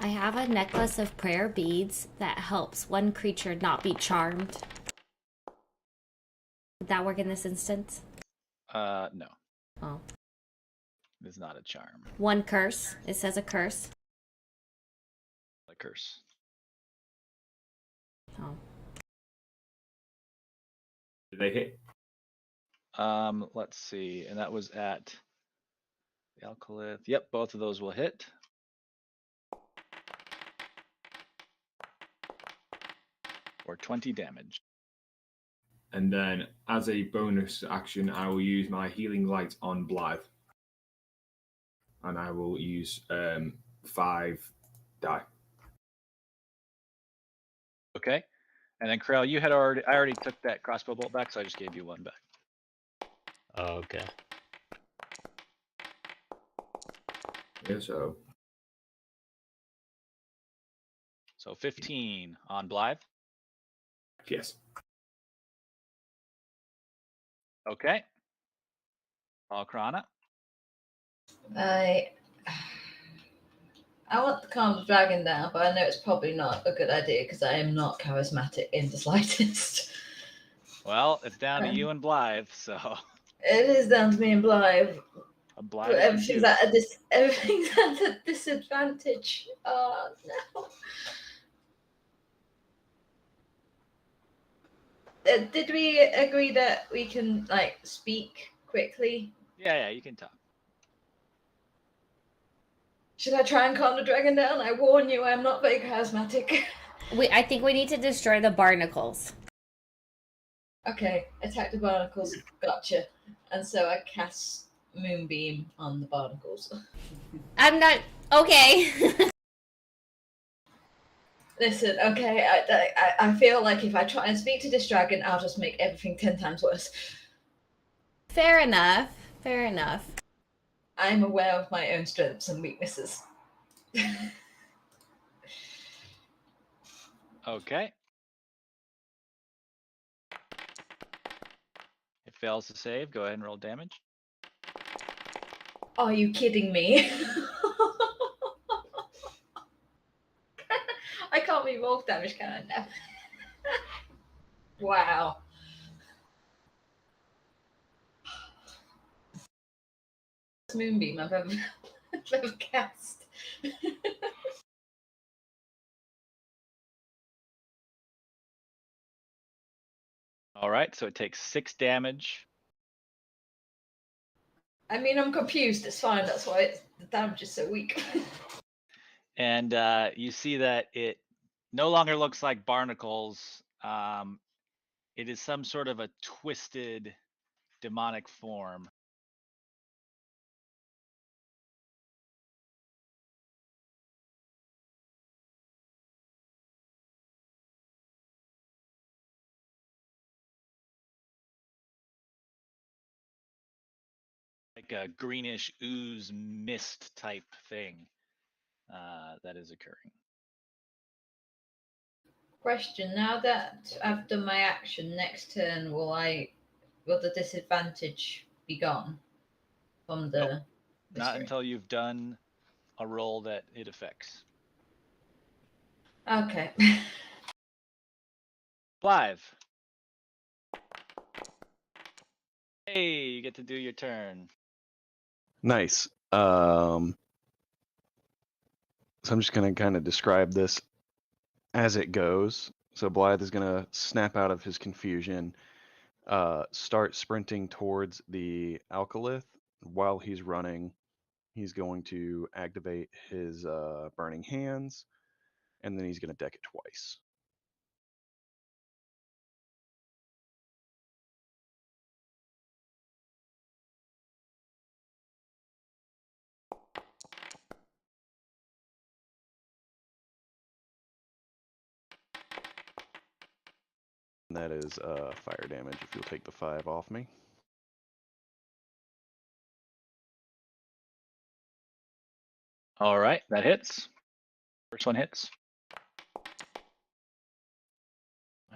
I have a necklace of prayer beads that helps one creature not be charmed. Would that work in this instance? No. Oh. It's not a charm. One curse. It says a curse. A curse. Oh. Did they hit? Let's see, and that was at the alkylith. Yep, both of those will hit. For 20 damage. And then, as a bonus action, I will use my healing light on Blythe. And I will use 5 die. Okay. And then Krail, I already took that crossbow bolt back, so I just gave you 1 back. Oh, okay. Yeah, so 15 on Blythe. yes. Okay. Alkrana. I want to calm the dragon down, but I know it's probably not a good idea because I am not charismatic in the slightest. Well, it's down to you and Blythe, so. It is down to me and Blythe. Blythe But is everything's confused. everything's at a disadvantage. Oh no. Did we agree that we can like speak quickly? Yeah, you can talk. Should I try and calm the dragon down? I warn you, I'm not very charismatic. I think we need to destroy the barnacles. Okay, attack the barnacles. Gotcha. And so I cast Moonbeam on the barnacles. I'm not okay. Listen, okay, I feel like if I try and speak to this dragon, I'll just make everything 10 times worse. Fair enough. Fair enough. I'm aware of my own strengths and weaknesses. Okay. It fails to save. Go ahead and roll damage. Are you kidding me? I can't be wolf damage, can I now? Wow. Moonbeam I've ever, I've ever cast. All right, so it takes 6 damage. I mean, I'm confused. It's fine. That's why the damage is so weak. And you see that it no longer looks like barnacles. It is some sort of a twisted demonic form. Like a greenish ooze mist type thing that is occurring. Question: now that I've done my action, next turn will the disadvantage be gone from the? Not until you've done a roll that it affects. Okay. Clive. Hey, you get to do your turn. Nice. So I'm just gonna kind of describe this as it goes. So Blythe is gonna snap out of his confusion, start sprinting towards the alkylith. While he's running, he's going to activate his burning hands, and then he's gonna deck it twice. And that is fire damage if you'll take the 5 off me. All right, that hits. First one hits.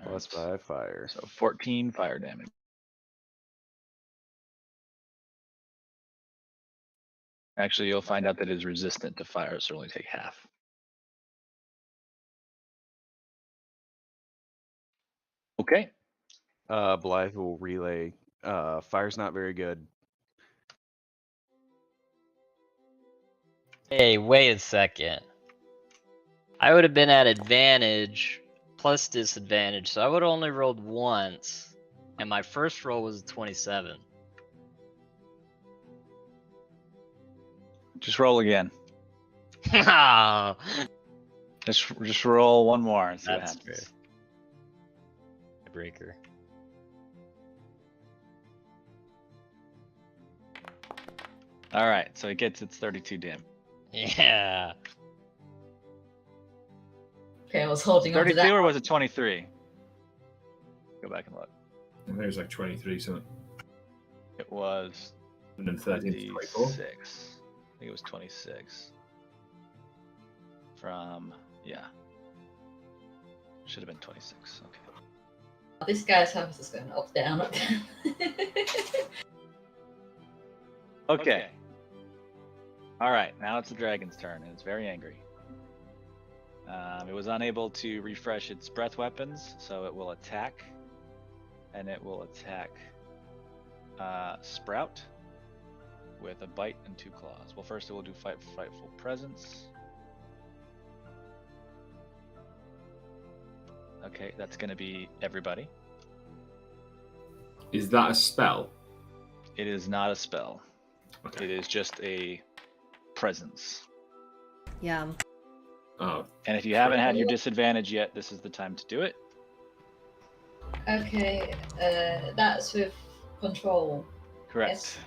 Plus 5 fire. So 14 fire damage. Actually, you'll find out that it is resistant to fire, so it'll only take half. Okay. Blythe will relay. Fire's not very good. Hey, wait a second. I would have been at advantage plus disadvantage, so I would have only rolled once, and my first roll was a 27. Just roll again. Oh, Just roll one more and see what that's happens. true. Breaker. All right, so it gets its 32 damage. Yeah. Okay, I was holding on to 32 that. or was it 23? Go back and look. I think it was like 23 something. It was And then 13 to 24. 26. I think it was 26. From, yeah. Should have been 26. Okay. This guy's house is going up, down, up, down. Okay. All right, now it's the dragon's turn, and it's very angry. It was unable to refresh its breath weapons, so it will attack. And it will attack Sprout with a bite and 2 claws. Well, first it will do Frightful Presence. Okay, that's going to be everybody. Is that a spell? It is not a spell. Okay. It is just a presence. Yum. Oh, And if you haven't had your disadvantage yet, this is the time to do it. Okay, that's with control. Correct.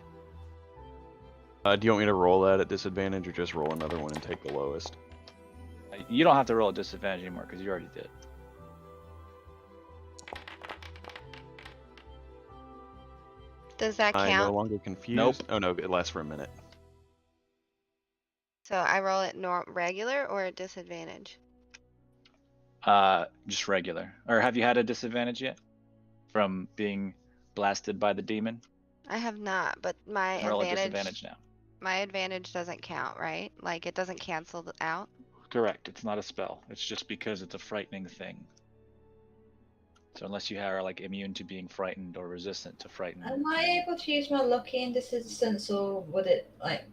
Yes. Do you want me to roll that at disadvantage, or just roll another one and take the lowest? You don't have to roll a disadvantage anymore because you already did. Does that I'm no count? longer confused. Nope. Oh no, it lasts for a minute. So I roll it regular or at disadvantage? Just regular. Or have you had a disadvantage yet? From being blasted by the demon? I have not, but my Roll a advantage. disadvantage now. My advantage doesn't count, right? Like, it doesn't cancel out? Correct. It's not a spell. It's just because it's a frightening thing. So unless you are like immune to being frightened or resistant to frightened. Am I able to use my lucky in this instance, or would it like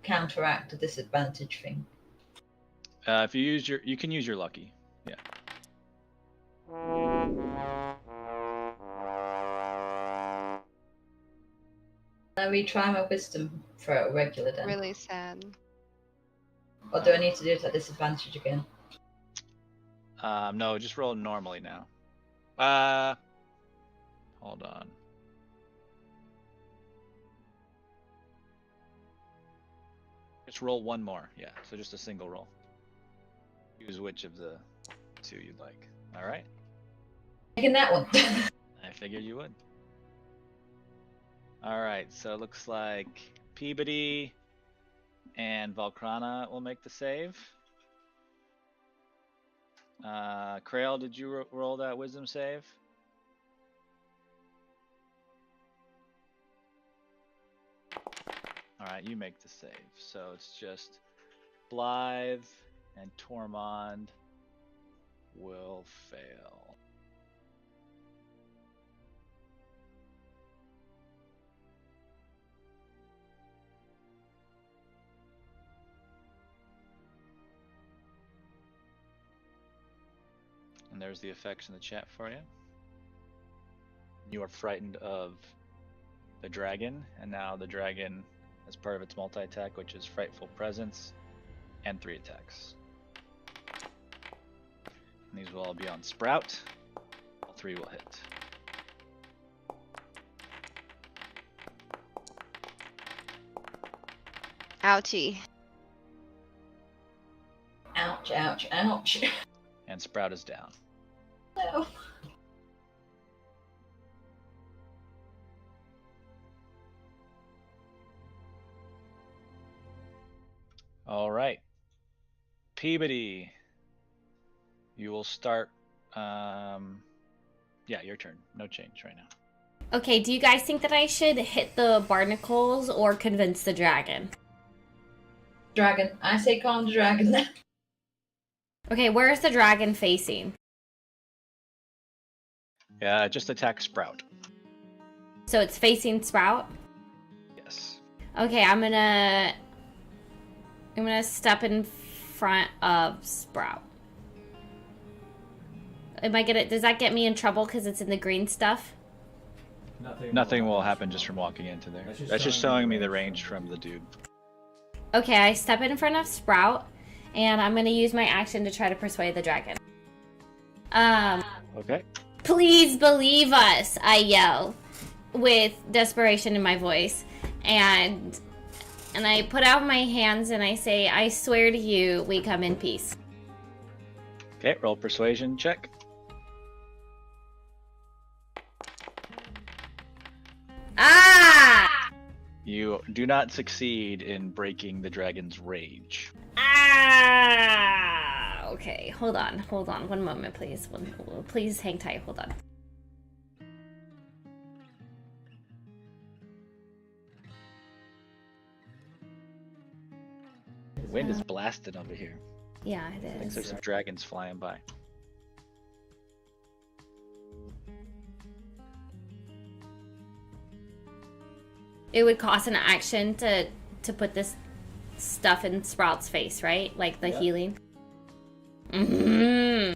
counteract the disadvantage thing? If you use you can use your lucky. Yeah. Can I retry my wisdom for a regular then? Really sad. Or do I need to do it at disadvantage again? No, just roll normally now. Hold on. Just roll one more. Yeah, so just a single roll. Use which of the two you'd like. All right. Taking that one. I figured you would. All right, so it looks like Peabody and Valkrana will make the save. Krail, did you roll that wisdom save? All right, you make the save. So it's just Blythe and Tormund will fail. And there's the effects in the chat for you. You are frightened of the dragon, and now the dragon, as part of its multi-attack, which is Frightful Presence, and 3 attacks. And these will all be on Sprout. All 3 will hit. Ouchie. Ouch, ouch, ouch. And Sprout is down. No. All right. Peabody, you will start. Yeah, your turn. No change right now. Okay, do you guys think that I should hit the barnacles or convince the dragon? Dragon. I say calm the dragon. Okay, where is the dragon facing? Yeah, just attack Sprout. So it's facing Sprout? Yes. Okay, I'm gonna step in front of Sprout. Does that get me in trouble because it's in the green stuff? Nothing will happen just from walking into there. That's just showing me the range from the dude. Okay, I step in front of Sprout, and I'm gonna use my action to try to persuade the dragon. Okay. Please believe us, I yell with desperation in my voice. And I put out my hands and I say, I swear to you, we come in peace. Okay, roll persuasion check. Ah! You do not succeed in breaking the dragon's rage. Ah! Okay, hold on. One moment, please. Please hang tight. Hold on. The wind is blasting over here. Yeah, it I think is. there's some dragons flying by. It would cost an action to put this stuff in Sprout's face, right? Like the healing. Mm-hmm.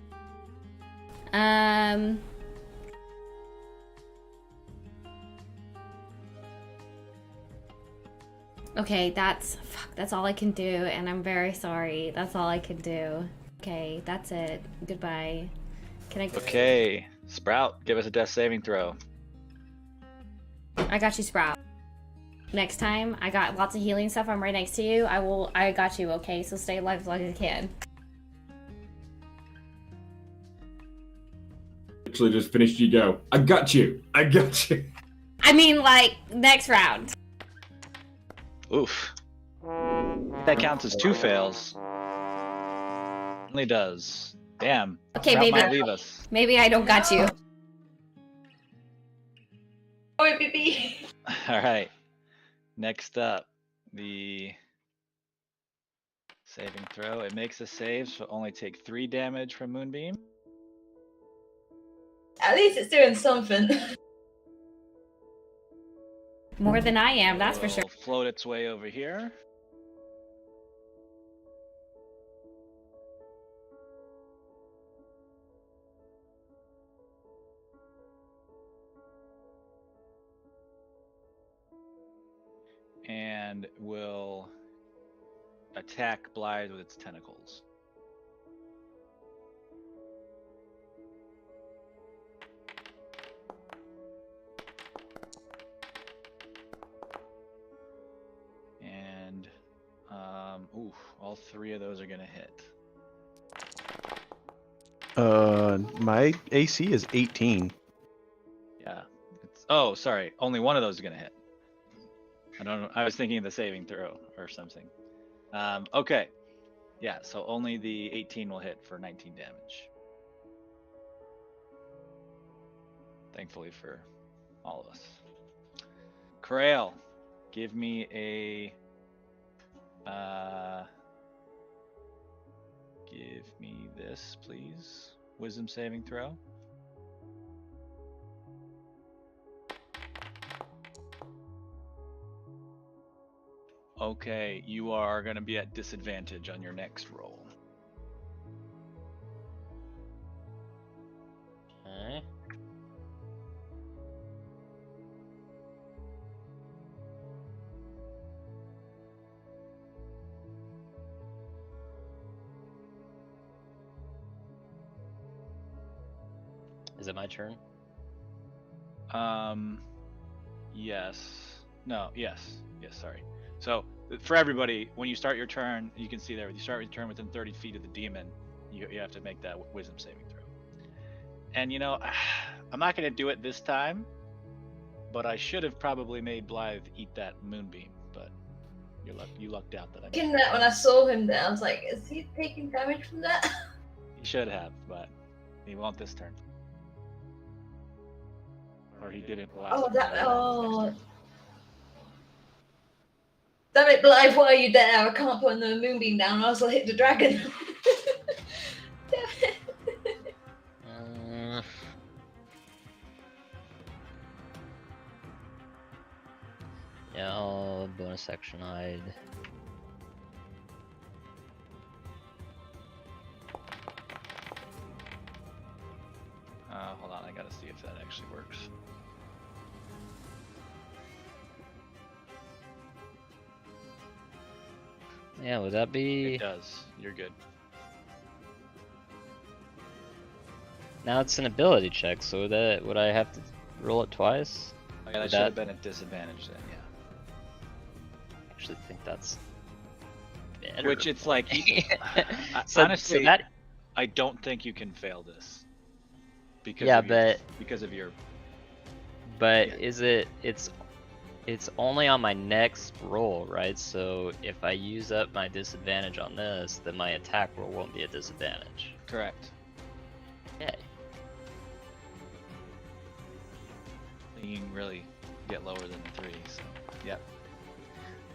Okay, that's all I can do, and I'm very sorry. That's all I can do. Okay, that's it. Goodbye. Can I? Okay, Sprout, give us a death saving throw. I got you, Sprout. Next time, I got lots of healing stuff. I'm right next to you. I got you, okay? So stay alive as long as you can. Literally just finished you go. I got you. I mean, like, next round. Oof. That counts as 2 fails. Only does. Damn. Okay, Sprout maybe might leave us. maybe I don't got you. Oi, baby. All right. Next up, the saving throw. It makes a save, so only take 3 damage from Moonbeam. At least it's doing something. More than I am, that's for sure. It'll float its way over here. And will attack Blythe with its tentacles. And all 3 of those are gonna hit. My AC is 18. Yeah. Oh, sorry. Only one of those is gonna hit. I don't know. I was thinking of the saving throw or something. Okay. Yeah, so only the 18 will hit for 19 damage. Thankfully for all of us. Krail, give me a give me this, please. Wisdom saving throw. Okay, you are going to be at disadvantage on your next roll. Okay. Is it my turn? Yes. No, yes. Yes, sorry. So, for everybody, when you start your turn, you can see there, you start your turn within 30 feet of the demon, you have to make that wisdom saving throw. And you know, I'm not going to do it this time, but I should have probably made Blythe eat that moonbeam, but you lucked out that I Thinking that when I saw him there, I was like, is he taking damage from that? He should have, but he won't this turn. Or he didn't last Oh, turn. that. Maybe Oh. next turn. Damn it, Blythe, why are you there? I can't put the moonbeam down, or else I'll hit the dragon. Damn it. Yeah, I'll bonus action hide. Hold on, I gotta see if that actually works. Yeah, would that be? It does. You're good. Now it's an ability check, so would I have to roll it twice? Oh, yeah, that Would should have been at disadvantage then, yeah. I actually think that's better. Which it's like, So honestly, that I don't think you can fail this. Because Yeah, of your, but- because of your. But Yeah. is it? It's only on my next roll, right? So if I use up my disadvantage on this, then my attack roll won't be a disadvantage. Correct. Okay. You can really get lower than 3, so yep.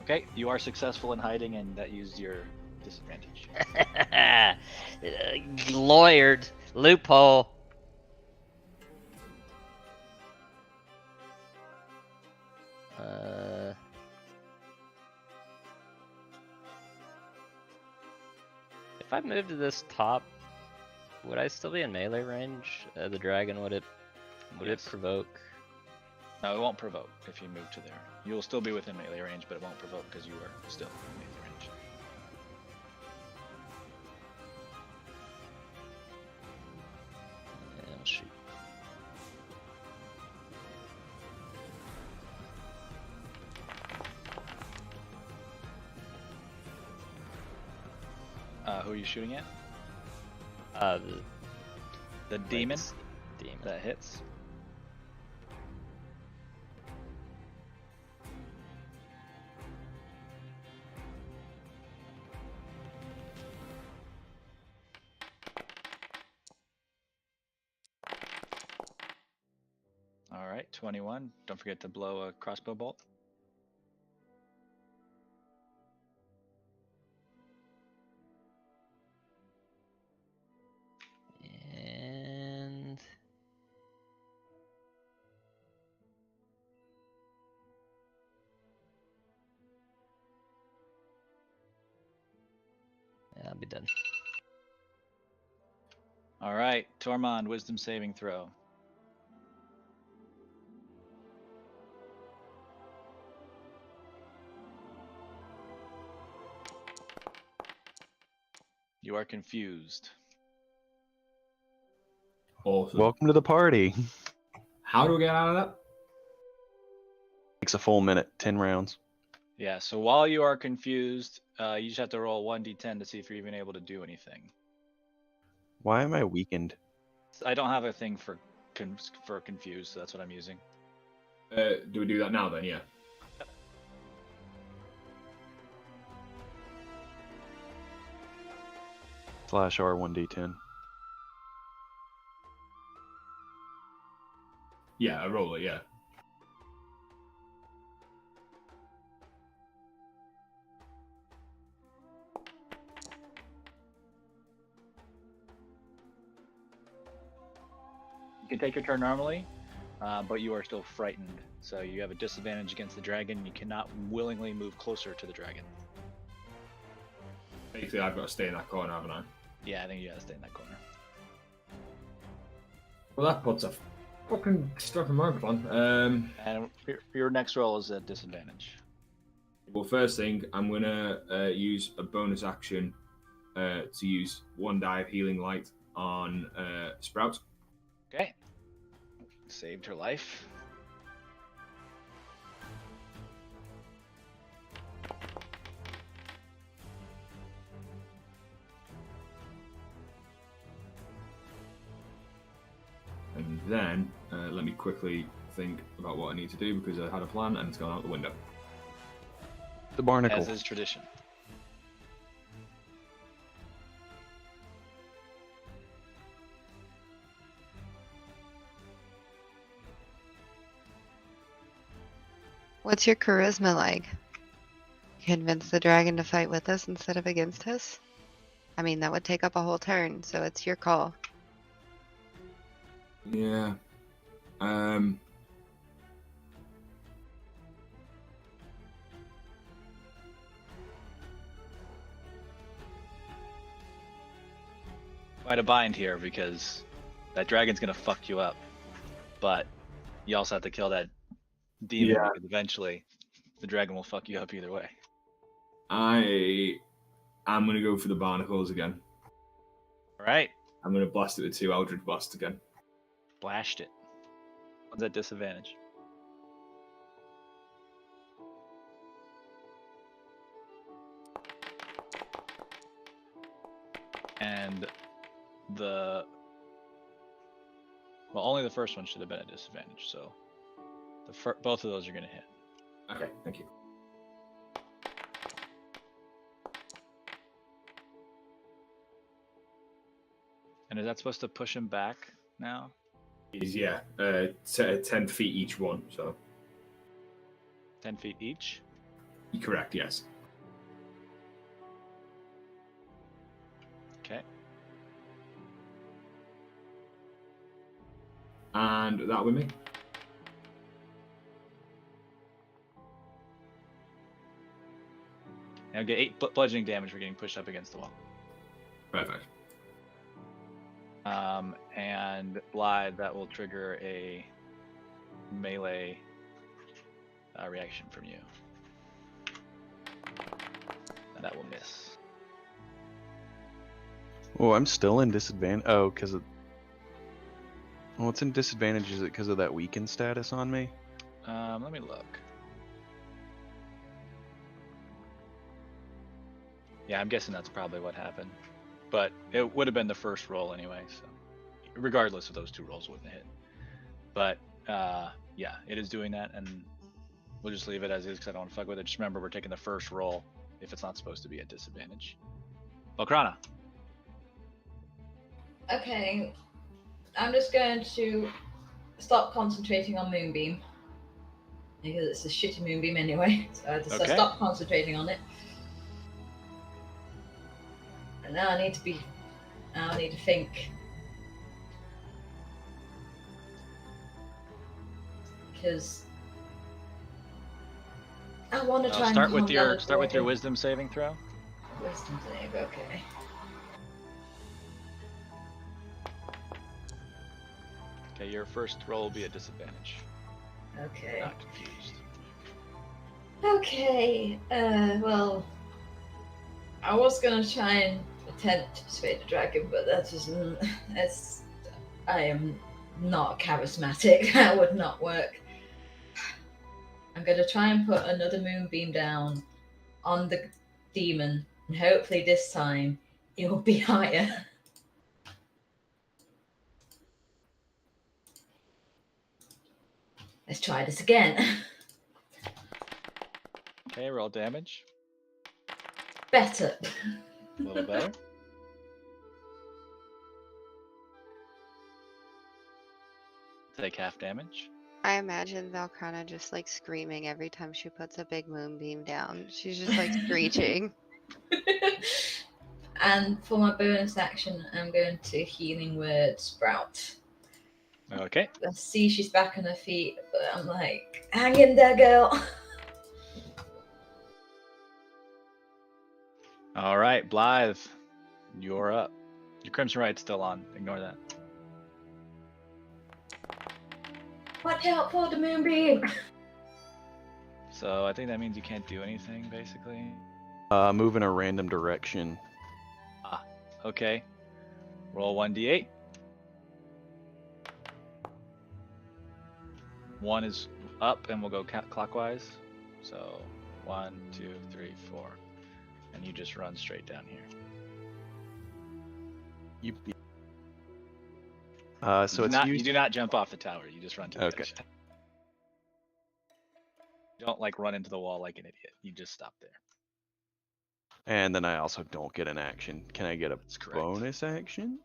Okay, you are successful in hiding, and that used your disadvantage. Lawyered loophole. If I move to this top, would I still be in melee range? The dragon, would it Yes. provoke? No, it won't provoke if you move to there. You will still be within melee range, but it won't provoke because you are still in melee range. And shoot. Who are you shooting at? The demon Legacy demon. that hits. All right, 21. Don't forget to blow a crossbow bolt. be dead. All right, Tormund, wisdom saving throw. You are confused. Awesome. Welcome to the party. How do we get out of that? Takes a full minute, 10 rounds. Yeah, so while you are confused, you just have to roll 1d10 to see if you're even able to do anything. Why am I weakened? I don't have a thing for confused, so that's what I'm using. Do we do that now then? Yeah. /R1d10. Yeah, I roll it, yeah. You can take your turn normally, but you are still frightened. So you have a disadvantage against the dragon. You cannot willingly move closer to the dragon. Basically, I've got to stay in that corner, haven't I? Yeah, I think you gotta stay in that corner. Well, that puts a fucking stop in my plan. And your next roll is at disadvantage. Well, first thing, I'm gonna use a bonus action to use 1 die of healing light on Sprout. Okay. Saved her life. And then let me quickly think about what I need to do because I had a plan and it's gone out the window. The barnacle. As is tradition. What's your charisma like? Convince the dragon to fight with us instead of against us? I mean, that would take up a whole turn, so it's your call. Yeah. Quite a bind here because that dragon's gonna fuck you up. But you also have to kill that demon Yeah. because eventually the dragon will fuck you up either way. I'm gonna go for the barnacles again. Alright. I'm gonna blast it with 2 Eldritch Blasts again. Blast it. One's at disadvantage. And only the first one should have been at disadvantage, so both of those are going to hit. Okay, thank you. And is that supposed to push him back now? Is 10 feet each one, so 10 feet each? you're correct, yes. Okay. And that with me. Now get 8 bludgeoning damage for getting pushed up against the wall. Perfect. And Blythe, that will trigger a melee reaction from you. And that will miss. Oh, I'm still in disadvantage. Oh, because of. Well, it's in disadvantage. Is it because of that weakened status on me? Let me look. Yeah, I'm guessing that's probably what happened. But it would have been the first roll anyway, so regardless of those 2 rolls wouldn't hit. But yeah, it is doing that, and we'll just leave it as is because I don't want to fuck with it. Just remember, we're taking the first roll if it's not supposed to be at disadvantage. Balkrana. Okay, I'm just going to stop concentrating on Moonbeam because it's a shitty Moonbeam anyway. So I just Okay. stop concentrating on it. And now I need to think. Because I want to try and Start calm with down your the dragon. wisdom saving throw. Wisdom save, okay. Okay, your first roll will be a disadvantage. Okay. Not confused. Okay. Well, I was gonna try and attempt to persuade the dragon, but that doesn't. That's. I am not charismatic. That would not work. I'm gonna try and put another moonbeam down on the demon, and hopefully this time it will be higher. Let's try this again. Okay, roll damage. Better. A little better. Take half damage. I imagine Valkrana just like screaming every time she puts a big moonbeam down. She's just like screeching. And for my bonus action, I'm going to healing word Sprout. Okay. I see she's back on her feet, but I'm like, hang in there, girl. All right, Blythe, you're up. Your Crimson Right's still on. Ignore that. What help for the moonbeam? So I think that means you can't do anything, basically. Move in a random direction. Okay. Roll 1d8. 1 is up, and we'll go clockwise. So 1, 2, 3, 4. And you just run straight down here. So it's You do not jump off the tower. You just run to the Okay. edge. Don't like run into the wall like an idiot. You just stop there. And then I also don't get an action. Can I get a That's correct. bonus action?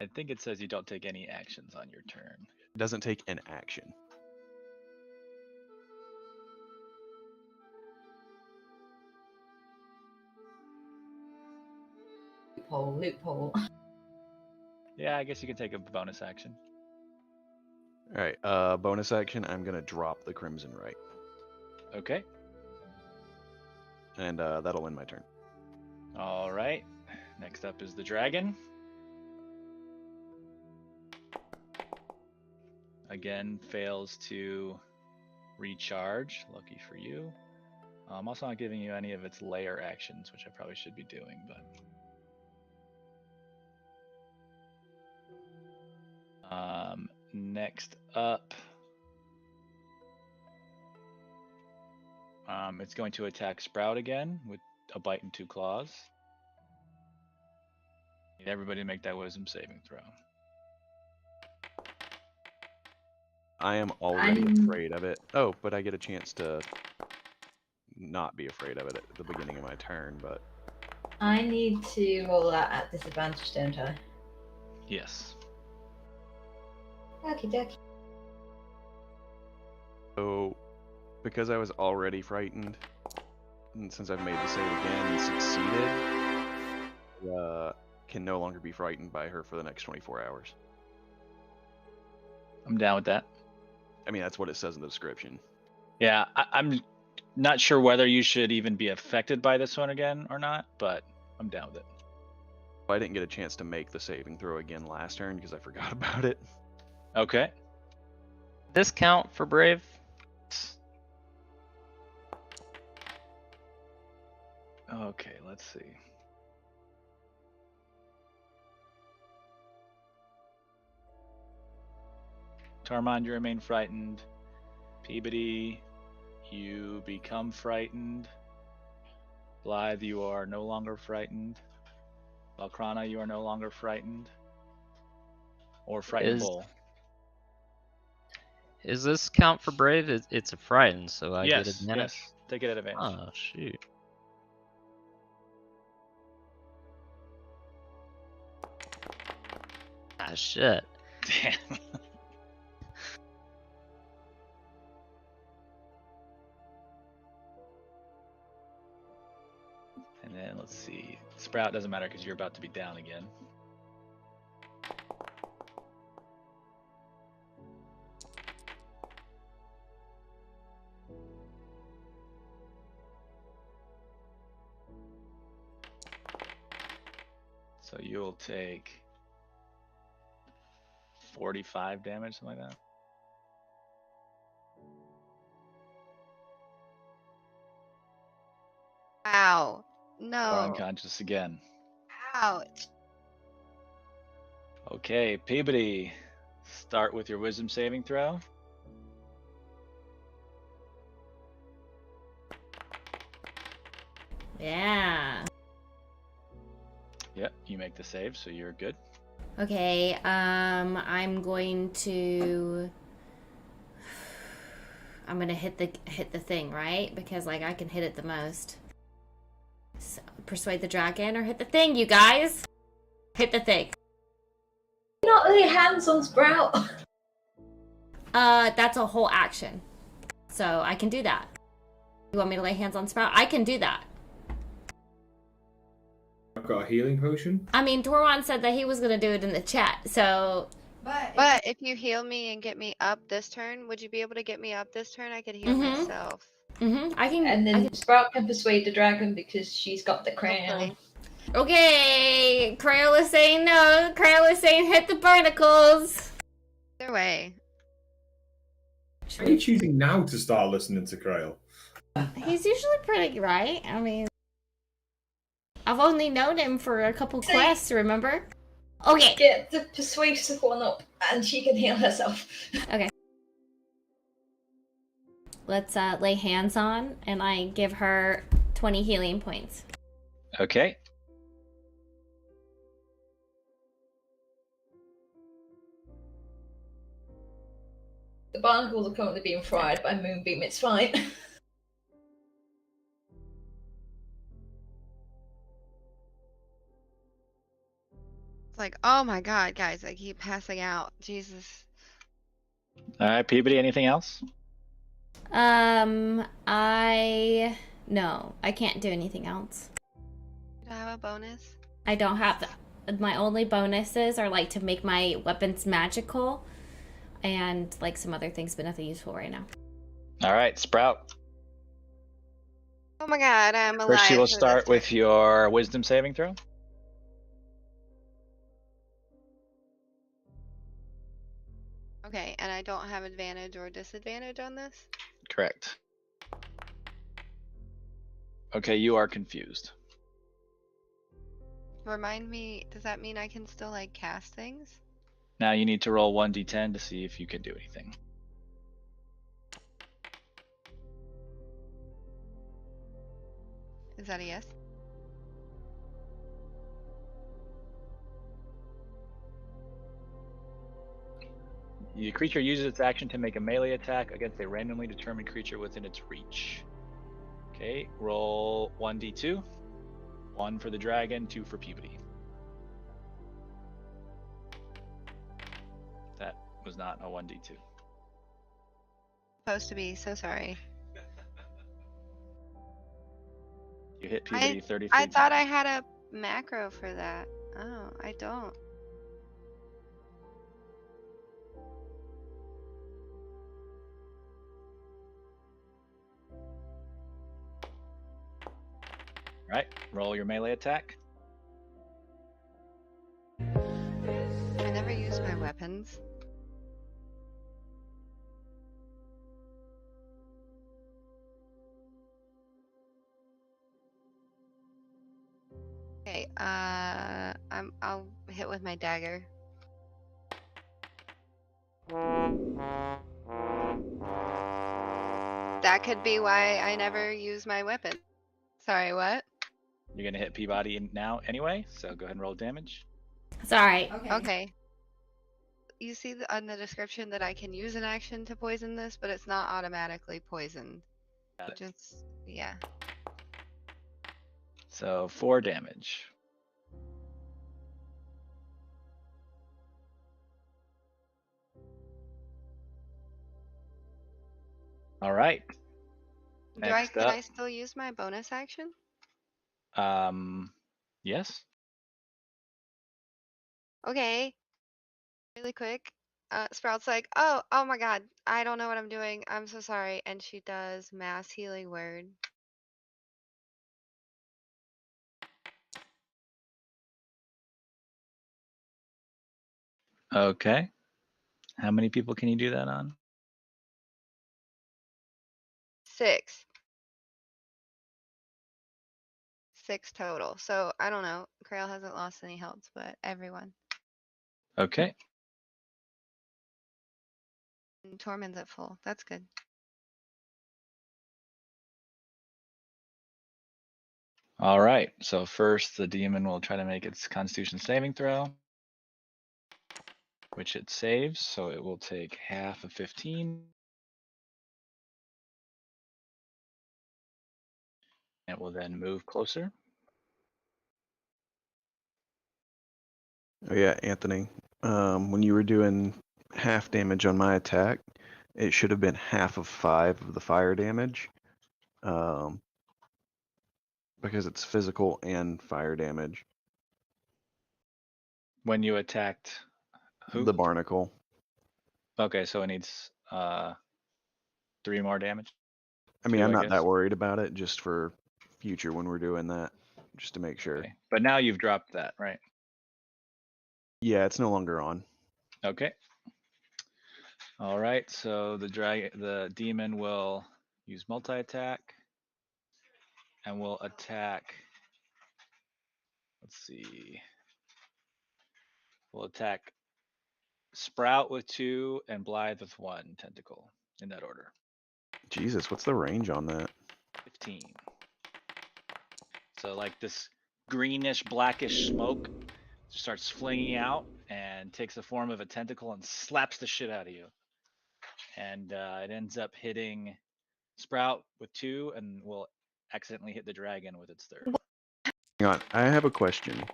I think it says you don't take any actions on your turn. It doesn't take an action. Loophole. Yeah, I guess you can take a bonus action. All right. Bonus action. I'm gonna drop the Crimson Right, Okay. and that'll end my turn. All right. Next up is the dragon. Again, fails to recharge. Lucky for you. I'm also not giving you any of its layer actions, which I probably should be doing, but. Next up, it's going to attack Sprout again with a bite and 2 claws. Need everybody to make that wisdom saving throw. I am already afraid of it. Oh, but I get a chance to not be afraid of it at the beginning of my turn, but I need to roll that at disadvantage, don't I? Yes. Okie dokie. so because I was already frightened, and since I've made the save again and succeeded, can no longer be frightened by her for the next 24 hours. I'm down with that. I mean, that's what it says in the description. Yeah, I'm not sure whether you should even be affected by this one again or not, but I'm down with it. I didn't get a chance to make the saving throw again last turn because I forgot about it. Okay. Discount for Brave? Okay, let's see. Tarmond, you remain frightened. Peabody, you become frightened. Blythe, you are no longer frightened. Valkrana, you are no longer frightened. Or frightable. Is this count for Brave? It's a frighten, so I get Yes, advantage? yes. Take it at advantage. Oh, shoot. Ah, shit. Damn. And then let's see. Sprout doesn't matter because you're about to be down again. So you'll take 45 damage, something like that. Ow. You're No. unconscious again. Ouch. Okay, Peabody, start with your wisdom saving throw. Yeah. Yep, you make the save, so you're good. Okay, I'm going to hit the thing, right? Because like I can hit it the most. So, persuade the dragon or hit the thing, you guys. Hit the thing. Not lay hands on Sprout. That's a whole action. So I can do that. You want me to lay hands on Sprout? I can do that. I've got a healing potion. I mean, Torwan said that he was gonna do it in the chat, so. But if you heal me and get me up this turn, would you be able to get me up this turn? I could heal myself. I can. And I then can... Sprout can persuade the dragon because she's got the crown. Hopefully. Okay, Crayola is saying no. Crayola is saying hit the barnacles. Either way. Why are you choosing now to start listening to Krail? He's usually pretty right. I mean, I've only known him for a couple quests, remember? Okay. Get the persuasive one up and she can heal herself. Okay. Let's lay hands on, and I give her 20 healing points. Okay. The barnacles are currently being fried by Moonbeam, it's fine. It's like, oh my god, guys, I keep passing out. Jesus. All right, Peabody, anything else? No, I can't do anything else. Do I have a bonus? I don't have my only bonuses are like to make my weapons magical and like some other things, but nothing useful right now. All right, Sprout. Oh my god, I'm alive. First, you will for start this with turn. your wisdom saving throw. Okay, and I don't have advantage or disadvantage on this? Correct. Okay, you are confused. Remind me, does that mean I can still like cast things? Now you need to roll 1d10 to see if you can do anything. Is that a yes? The creature uses its action to make a melee attack against a randomly determined creature within its reach. Okay, roll 1d2. 1 for the dragon, 2 for Peabody. That was not a 1d2. Supposed to be, so sorry. You hit Peabody 33 I thought I times. had a macro for that. Oh, I don't. Right, roll your melee attack. I never use my weapons. Okay, I'll hit with my dagger. That could be why I never use my weapon. Sorry, what? You're gonna hit Peabody now anyway, so go ahead and roll damage. It's alright. Okay. You see on the description that I can use an action to poison this, but it's not automatically poisoned. Got it. Just, yeah. So 4 damage. All right. Can Next I up. still use my bonus action? Yes. Okay. Really quick. Sprout's like, oh my god, I don't know what I'm doing. I'm so sorry. And she does mass healing word. Okay. How many people can you do that on? 6. 6 total. So I don't know. Krail hasn't lost any health, but everyone. Okay. And Tormund's at full. That's good. All right. So first, the demon will try to make its Constitution saving throw, which it saves. So it will take half of 15. It will then move closer. Oh yeah, Anthony. When you were doing half damage on my attack, it should have been half of 5 of the fire damage. Because it's physical and fire damage. When you attacked who? The barnacle. Okay, so it needs 3 more damage. I mean, 2, I'm I not guess. that worried about it, just for future when we're doing that, just to make sure. Okay. But now you've dropped that, right? Yeah, it's no longer on. Okay. All right. So the demon will use multi-attack and will attack. Let's see. We'll attack Sprout with 2 and Blythe with 1 tentacle in that order. Jesus, what's the range on that? 15. So like this greenish blackish smoke starts flinging out and takes the form of a tentacle and slaps the shit out of you. And it ends up hitting Sprout with 2 and will accidentally hit the dragon with its 3rd. Hang on, I have a question. Yes.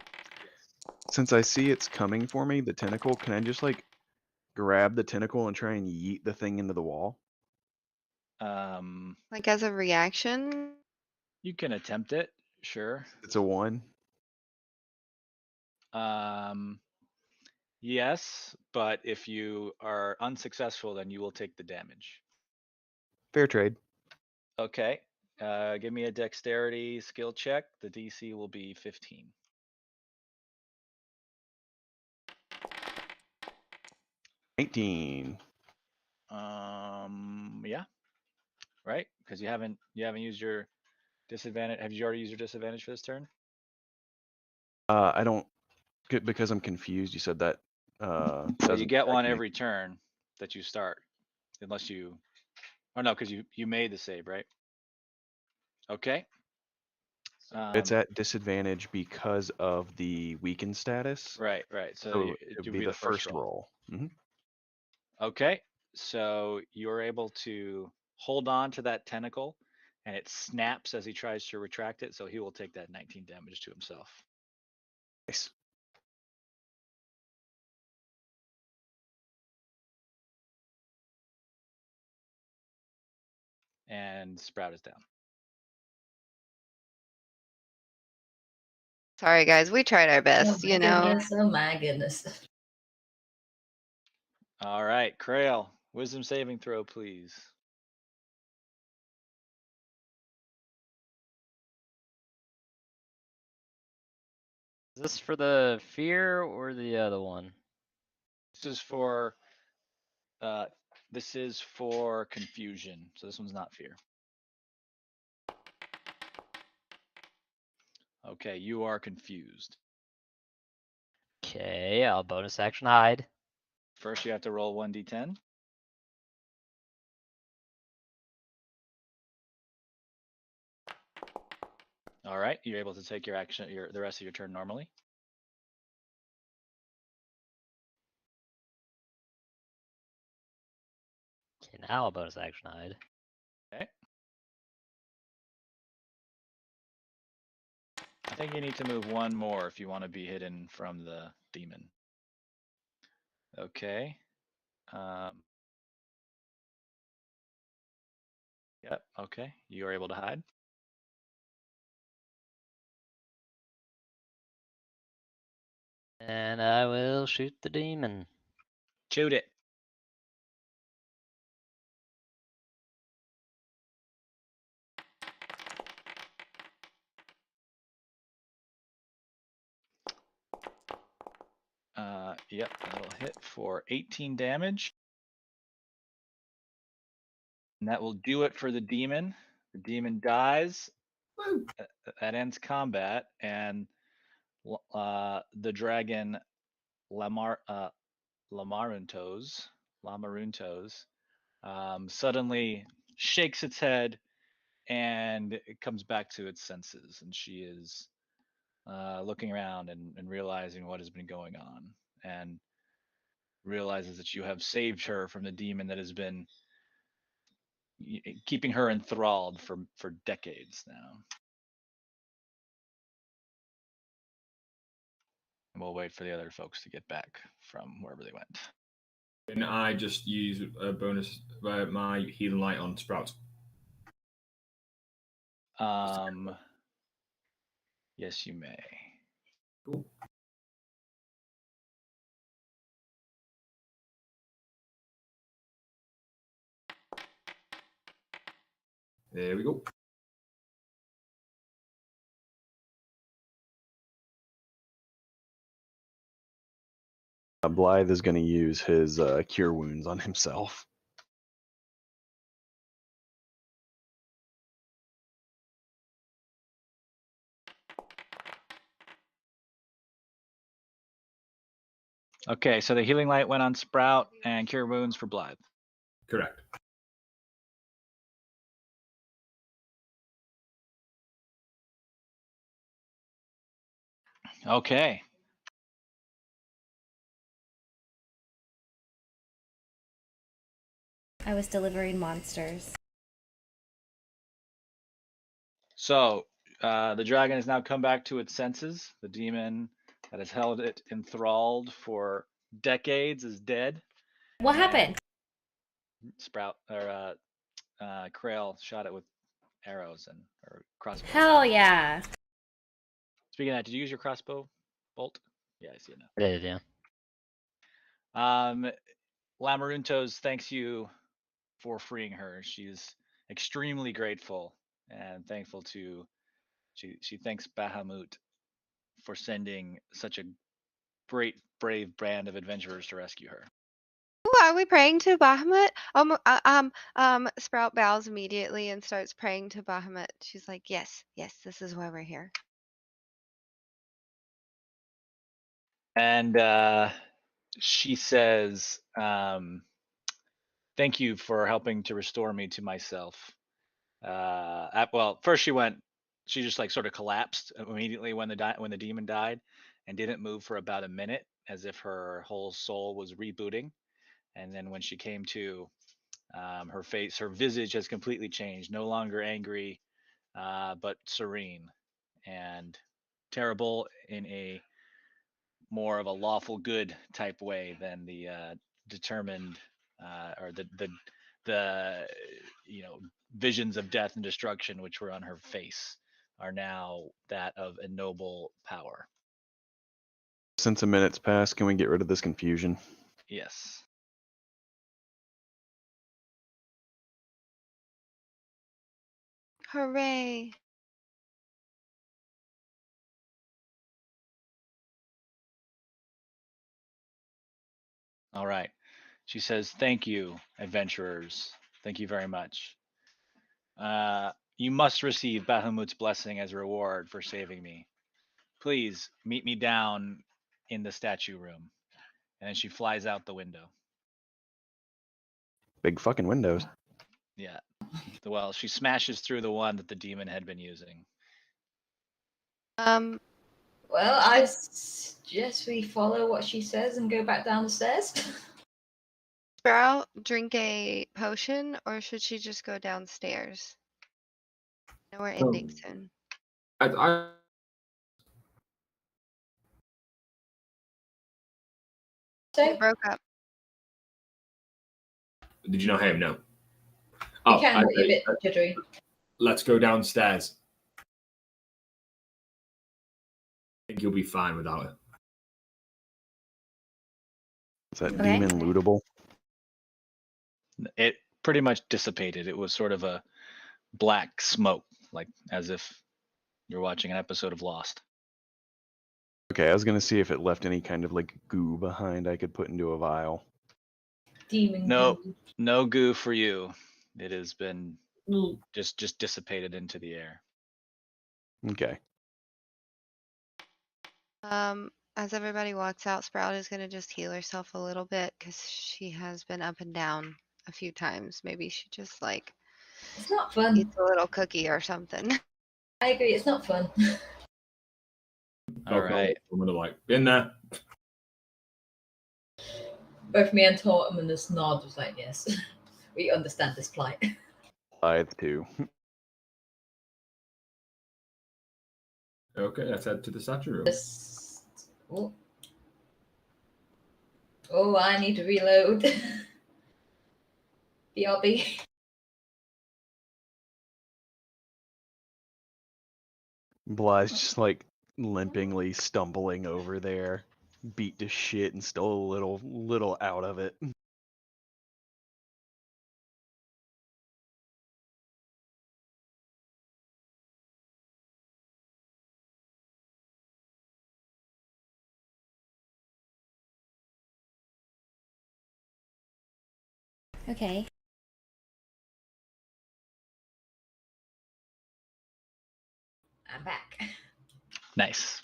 Since I see it's coming for me, the tentacle, can I just like grab the tentacle and try and yeet the thing into the wall? Like as a reaction? You can attempt it, sure. It's a 1. Yes, but if you are unsuccessful, then you will take the damage. Fair trade. Okay. Give me a dexterity skill check. The DC will be 15. $19. Yeah. Right? Because you haven't used your disadvantage. Have you already used your disadvantage for this turn? I don't, because I'm confused. You said that. Well, you doesn't get affect one me. every turn that you start, unless you. Oh no, because you made the save, right? Okay. It's at disadvantage because of the weakened status. Right, right. So So it it would would be the first roll. Okay, so you're able to hold on to that tentacle, and it snaps as he tries to retract it. So he will take that 19 damage to himself. Nice. And Sprout is down. Sorry, guys. We tried our best, Oh my goodness, oh my goodness. All right, Krail, wisdom saving throw, please. Is this for the fear or the other one? This is for confusion. So this one's not fear. Okay, you are confused. Okay, I'll bonus action hide. First, you have to roll 1d10. All right, you're able to take your action, the rest of your turn normally. Okay, now I'll bonus action hide. Okay. I think you need to move 1 more if you want to be hidden from the demon. Okay. Yep. Okay. You are able to hide. And I will shoot the demon. Shoot it. Yep, that'll hit for 18 damage. And that will do it for the demon. The demon dies. That ends combat, and the dragon Lamaruntos suddenly shakes its head, and it comes back to its senses, and she is looking around and realizing what has been going on, and realizes that you have saved her from the demon that has been keeping her enthralled for decades now. And we'll wait for the other folks to get back from wherever they went. Can I just use a bonus my healing light on Sprout? Yes, you may. Cool. There we go. Blythe is going to use his cure wounds on himself. Okay, so the healing light went on Sprout and cure wounds for Blythe. Correct. Okay. I was delivering monsters. So the dragon has now come back to its senses. The demon that has held it enthralled for decades is dead. What happened? Sprout or Krail shot it with arrows or crossbow. Hell yeah. Speaking of that, did you use your crossbow bolt? Yeah, I see it now. I did, yeah. Lamaruntos thanks you for freeing her. She's extremely grateful and thankful to. She thanks Bahamut for sending such a great, brave band of adventurers to rescue her. Ooh, are we praying to Bahamut? Sprout bows immediately and starts praying to Bahamut. She's like, yes, this is why we're here. And she says, thank you for helping to restore me to myself. Well, first she just like sort of collapsed immediately when the demon died, and didn't move for about a minute, as if her whole soul was rebooting. And then when she came to, her visage has completely changed. No longer angry, but serene and terrible in a more of a lawful good type way than the determined or the visions of death and destruction which were on her face are now that of a noble power. Since a minute's passed, can we get rid of this confusion? Yes. Hooray. All right. She says, thank you, adventurers. Thank you very much. You must receive Bahamut's blessing as a reward for saving me. Please meet me down in the statue room. And then she flies out the window. Big fucking windows. Yeah. Well, she smashes through the one that the demon had been using. Well, I suggest we follow what she says and go back down the stairs. Sprout drink a potion, or should she just go downstairs? No, we're ending soon. I It broke up. Did you not hear him? No. You can, but you're a bit jittery. Let's go downstairs. I think you'll be fine without it. Is that demon lootable? It pretty much dissipated. It was sort of a black smoke, like as if you're watching an episode of Lost. Okay, I was gonna see if it left any kind of like goo behind I could put into a vial. Demon. No goo for you. It has been just dissipated into the air. Okay. As everybody walks out, Sprout is gonna just heal herself a little bit because she has been up and down a few times. Maybe she just like It's not fun. eats a little cookie or something. I agree. It's not fun. All right. I'm like, been there. Both me and Tortum and this nod was like, yes, we understand this plight. It's 2. Okay, let's head to the statue room. Oh. Oh, I need to reload. BRB. Bly's just like limpingly stumbling over there, beat to shit and still a little out of it. Okay. I'm back. Nice.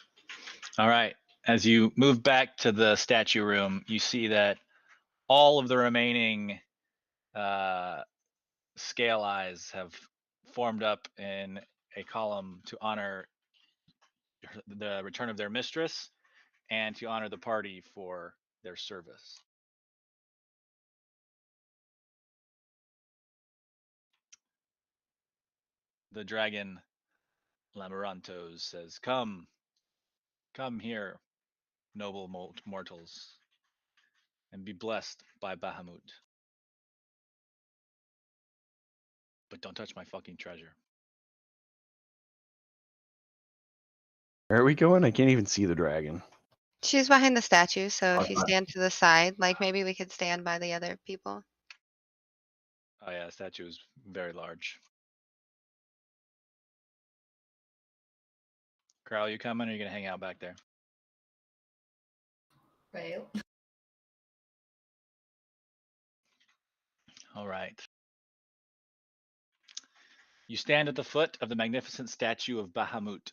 All right. As you move back to the statue room, you see that all of the remaining scale eyes have formed up in a column to honor the return of their mistress and to honor the party for their service. The dragon Lamarantos says, come here, noble mortals, and be blessed by Bahamut. But don't touch my fucking treasure. Where are we going? I can't even see the dragon. She's behind the statue, so if you Okay. stand to the side, like maybe we could stand by the other people. Oh yeah, the statue is very large. Carl, you coming or are you gonna hang out back there? Rail. All right. You stand at the foot of the magnificent statue of Bahamut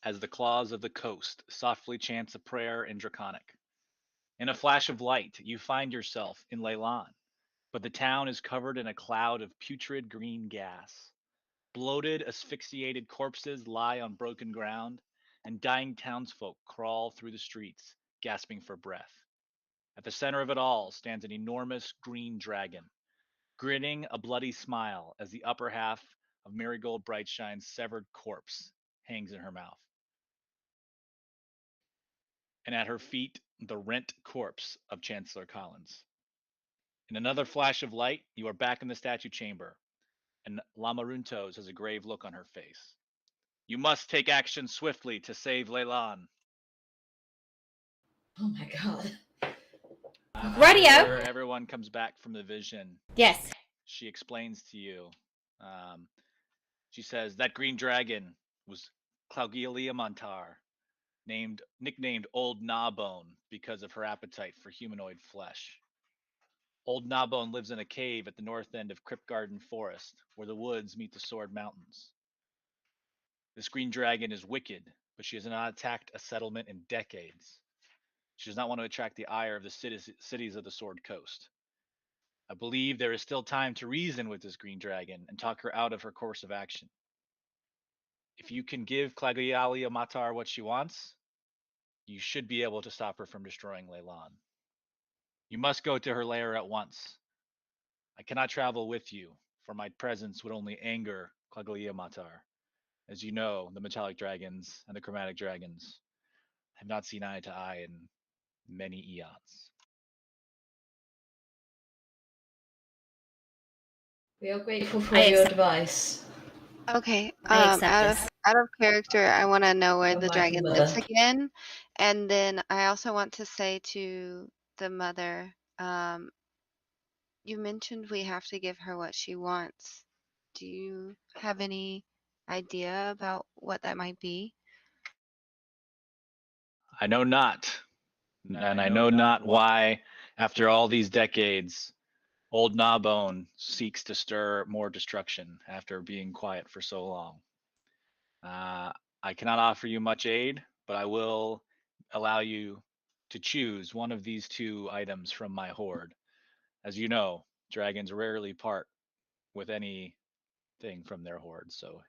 as the claws of the coast softly chants a prayer in Draconic. In a flash of light, you find yourself in Leyland, but the town is covered in a cloud of putrid green gas. Bloated, asphyxiated corpses lie on broken ground, and dying townsfolk crawl through the streets, gasping for breath. At the center of it all stands an enormous green dragon, grinning a bloody smile as the upper half of Marigold Brightshine's severed corpse hangs in her mouth. And at her feet, the rent corpse of Chancellor Collins. In another flash of light, you are back in the statue chamber, and Lamaruntos has a grave look on her face. You must take action swiftly to save Leyland. Oh my god. Radio. After everyone comes back from the vision, Yes. she explains to you. She says that green dragon was Claugelia Montar, nicknamed Old Gnawbone because of her appetite for humanoid flesh. Old Gnawbone lives in a cave at the north end of Crypt Garden Forest, where the woods meet the Sword Mountains. This green dragon is wicked, but she has not attacked a settlement in decades. She does not want to attract the ire of the cities of the Sword Coast. I believe there is still time to reason with this green dragon and talk her out of her course of action. If you can give Claugelia Matar what she wants, you should be able to stop her from destroying Leyland. You must go to her lair at once. I cannot travel with you, for my presence would only anger Claugelia Matar. As you know, the metallic dragons and the chromatic dragons have not seen eye to eye in many eons. We are grateful for I your accept- advice. Okay. I accept this. Out of character, I want to know where Oh, the my dragon mother. lives again, and then I also want to say to the mother, you mentioned we have to give her what she wants. Do you have any idea about what that might be? I know not, and I know not why, after all these decades, Old Gnawbone seeks to stir more destruction after being quiet for so long. I cannot offer you much aid, but I will allow you to choose one of these two items from my hoard. As you know, dragons rarely part with anything from their hoard, so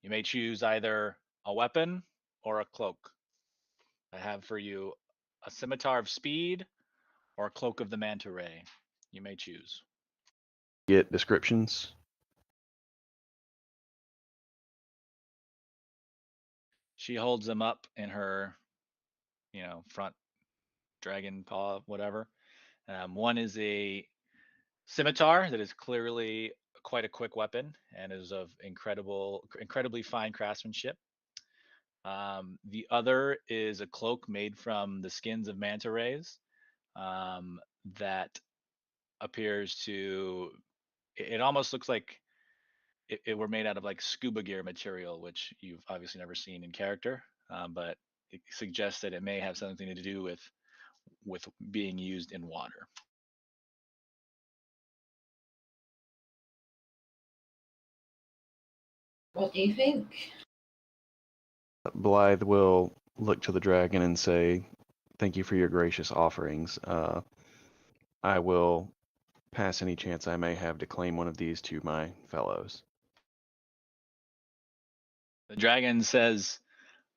you may choose either a weapon or a cloak. I have for you a scimitar of speed or a cloak of the manta ray. You may choose. Get descriptions. She holds them up in her, front dragon paw, whatever. One is a scimitar that is clearly quite a quick weapon and is of incredibly fine craftsmanship. The other is a cloak made from the skins of manta rays that appears to. It almost looks like it were made out of like scuba gear material, which you've obviously never seen in character, but it suggests that it may have something to do with being used in water. What do you think? Blythe will look to the dragon and say, "Thank you for your gracious offerings. I will pass any chance I may have to claim one of these to my fellows." The dragon says,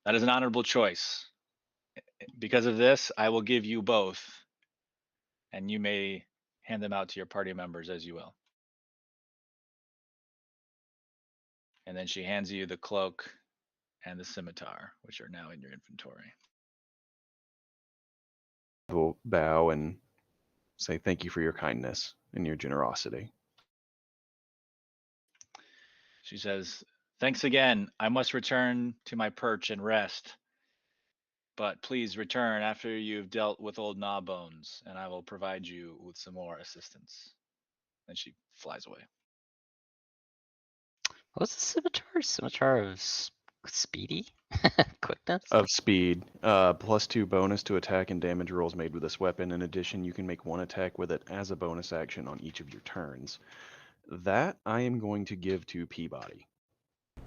"That is an honorable choice. Because of this, I will give you both, and you may hand them out to your party members as you will." And then she hands you the cloak and the scimitar, which are now in your inventory. I will bow and say thank you for your kindness and your generosity. She says, "Thanks again. I must return to my perch and rest. But please return after you've dealt with old Gnawbones, and I will provide you with some more assistance." And she flies away. What was the scimitar? Scimitar of speedy? Quickness? Of speed, +2 bonus to attack and damage rolls made with this weapon. In addition, you can make one attack with it as a bonus action on each of your turns. That I am going to give to Peabody.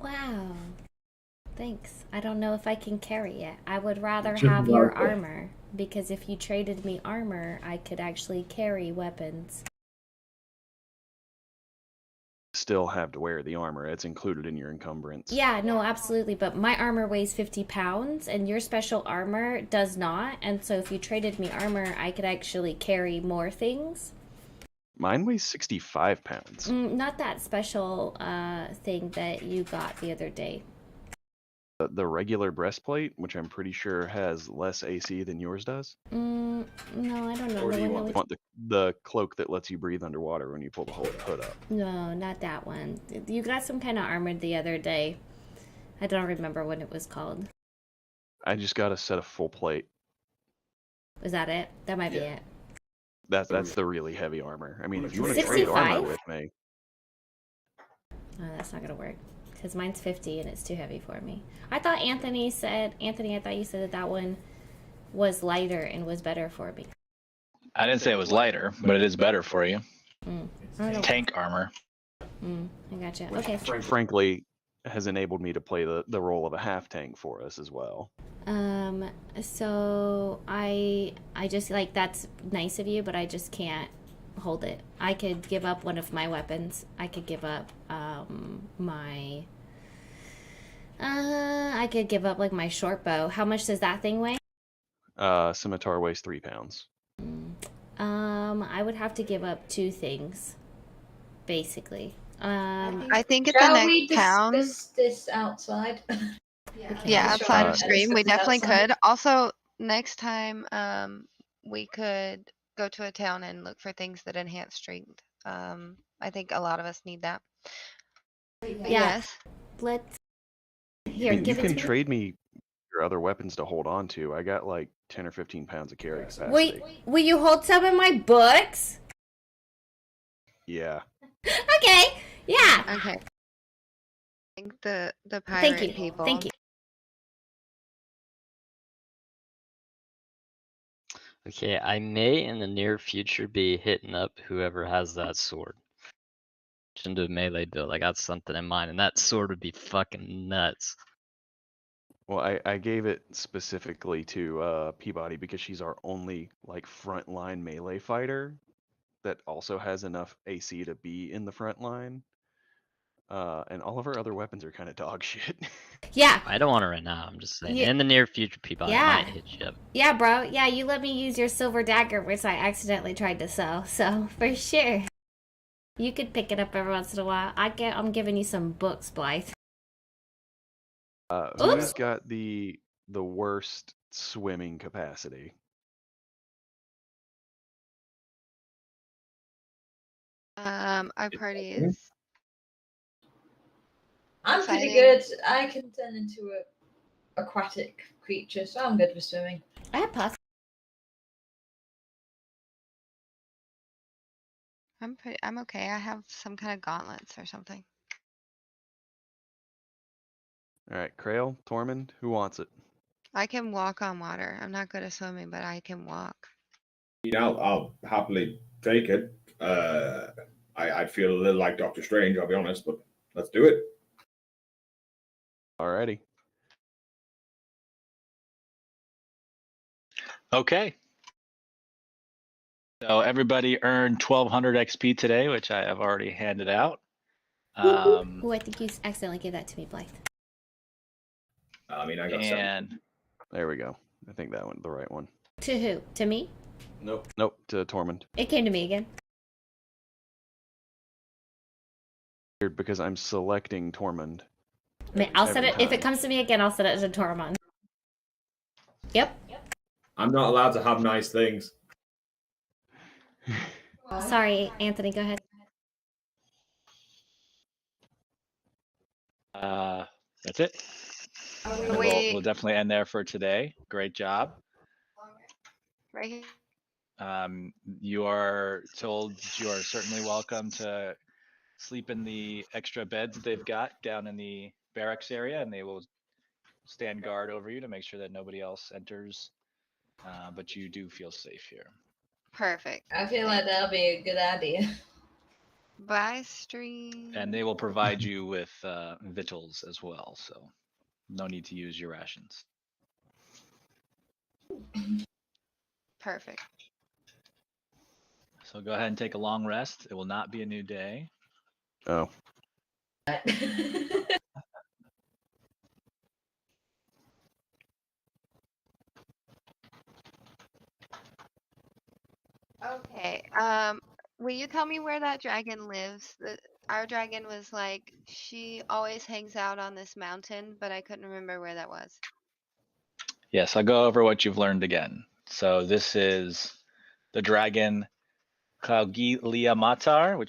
Wow. Thanks. I don't know if I can carry it. I would rather Just have your like it. armor, because if you traded me armor, I could actually carry weapons. Still have to wear the armor. It's included in your encumbrance. Yeah, no, absolutely. But my armor weighs 50 pounds, and your special armor does not. And so if you traded me armor, I could actually carry more things. Mine weighs 65 pounds. Not that special thing that you got the other day. The regular breastplate, which I'm pretty sure has less AC than yours does. No, I don't know. Or The do you one that want the cloak that lets you breathe underwater when you pull the hood up? No, not that one. You got some kind of armor the other day. I don't remember what it was called. I just got a set of full plate. Was that it? That might be Yeah. it. That's the really heavy armor. I mean, if you want to trade 65? armor with me, Oh, that's not gonna work. Because mine's 50 and it's too heavy for me. I thought Anthony, I thought you said that one was lighter and was better for me. I didn't say it was lighter, but it is better for you. I don't know. Tank armor. I gotcha. Okay. frankly, has enabled me to play the role of a half tank for us as well. So I just like, that's nice of you, but I just can't hold it. I could give up one of my weapons. I could give up I could give up like my short bow. How much does that thing weigh? Scimitar weighs 3 pounds. I would have to give up 2 things, basically. I think at the Shall we next town, discuss this outside? yeah, outside of Sure. Scream, we Discuss definitely outside. could. Also, next time, we could go to a town and look for things that enhance strength. I think a lot of us need that. But Yeah. yes. Let's I here. mean, you Give it can to me. trade me your other weapons to hold on to. I got like 10 or 15 pounds of carry capacity. Wait, will you hold some of my books? Yeah. Okay. Yeah. Okay. I think the Thank pirate you. people. Thank you. Okay, I may in the near future be hitting up whoever has that sword. Just into a melee build. I got something in mind, and that sword would be fucking nuts. Well, I gave it specifically to Peabody because she's our only like frontline melee fighter that also has enough AC to be in the front line. And all of our other weapons are kind of dog shit. Yeah. I don't want it right now. I'm just saying. Yeah. In the near future, people, Yeah. I might hit you up. Yeah, bro. Yeah, you let me use your silver dagger, which I accidentally tried to sell. So, for sure. You could pick it up every once in a while. I'm giving you some books, Blythe. Who's got the worst swimming capacity? Our party is. I'm pretty Exciting. good. I can turn into a aquatic creature, so I'm good for swimming. I have pus. I'm okay. I have some kind of gauntlets or something. All right, Krail, Tormund, who wants it? I can walk on water. I'm not good at swimming, but I can walk. I'll happily take it. I'd feel a little like Doctor Strange, I'll be honest, but let's do it. Alrighty. Okay. So everybody earned 1200 XP today, which I have already handed out. Oh, I think you accidentally gave that to me, Blythe. I mean, I got and There we go. I think that went the right one. To who? To me? Nope. Nope, to Tormund. It came to me again. Weird, because I'm selecting Tormund. I'll set every it. If it time. comes to me again, I'll set it to Tormund. Yep. I'm not allowed to have nice things. Sorry, Anthony, go ahead. That's it. And we'll definitely end there for today. Great job. Right here. You are told you are certainly welcome to sleep in the extra beds that they've got down in the barracks area, and they will stand guard over you to make sure that nobody else enters. But you do feel safe here. Perfect. I feel like that'll be a good idea. Bye, stream. And they will provide you with victuals as well, so no need to use your rations. Perfect. So go ahead and take a long rest. It will not be a new day. Oh. Okay. Will you tell me where that dragon lives? Our dragon was like, she always hangs out on this mountain, but I couldn't remember where that was. Yes, I'll go over what you've learned again. So this is the dragon Kaugilia Matar, which